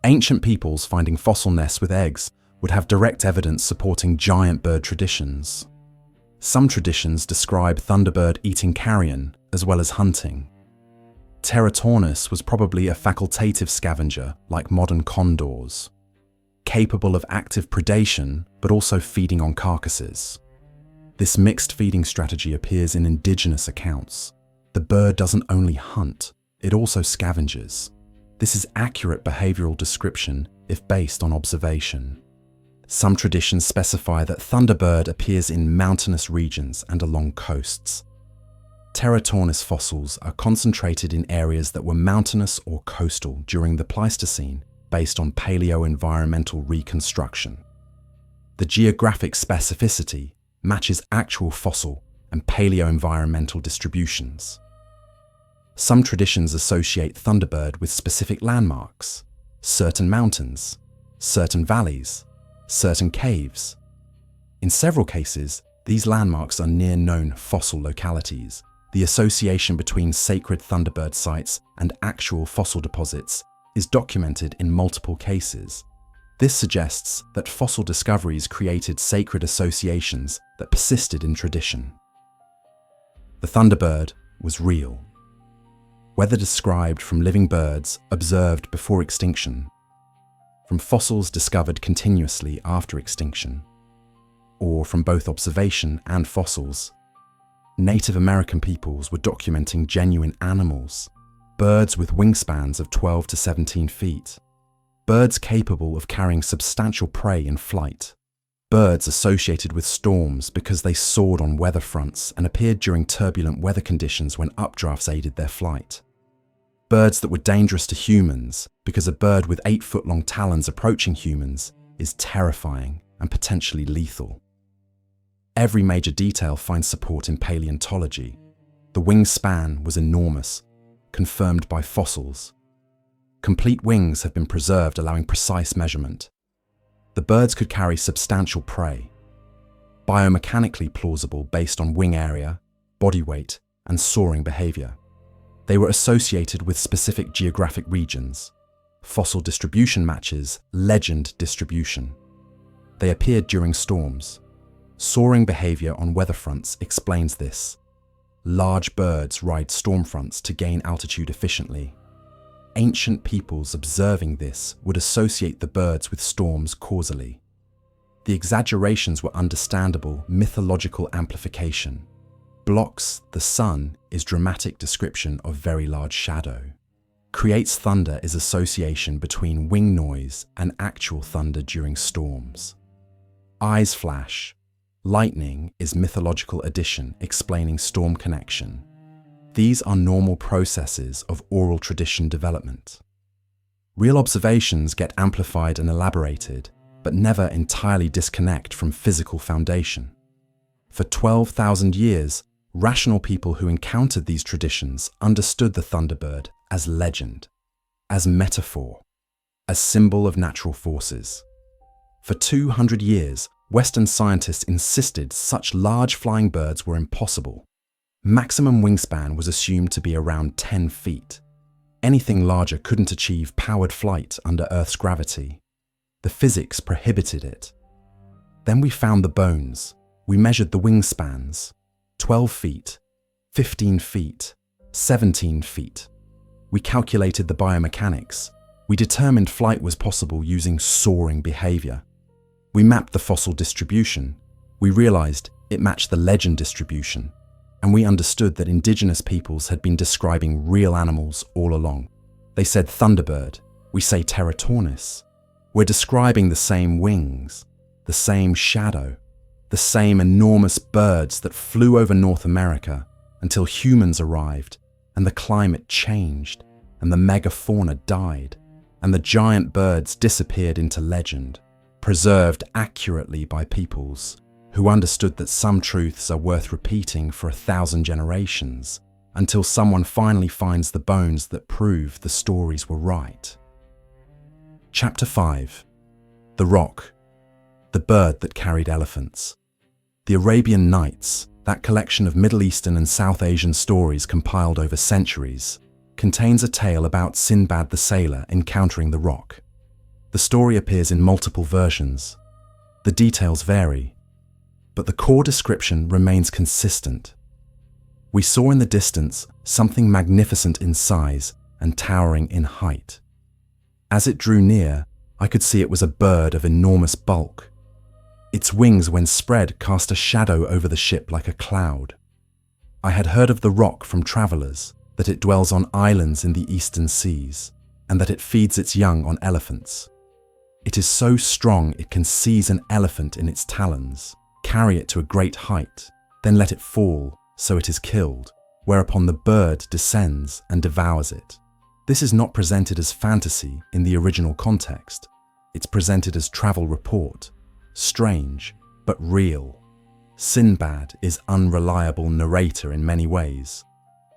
A: Ancient peoples finding fossil nests with eggs would have direct evidence supporting giant bird traditions. Some traditions describe Thunderbird eating carrion as well as hunting. Teratornis was probably a facultative scavenger like modern condors, capable of active predation but also feeding on carcasses. This mixed feeding strategy appears in indigenous accounts. The bird doesn't only hunt, it also scavenges. This is accurate behavioral description if based on observation. Some traditions specify that Thunderbird appears in mountainous regions and along coasts. Teratornis fossils are concentrated in areas that were mountainous or coastal during the Pleistocene based on paleo-environmental reconstruction. The geographic specificity matches actual fossil and paleo-environmental distributions. Some traditions associate Thunderbird with specific landmarks, certain mountains, certain valleys, certain caves. In several cases, these landmarks are near known fossil localities. The association between sacred Thunderbird sites and actual fossil deposits is documented in multiple cases. This suggests that fossil discoveries created sacred associations that persisted in tradition. The Thunderbird was real. Whether described from living birds observed before extinction, from fossils discovered continuously after extinction, or from both observation and fossils, Native American peoples were documenting genuine animals, birds with wingspans of 12 to 17 feet, birds capable of carrying substantial prey in flight, birds associated with storms because they soared on weather fronts and appeared during turbulent weather conditions when updrafts aided their flight, birds that were dangerous to humans because a bird with 8-foot-long talons approaching humans is terrifying and potentially lethal. Every major detail finds support in paleontology. The wingspan was enormous, confirmed by fossils. Complete wings have been preserved, allowing precise measurement. The birds could carry substantial prey, biomechanically plausible based on wing area, body weight, and soaring behavior. They were associated with specific geographic regions. Fossil distribution matches legend distribution. They appeared during storms. Soaring behavior on weather fronts explains this. Large birds ride storm fronts to gain altitude efficiently. Ancient peoples observing this would associate the birds with storms causally. The exaggerations were understandable mythological amplification. Blocks the sun is dramatic description of very large shadow. Creates thunder is association between wing noise and actual thunder during storms. Eyes flash. Lightning is mythological addition explaining storm connection. These are normal processes of oral tradition development. Real observations get amplified and elaborated, but never entirely disconnect from physical foundation. For 12,000 years, rational people who encountered these traditions understood the Thunderbird as legend, as metaphor, as symbol of natural forces. For 200 years, Western scientists insisted such large flying birds were impossible. Maximum wingspan was assumed to be around 10 feet. Anything larger couldn't achieve powered flight under Earth's gravity. The physics prohibited it. Then we found the bones. We measured the wingspans. 12 feet, 15 feet, 17 feet. We calculated the biomechanics. We determined flight was possible using soaring behavior. We mapped the fossil distribution. We realized it matched the legend distribution. And we understood that indigenous peoples had been describing real animals all along. They said Thunderbird. We say Teratornis. We're describing the same wings, the same shadow, the same enormous birds that flew over North America until humans arrived and the climate changed and the megafauna died and the giant birds disappeared into legend, preserved accurately by peoples who understood that some truths are worth repeating for 1,000 generations until someone finally finds the bones that prove the stories were right. Chapter 5. The Rock, the bird that carried elephants. The Arabian Nights, that collection of Middle Eastern and South Asian stories compiled over centuries, contains a tale about Sinbad the sailor encountering the rock. The story appears in multiple versions. The details vary, but the core description remains consistent. We saw in the distance something magnificent in size and towering in height. As it drew near, I could see it was a bird of enormous bulk. Its wings, when spread, cast a shadow over the ship like a cloud. I had heard of the rock from travelers, that it dwells on islands in the eastern seas, and that it feeds its young on elephants. It is so strong it can seize an elephant in its talons, carry it to a great height, then let it fall so it is killed, whereupon the bird descends and devours it. This is not presented as fantasy in the original context. It's presented as travel report, strange but real. Sinbad is unreliable narrator in many ways,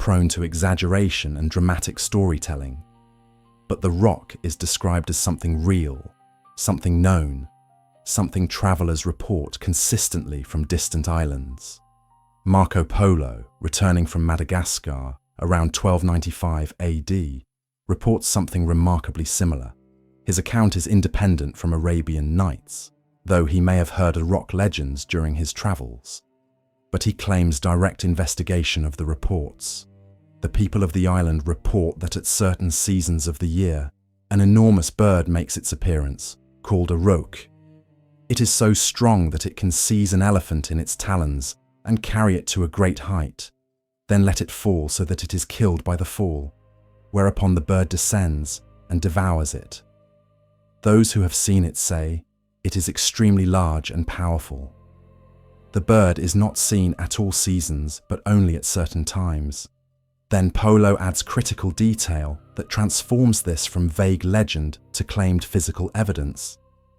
A: prone to exaggeration and dramatic storytelling. But the rock is described as something real, something known, something travelers report consistently from distant islands. Marco Polo, returning from Madagascar around 1295 AD, reports something remarkably similar. His account is independent from Arabian Nights, though he may have heard rock legends during his travels. But he claims direct investigation of the reports. The people of the island report that at certain seasons of the year, an enormous bird makes its appearance, called a roc. It is so strong that it can seize an elephant in its talons and carry it to a great height, then let it fall so that it is killed by the fall, whereupon the bird descends and devours it. Those who have seen it say it is extremely large and powerful. The bird is not seen at all seasons, but only at certain times. Then Polo adds critical detail that transforms this from vague legend to claimed physical evidence.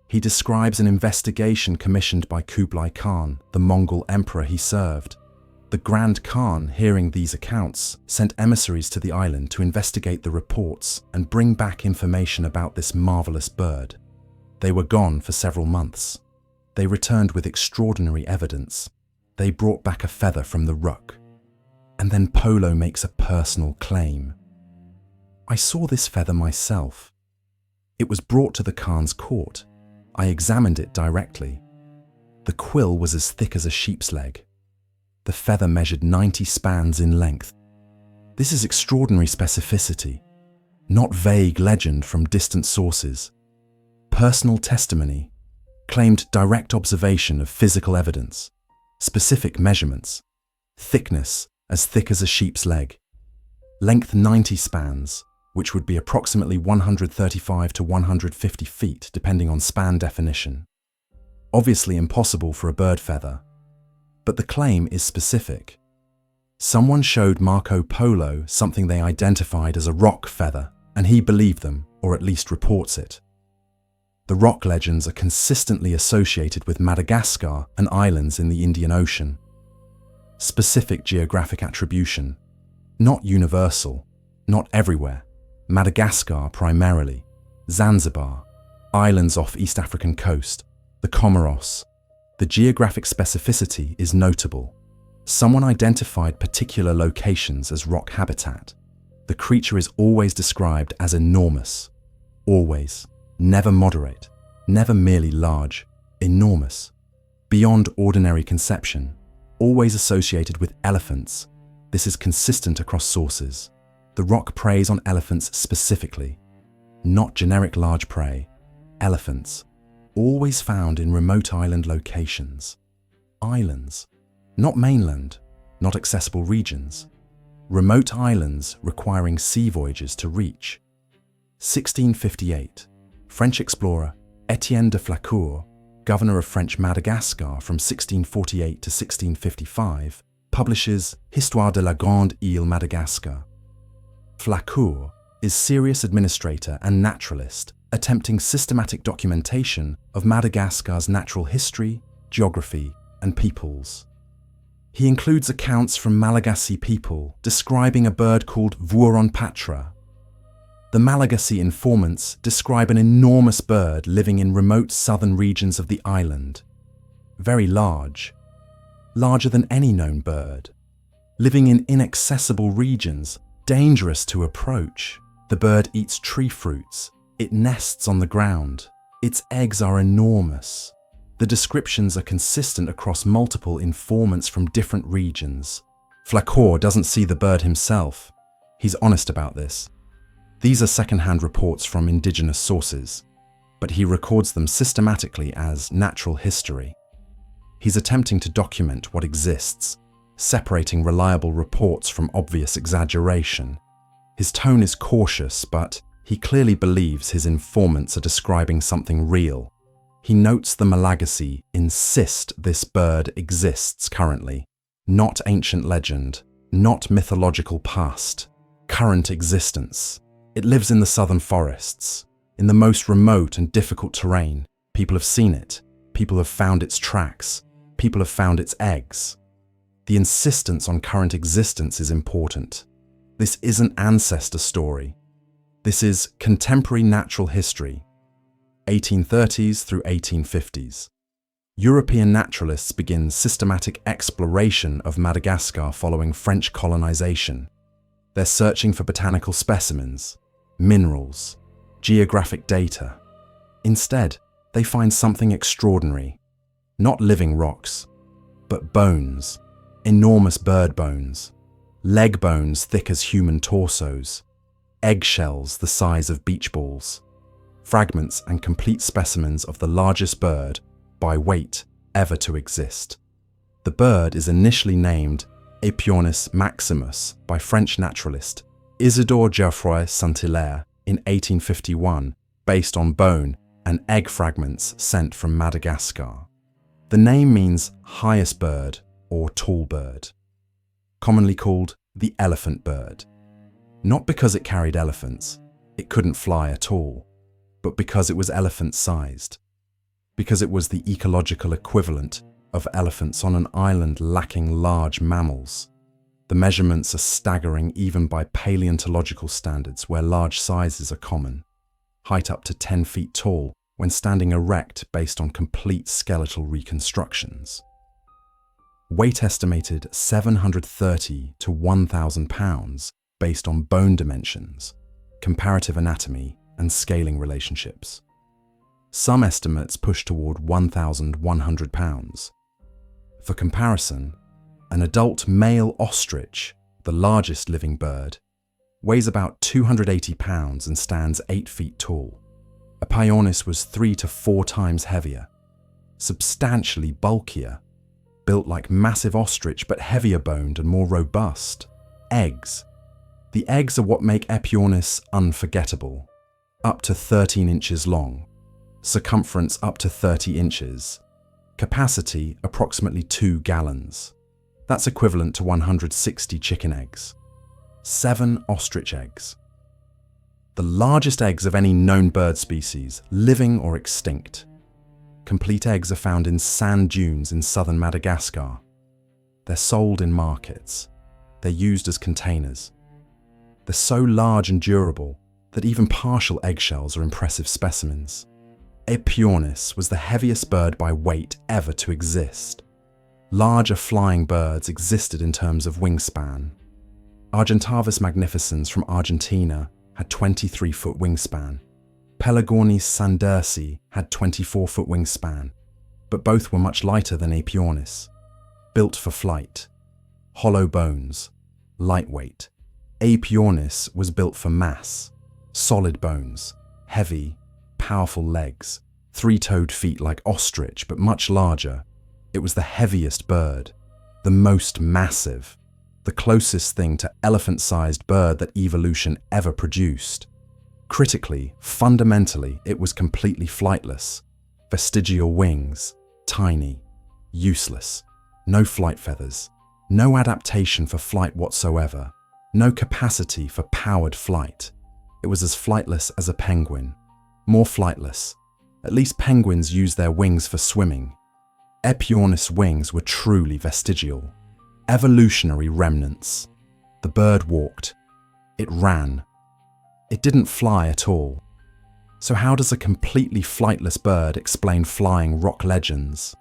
A: He describes an investigation commissioned by Kublai Khan, the Mongol emperor he served. The Grand Khan, hearing these accounts, sent emissaries to the island to investigate the reports and bring back information about this marvelous bird. They were gone for several months. They returned with extraordinary evidence. They brought back a feather from the rock. And then Polo makes a personal claim. I saw this feather myself. It was brought to the Khan's court. I examined it directly. The quill was as thick as a sheep's leg. The feather measured 90 spans in length. This is extraordinary specificity, not vague legend from distant sources. Personal testimony, claimed direct observation of physical evidence, specific measurements, thickness as thick as a sheep's leg, length 90 spans, which would be approximately 135 to 150 feet depending on span definition. Obviously impossible for a bird feather, But the claim is specific. Someone showed Marco Polo something they identified as a rock feather, and he believed them, or at least reports it. The rock legends are consistently associated with Madagascar and islands in the Indian Ocean. Specific geographic attribution, not universal, not everywhere. Madagascar primarily, Zanzibar, islands off East African coast, the Comoros. The geographic specificity is notable. Someone identified particular locations as rock habitat. The creature is always described as enormous. Always. Never moderate. Never merely large. Enormous. Beyond ordinary conception. Always associated with elephants. This is consistent across sources. The rock preys on elephants specifically. Not generic large prey. Elephants. Always found in remote island locations. Islands. Not mainland, not accessible regions. Remote islands requiring sea voyages to reach. 1658, French explorer Étienne de Flacourt, governor of French Madagascar from 1648 to 1655, publishes Histoire de la Grande Île Madagascar. Flacourt is serious administrator and naturalist, attempting systematic documentation of Madagascar's natural history, geography, and peoples. He includes accounts from Malagasy people describing a bird called Vuoronpatra. The Malagasy informants describe an enormous bird living in remote southern regions of the island. Very large. Larger than any known bird. Living in inaccessible regions, dangerous to approach. The bird eats tree fruits. It nests on the ground. Its eggs are enormous. The descriptions are consistent across multiple informants from different regions. Flacourt doesn't see the bird himself. He's honest about this. These are second-hand reports from indigenous sources, but he records them systematically as natural history. He's attempting to document what exists, separating reliable reports from obvious exaggeration. His tone is cautious, but he clearly believes his informants are describing something real. He notes the Malagasy insist this bird exists currently. Not ancient legend, not mythological past, current existence. It lives in the southern forests, in the most remote and difficult terrain. People have seen it. People have found its tracks. People have found its eggs. The insistence on current existence is important. This isn't ancestor story. This is contemporary natural history, 1830s through 1850s. European naturalists begin systematic exploration of Madagascar following French colonization. They're searching for botanical specimens, minerals, geographic data. Instead, they find something extraordinary. Not living rocks, but bones, enormous bird bones, leg bones thick as human torsos, eggshells the size of beach balls, fragments and complete specimens of the largest bird, by weight, ever to exist. The bird is initially named Aepyornis maximus by French naturalist Isidore Geoffroy Saint-Hilaire in 1851, based on bone and egg fragments sent from Madagascar. The name means highest bird or tall bird, commonly called the elephant bird. Not because it carried elephants, it couldn't fly at all, but because it was elephant-sized, because it was the ecological equivalent of elephants on an island lacking large mammals. The measurements are staggering even by paleontological standards where large sizes are common, height up to 10 feet tall when standing erect based on complete skeletal reconstructions. Weight estimated 730 to 1,000 pounds based on bone dimensions, comparative anatomy, and scaling relationships. Some estimates push toward 1,100 pounds. For comparison, an adult male ostrich, the largest living bird, weighs about 280 pounds and stands 8 feet tall. Aepyornis was 3 to 4 times heavier, substantially bulkier, built like massive ostrich but heavier boned and more robust. Eggs. The eggs are what make Aepyornis unforgettable. Up to 13 inches long, circumference up to 30 inches, Capacity approximately 2 gallons. That's equivalent to 160 chicken eggs. 7 ostrich eggs. The largest eggs of any known bird species, living or extinct. Complete eggs are found in sand dunes in southern Madagascar. They're sold in markets. They're used as containers. They're so large and durable that even partial eggshells are impressive specimens. Aepyornis was the heaviest bird by weight ever to exist. Larger flying birds existed in terms of wingspan. Argentavis magnificens from Argentina had 23-foot wingspan. Pelagornis sandersi had 24-foot wingspan, but both were much lighter than Aepyornis. Built for flight. Hollow bones. Lightweight. Aepyornis was built for mass. Solid bones. Heavy, powerful legs. 3-toed feet like ostrich, but much larger. It was the heaviest bird. The most massive. The closest thing to elephant-sized bird that evolution ever produced. Critically, fundamentally, it was completely flightless. Vestigial wings. Tiny. Useless. No flight feathers. No adaptation for flight whatsoever. No capacity for powered flight. It was as flightless as a penguin. More flightless. At least penguins use their wings for swimming. Aepyornis wings were truly vestigial. Evolutionary remnants. The bird walked. It ran. It didn't fly at all. So how does a completely flightless bird explain flying rock legends?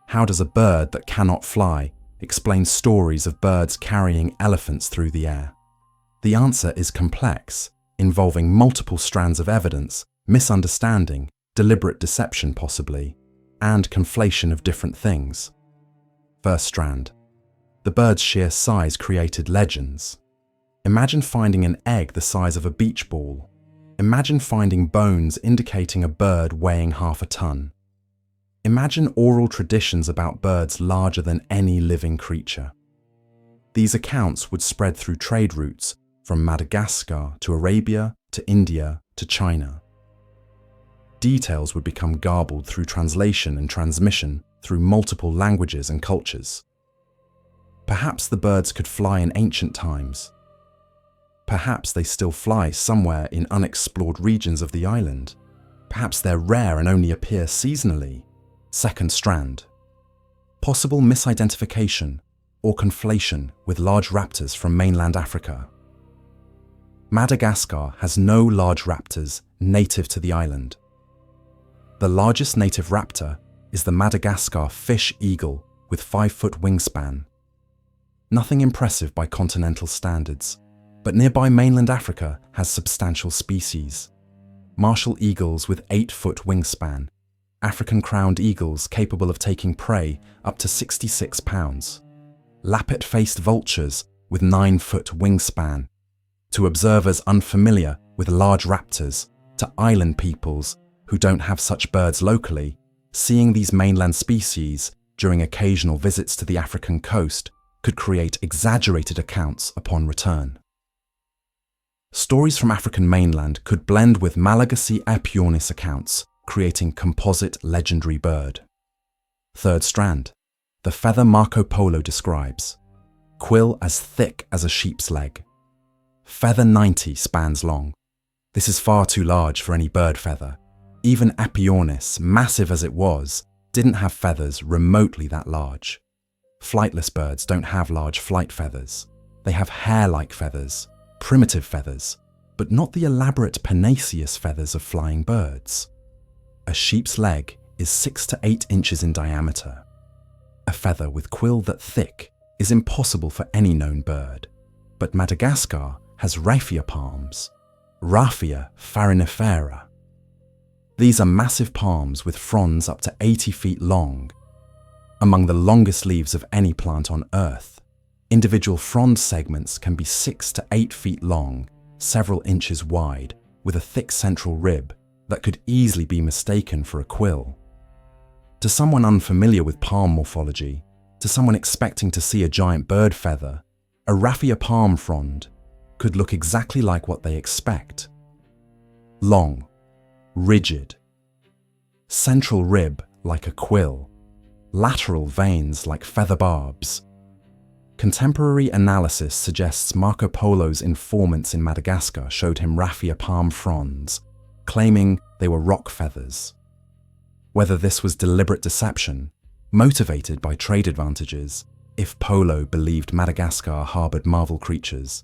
A: How does a bird that cannot fly explain stories of birds carrying elephants through the air? The answer is complex, involving multiple strands of evidence, misunderstanding, deliberate deception possibly, and conflation of different things. First strand. The bird's sheer size created legends. Imagine finding an egg the size of a beach ball. Imagine finding bones indicating a bird weighing half a ton. Imagine oral traditions about birds larger than any living creature. These accounts would spread through trade routes from Madagascar to Arabia to India to China. Details would become garbled through translation and transmission through multiple languages and cultures. Perhaps the birds could fly in ancient times. Perhaps they still fly somewhere in unexplored regions of the island. Perhaps they're rare and only appear seasonally. Second strand. Possible misidentification or conflation with large raptors from mainland Africa. Madagascar has no large raptors native to the island. The largest native raptor is the Madagascar fish eagle with 5-foot wingspan. Nothing impressive by continental standards, but nearby mainland Africa has substantial species. Martial eagles with 8-foot wingspan, African crowned eagles capable of taking prey up to 66 pounds, lappet-faced vultures with 9-foot wingspan. To observers unfamiliar with large raptors, to island peoples who don't have such birds locally, seeing these mainland species during occasional visits to the African coast could create exaggerated accounts upon return. Stories from African mainland could blend with Malagasy Aepyornis accounts, creating composite legendary bird. Third strand. The feather Marco Polo describes. Quill as thick as a sheep's leg. Feather 90 spans long. This is far too large for any bird feather. Even Aepyornis, massive as it was, didn't have feathers remotely that large. Flightless birds don't have large flight feathers. They have hair-like feathers, primitive feathers, but not the elaborate pennaceous feathers of flying birds. A sheep's leg is 6 to 8 inches in diameter. A feather with quill that thick is impossible for any known bird, but Madagascar has raffia palms, Raffia farinifera. These are massive palms with fronds up to 80 feet long, among the longest leaves of any plant on Earth. Individual frond segments can be 6 to 8 feet long, several inches wide, with a thick central rib that could easily be mistaken for a quill. To someone unfamiliar with palm morphology, to someone expecting to see a giant bird feather, a raffia palm frond could look exactly like what they expect. Long, rigid, central rib like a quill, lateral veins like feather barbs. Contemporary analysis suggests Marco Polo's informants in Madagascar showed him raffia palm fronds, claiming they were rock feathers. Whether this was deliberate deception, motivated by trade advantages, if Polo believed Madagascar harbored marvel creatures,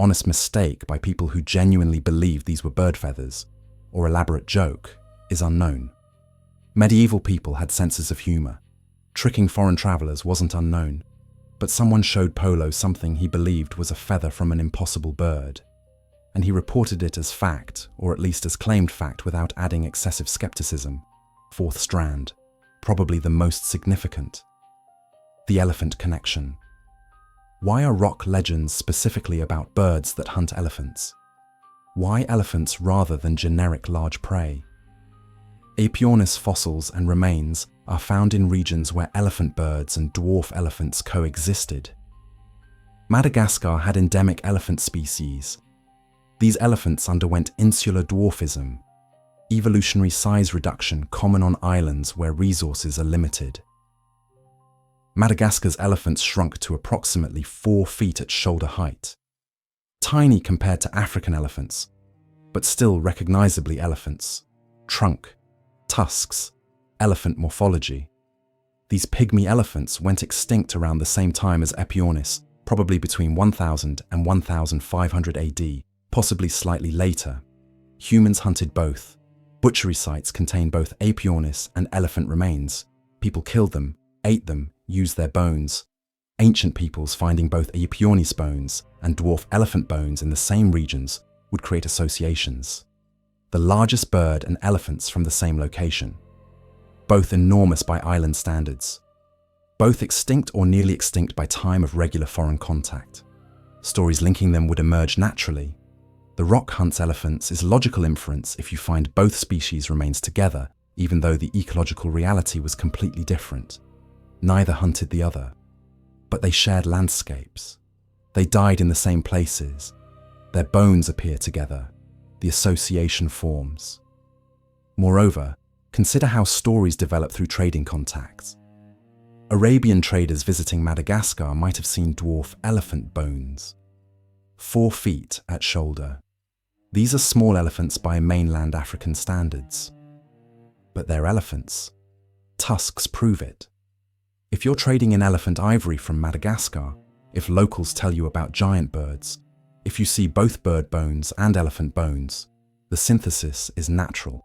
A: honest mistake by people who genuinely believed these were bird feathers, or elaborate joke, is unknown. Medieval people had senses of humor. Tricking foreign travelers wasn't unknown, but someone showed Polo something he believed was a feather from an impossible bird, and he reported it as fact, or at least as claimed fact without adding excessive skepticism. Fourth strand, probably the most significant. The elephant connection. Why are rock legends specifically about birds that hunt elephants? Why elephants rather than generic large prey? Aepyornis fossils and remains are found in regions where elephant birds and dwarf elephants coexisted. Madagascar had endemic elephant species. These elephants underwent insular dwarfism, evolutionary size reduction common on islands where resources are limited. Madagascar's elephants shrunk to approximately 4 feet at shoulder height. Tiny compared to African elephants, but still recognizably elephants. Trunk, tusks, elephant morphology. These pygmy elephants went extinct around the same time as Aepyornis, probably between 1000 and 1500 AD, possibly slightly later. Humans hunted both. Butchery sites contain both Aepyornis and elephant remains. People killed them, ate them, used their bones. Ancient peoples finding both Aepyornis bones and dwarf elephant bones in the same regions would create associations. The largest bird and elephants from the same location. Both enormous by island standards. Both extinct or nearly extinct by time of regular foreign contact. Stories linking them would emerge naturally. The rock hunts elephants is logical inference if you find both species remains together, even though the ecological reality was completely different. Neither hunted the other. But they shared landscapes. They died in the same places. Their bones appear together. The association forms. Moreover, consider how stories develop through trading contacts. Arabian traders visiting Madagascar might have seen dwarf elephant bones. 4 feet at shoulder. These are small elephants by mainland African standards. But they're elephants. Tusks prove it. If you're trading in elephant ivory from Madagascar, if locals tell you about giant birds, if you see both bird bones and elephant bones, the synthesis is natural.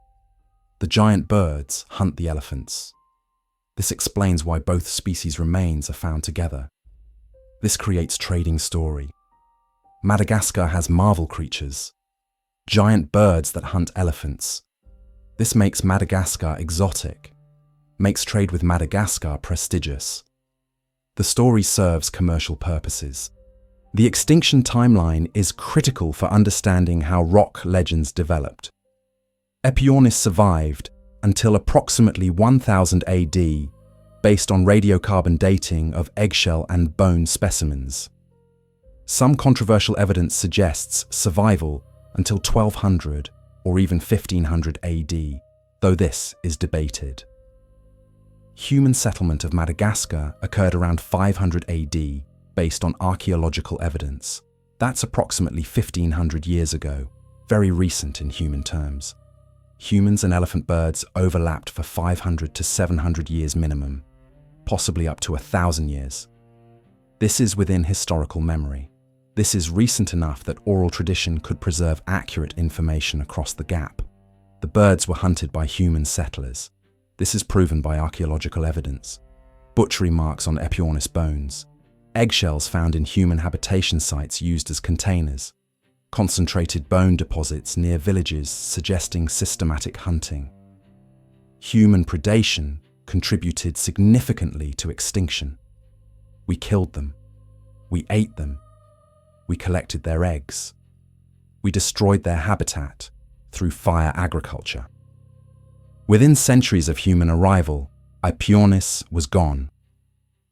A: The giant birds hunt the elephants. This explains why both species remains are found together. This creates trading story. Madagascar has marvel creatures, giant birds that hunt elephants. This makes Madagascar exotic, makes trade with Madagascar prestigious. The story serves commercial purposes. The extinction timeline is critical for understanding how rock legends developed. Aepyornis survived until approximately 1000 AD, based on radiocarbon dating of eggshell and bone specimens. Some controversial evidence suggests survival until 1200 or even 1500 AD, though this is debated. Human settlement of Madagascar occurred around 500 AD, based on archaeological evidence. That's approximately 1500 years ago, very recent in human terms. Humans and elephant birds overlapped for 500 to 700 years minimum, possibly up to 1,000 years. This is within historical memory. This is recent enough that oral tradition could preserve accurate information across the gap. The birds were hunted by human settlers. This is proven by archaeological evidence. Butchery marks on Aepyornis bones. Eggshells found in human habitation sites used as containers. Concentrated bone deposits near villages suggesting systematic hunting. Human predation contributed significantly to extinction. We killed them. We ate them. We collected their eggs. We destroyed their habitat through fire agriculture. Within centuries of human arrival, Aepyornis was gone.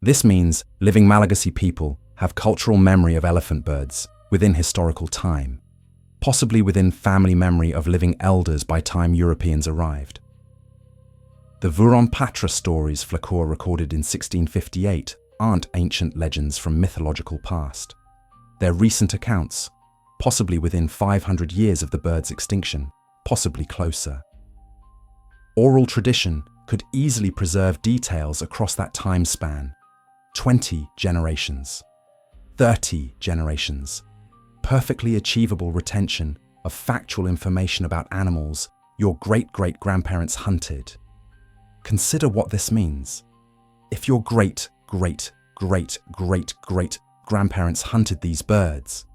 A: This means living Malagasy people have cultural memory of elephant birds within historical time, possibly within family memory of living elders by time Europeans arrived. The Vuron-Patra stories Flacour recorded in 1658 aren't ancient legends from mythological past. They're recent accounts, possibly within 500 years of the bird's extinction, possibly closer. Oral tradition could easily preserve details across that time span. 20 generations, 30 generations, perfectly achievable retention of factual information about animals your great-great-grandparents hunted. Consider what this means. If your great-great-great-great-great-grandparents hunted these birds,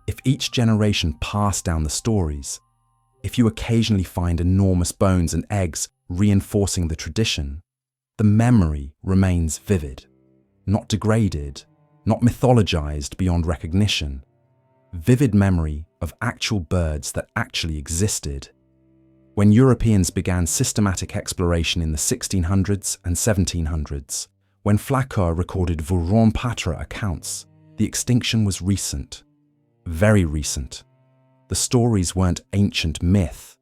A: if each generation passed down the stories, if you occasionally find enormous bones and eggs reinforcing the tradition, the memory remains vivid, not degraded, not mythologized beyond recognition. Vivid memory of actual birds that actually existed. When Europeans began systematic exploration in the 1600s and 1700s, when Flacour recorded Vuron-Patra accounts, the extinction was recent, very recent. The stories weren't ancient myth,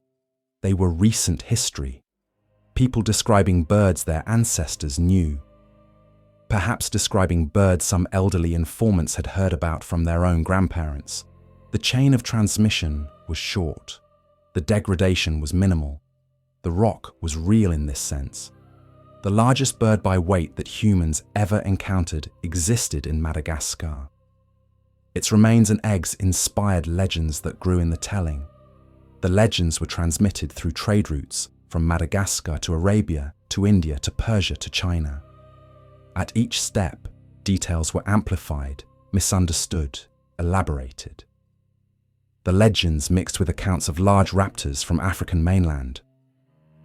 A: they were recent history. People describing birds their ancestors knew. Perhaps describing birds some elderly informants had heard about from their own grandparents. The chain of transmission was short. The degradation was minimal. The rock was real in this sense. The largest bird by weight that humans ever encountered existed in Madagascar. Its remains and eggs inspired legends that grew in the telling. The legends were transmitted through trade routes from Madagascar to Arabia, to India, to Persia, to China. At each step, details were amplified, misunderstood, elaborated. The legends mixed with accounts of large raptors from African mainland.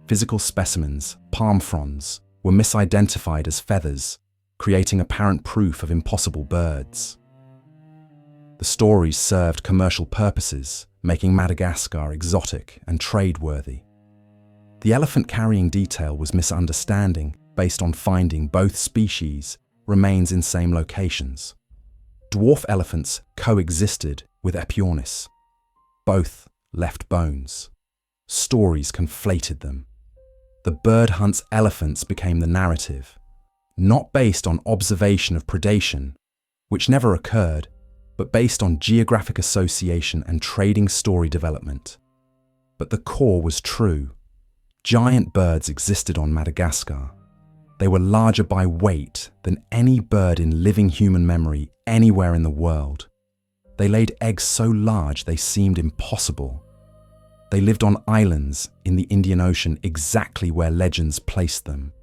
A: Physical specimens, palm fronds, were misidentified as feathers, creating apparent proof of impossible birds. The stories served commercial purposes, making Madagascar exotic and trade-worthy. The elephant-carrying detail was misunderstanding based on finding both species remains in same locations. Dwarf elephants coexisted with Epiornis. Both left bones. Stories conflated them. The bird hunts elephants became the narrative, not based on observation of predation, which never occurred, but based on geographic association and trading story development. But the core was true. Giant birds existed on Madagascar. They were larger by weight than any bird in living human memory anywhere in the world. They laid eggs so large they seemed impossible. They lived on islands in the Indian Ocean exactly where legends placed them.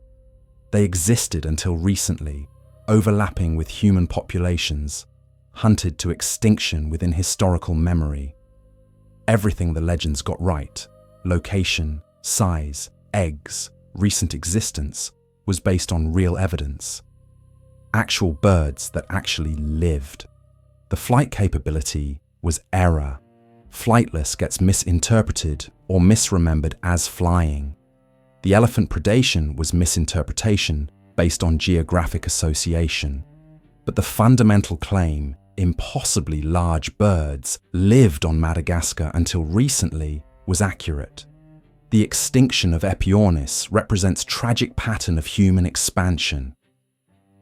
A: They existed until recently, overlapping with human populations, hunted to extinction within historical memory. Everything the legends got right, location, size, eggs, recent existence, was based on real evidence. Actual birds that actually lived. The flight capability was error. Flightless gets misinterpreted or misremembered as flying. The elephant predation was misinterpretation based on geographic association. But the fundamental claim, impossibly large birds lived on Madagascar until recently, was accurate. The extinction of Epiornis represents tragic pattern of human expansion.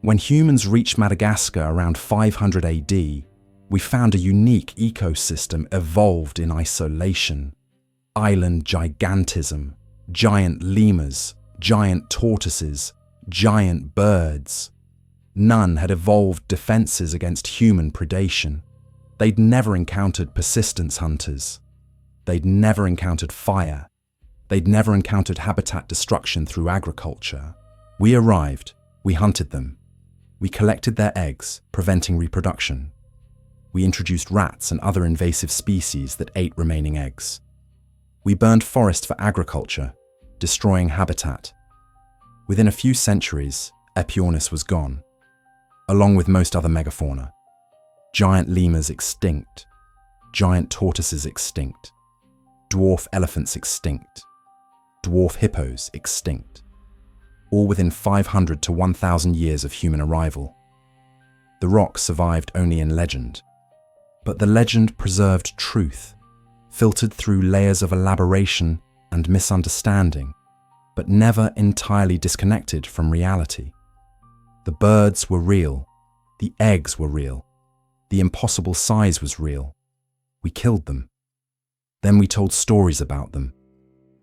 A: When humans reached Madagascar around 500 AD, we found a unique ecosystem evolved in isolation. Island gigantism, giant lemurs, giant tortoises, giant birds. None had evolved defenses against human predation. They'd never encountered persistence hunters. They'd never encountered fire. They'd never encountered habitat destruction through agriculture. We arrived, we hunted them. We collected their eggs, preventing reproduction. We introduced rats and other invasive species that ate remaining eggs. We burned forest for agriculture, destroying habitat. Within a few centuries, Epiornis was gone, along with most other megafauna. Giant lemurs extinct, giant tortoises extinct, dwarf elephants extinct, dwarf hippos extinct, all within 500 to 1,000 years of human arrival. The rock survived only in legend, but the legend preserved truth, filtered through layers of elaboration and misunderstanding. but never entirely disconnected from reality. The birds were real. The eggs were real. The impossible size was real. We killed them. Then we told stories about them.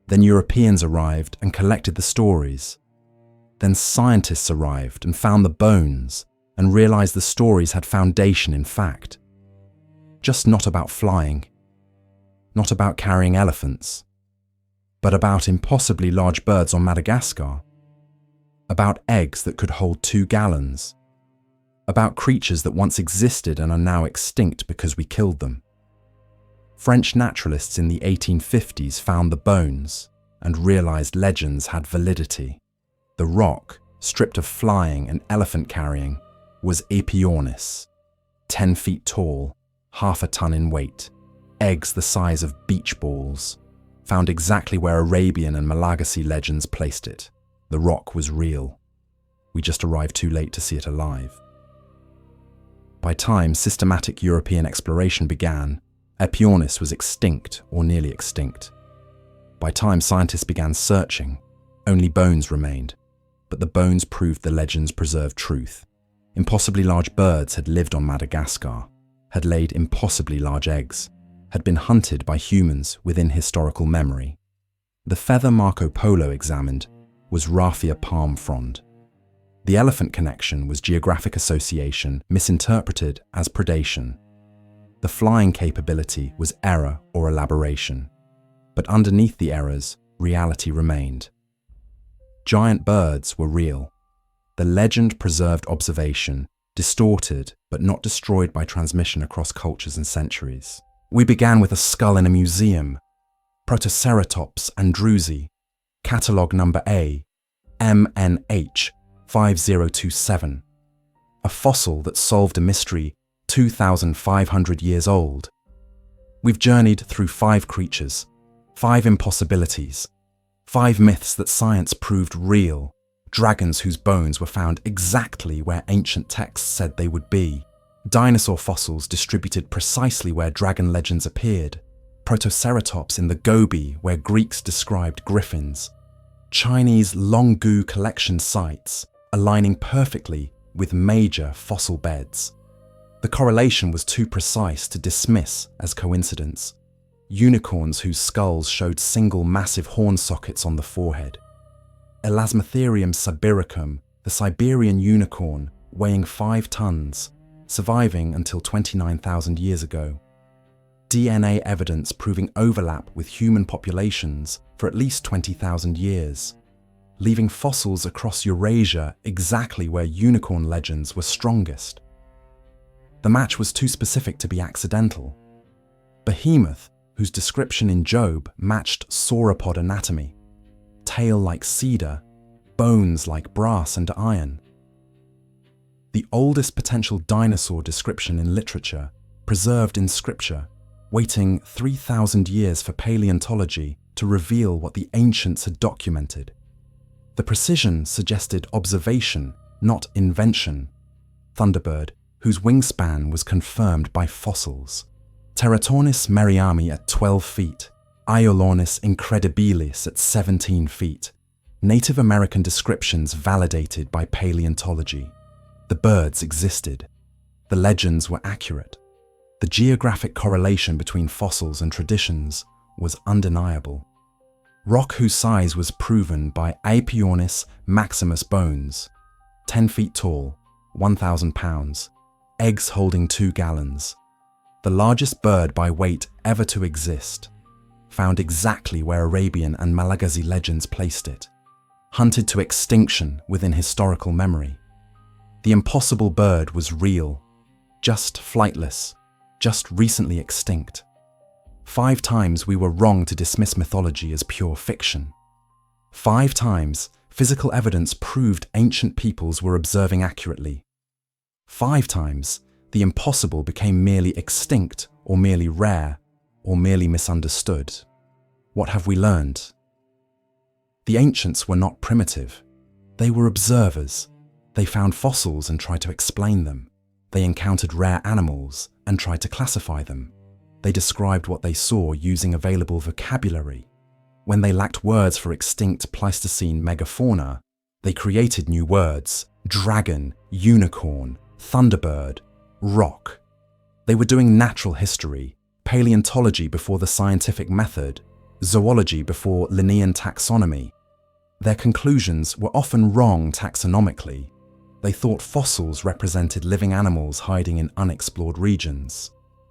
A: Then Europeans arrived and collected the stories. Then scientists arrived and found the bones and realized the stories had foundation in fact. Just not about flying, not about carrying elephants, but about impossibly large birds on Madagascar, about eggs that could hold 2 gallons, about creatures that once existed and are now extinct because we killed them. French naturalists in the 1850s found the bones and realized legends had validity. The rock, stripped of flying and elephant carrying, was Aepyornis, 10 feet tall, half a ton in weight, eggs the size of beach balls, found exactly where Arabian and Malagasy legends placed it. The rock was real. We just arrived too late to see it alive. By time systematic European exploration began, Aepyornis was extinct or nearly extinct. By time scientists began searching, only bones remained, but the bones proved the legends preserved truth. Impossibly large birds had lived on Madagascar, had laid impossibly large eggs, had been hunted by humans within historical memory. The feather Marco Polo examined was raphia palm frond. The elephant connection was geographic association misinterpreted as predation. The flying capability was error or elaboration. But underneath the errors, reality remained. Giant birds were real. The legend preserved observation, distorted but not destroyed by transmission across cultures and centuries. We began with a skull in a museum, Protoceratops andrewsi, catalogue number AMNH 5027, a fossil that solved a mystery 2,500 years old. We've journeyed through 5 creatures, 5 impossibilities, 5 myths that science proved real, dragons whose bones were found exactly where ancient texts said they would be, dinosaur fossils distributed precisely where dragon legends appeared, Protoceratops in the Gobi where Greeks described griffins, Chinese lóng collection sites aligning perfectly with major fossil beds. The correlation was too precise to dismiss as coincidence. Unicorns whose skulls showed single massive horn sockets on the forehead. Elasmotherium sibiricum, the Siberian unicorn, weighing 5 tons, surviving until 29,000 years ago. DNA evidence proving overlap with human populations for at least 20,000 years, leaving fossils across Eurasia exactly where unicorn legends were strongest. The match was too specific to be accidental. Behemoth, whose description in Job matched sauropod anatomy, tail like cedar, bones like brass and iron. The oldest potential dinosaur description in literature, preserved in scripture, waiting 3,000 years for paleontology to reveal what the ancients had documented. The precision suggested observation, not invention. Thunderbird, whose wingspan was confirmed by fossils. Pterotornis merriami at 12 feet, Iolornis incredibilis at 17 feet. Native American descriptions validated by paleontology. The birds existed. The legends were accurate. The geographic correlation between fossils and traditions was undeniable. Rock whose size was proven by Aepyornis maximus bones, 10 feet tall, 1,000 pounds, eggs holding 2 gallons. The largest bird by weight ever to exist, found exactly where Arabian and Malagasy legends placed it, hunted to extinction within historical memory. The impossible bird was real, just flightless, just recently extinct. 5 times we were wrong to dismiss mythology as pure fiction. 5 times physical evidence proved ancient peoples were observing accurately. 5 times the impossible became merely extinct or merely rare or merely misunderstood. What have we learned? The ancients were not primitive. They were observers. They found fossils and tried to explain them. They encountered rare animals and tried to classify them. They described what they saw using available vocabulary. When they lacked words for extinct Pleistocene megafauna, they created new words: dragon, unicorn, thunderbird, rock. They were doing natural history, paleontology before the scientific method, zoology before Linnaean taxonomy. Their conclusions were often wrong taxonomically. They thought fossils represented living animals hiding in unexplored regions.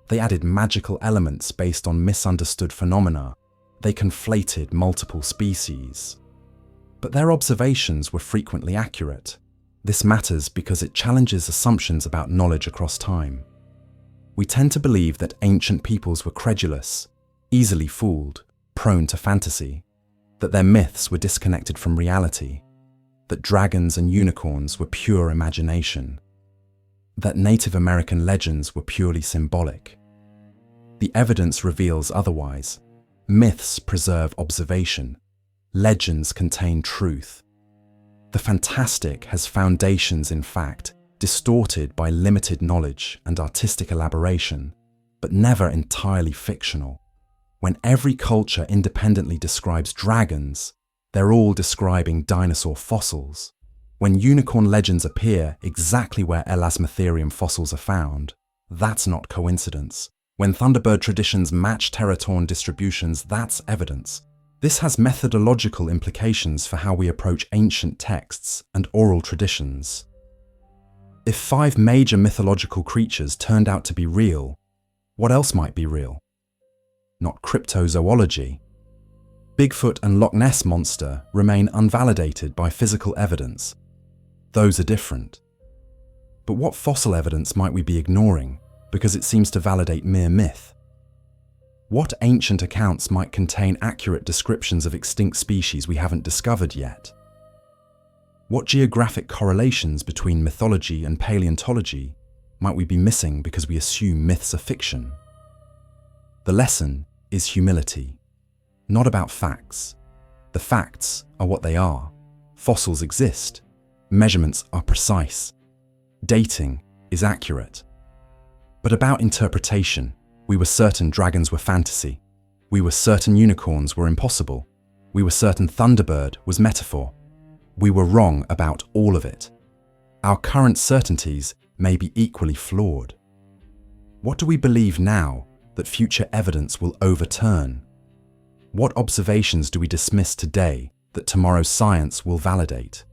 A: They added magical elements based on misunderstood phenomena. They conflated multiple species. But their observations were frequently accurate. This matters because it challenges assumptions about knowledge across time. We tend to believe that ancient peoples were credulous, easily fooled, prone to fantasy, that their myths were disconnected from reality, that dragons and unicorns were pure imagination, that Native American legends were purely symbolic. The evidence reveals otherwise. Myths preserve observation. Legends contain truth. The fantastic has foundations in fact, distorted by limited knowledge and artistic elaboration, but never entirely fictional. When every culture independently describes dragons, they're all describing dinosaur fossils. When unicorn legends appear exactly where Elasmotherium fossils are found, that's not coincidence. When Thunderbird traditions match Teratorn distributions, that's evidence. This has methodological implications for how we approach ancient texts and oral traditions. If 5 major mythological creatures turned out to be real, what else might be real? Not cryptozoology. Bigfoot and Loch Ness Monster remain unvalidated by physical evidence. Those are different. But what fossil evidence might we be ignoring because it seems to validate mere myth? What ancient accounts might contain accurate descriptions of extinct species we haven't discovered yet? What geographic correlations between mythology and paleontology might we be missing because we assume myths are fiction? The lesson is humility, not about facts. The facts are what they are. Fossils exist. Measurements are precise. Dating is accurate. But about interpretation, we were certain dragons were fantasy. We were certain unicorns were impossible. We were certain Thunderbird was metaphor. We were wrong about all of it. Our current certainties may be equally flawed. What do we believe now that future evidence will overturn? What observations do we dismiss today that tomorrow's science will validate?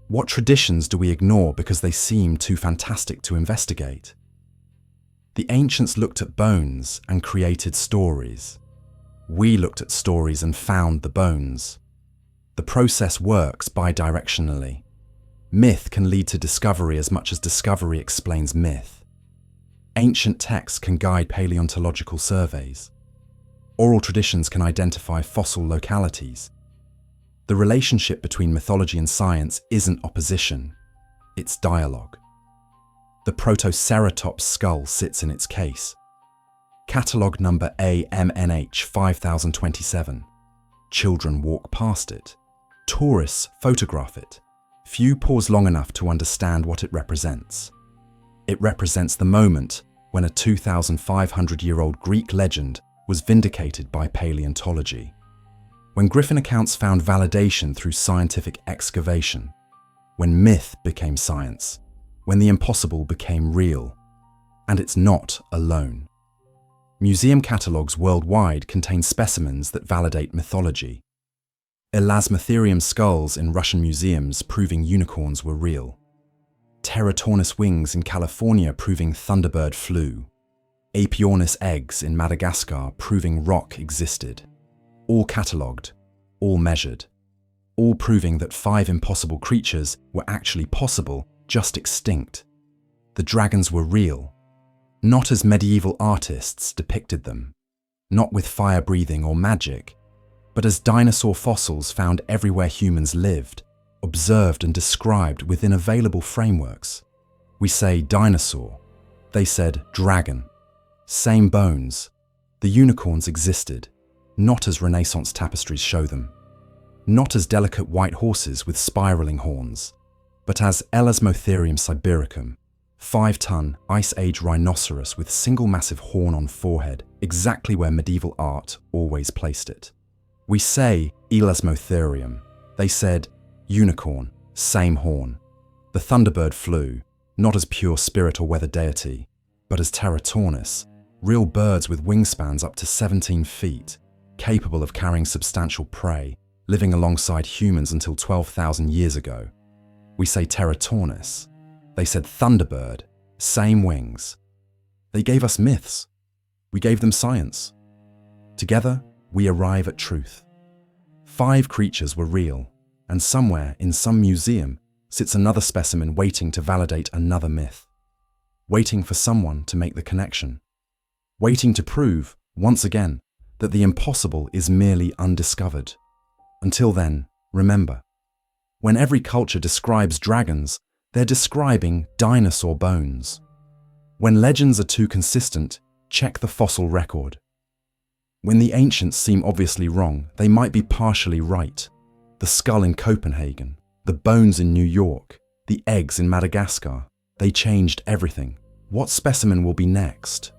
A: What traditions do we ignore because they seem too fantastic to investigate? The ancients looked at bones and created stories. We looked at stories and found the bones. The process works bidirectionally. Myth can lead to discovery as much as discovery explains myth. Ancient texts can guide paleontological surveys. Oral traditions can identify fossil localities. The relationship between mythology and science isn't opposition, it's dialogue. The Protoceratops skull sits in its case. Catalogue number AMNH 5027. Children walk past it. Tourists photograph it. Few pause long enough to understand what it represents. It represents the moment when a 2,500-year-old Greek legend was vindicated by paleontology. When griffin accounts found validation through scientific excavation. When myth became science. When the impossible became real. And it's not alone. Museum catalogues worldwide contain specimens that validate mythology. Elasmotherium skulls in Russian museums proving unicorns were real. Teratornis wings in California proving Thunderbird flew. Apiornis eggs in Madagascar proving rock existed. All catalogued, all measured, all proving that 5 impossible creatures were actually possible, just extinct. The dragons were real, not as medieval artists depicted them, not with fire-breathing or magic, but as dinosaur fossils found everywhere humans lived, observed and described within available frameworks. We say dinosaur, they said dragon. Same bones. The unicorns existed, not as Renaissance tapestries show them, not as delicate white horses with spiraling horns, but as Elasmotherium sibericum, 5-ton Ice Age rhinoceros with single massive horn on forehead, exactly where medieval art always placed it. We say Elasmotherium. They said unicorn, same horn. The Thunderbird flew, not as pure spirit or weather deity, but as Teratornis, real birds with wingspans up to 17 feet, capable of carrying substantial prey, living alongside humans until 12,000 years ago. We say Teratornis. They said Thunderbird, same wings. They gave us myths. We gave them science. Together, we arrive at truth. 5 creatures were real, and somewhere in some museum sits another specimen waiting to validate another myth. Waiting for someone to make the connection. Waiting to prove, once again, that the impossible is merely undiscovered. Until then, remember, when every culture describes dragons, they're describing dinosaur bones. When legends are too consistent, check the fossil record. When the ancients seem obviously wrong, they might be partially right. The skull in Copenhagen, the bones in New York, the eggs in Madagascar, they changed everything. What specimen will be next?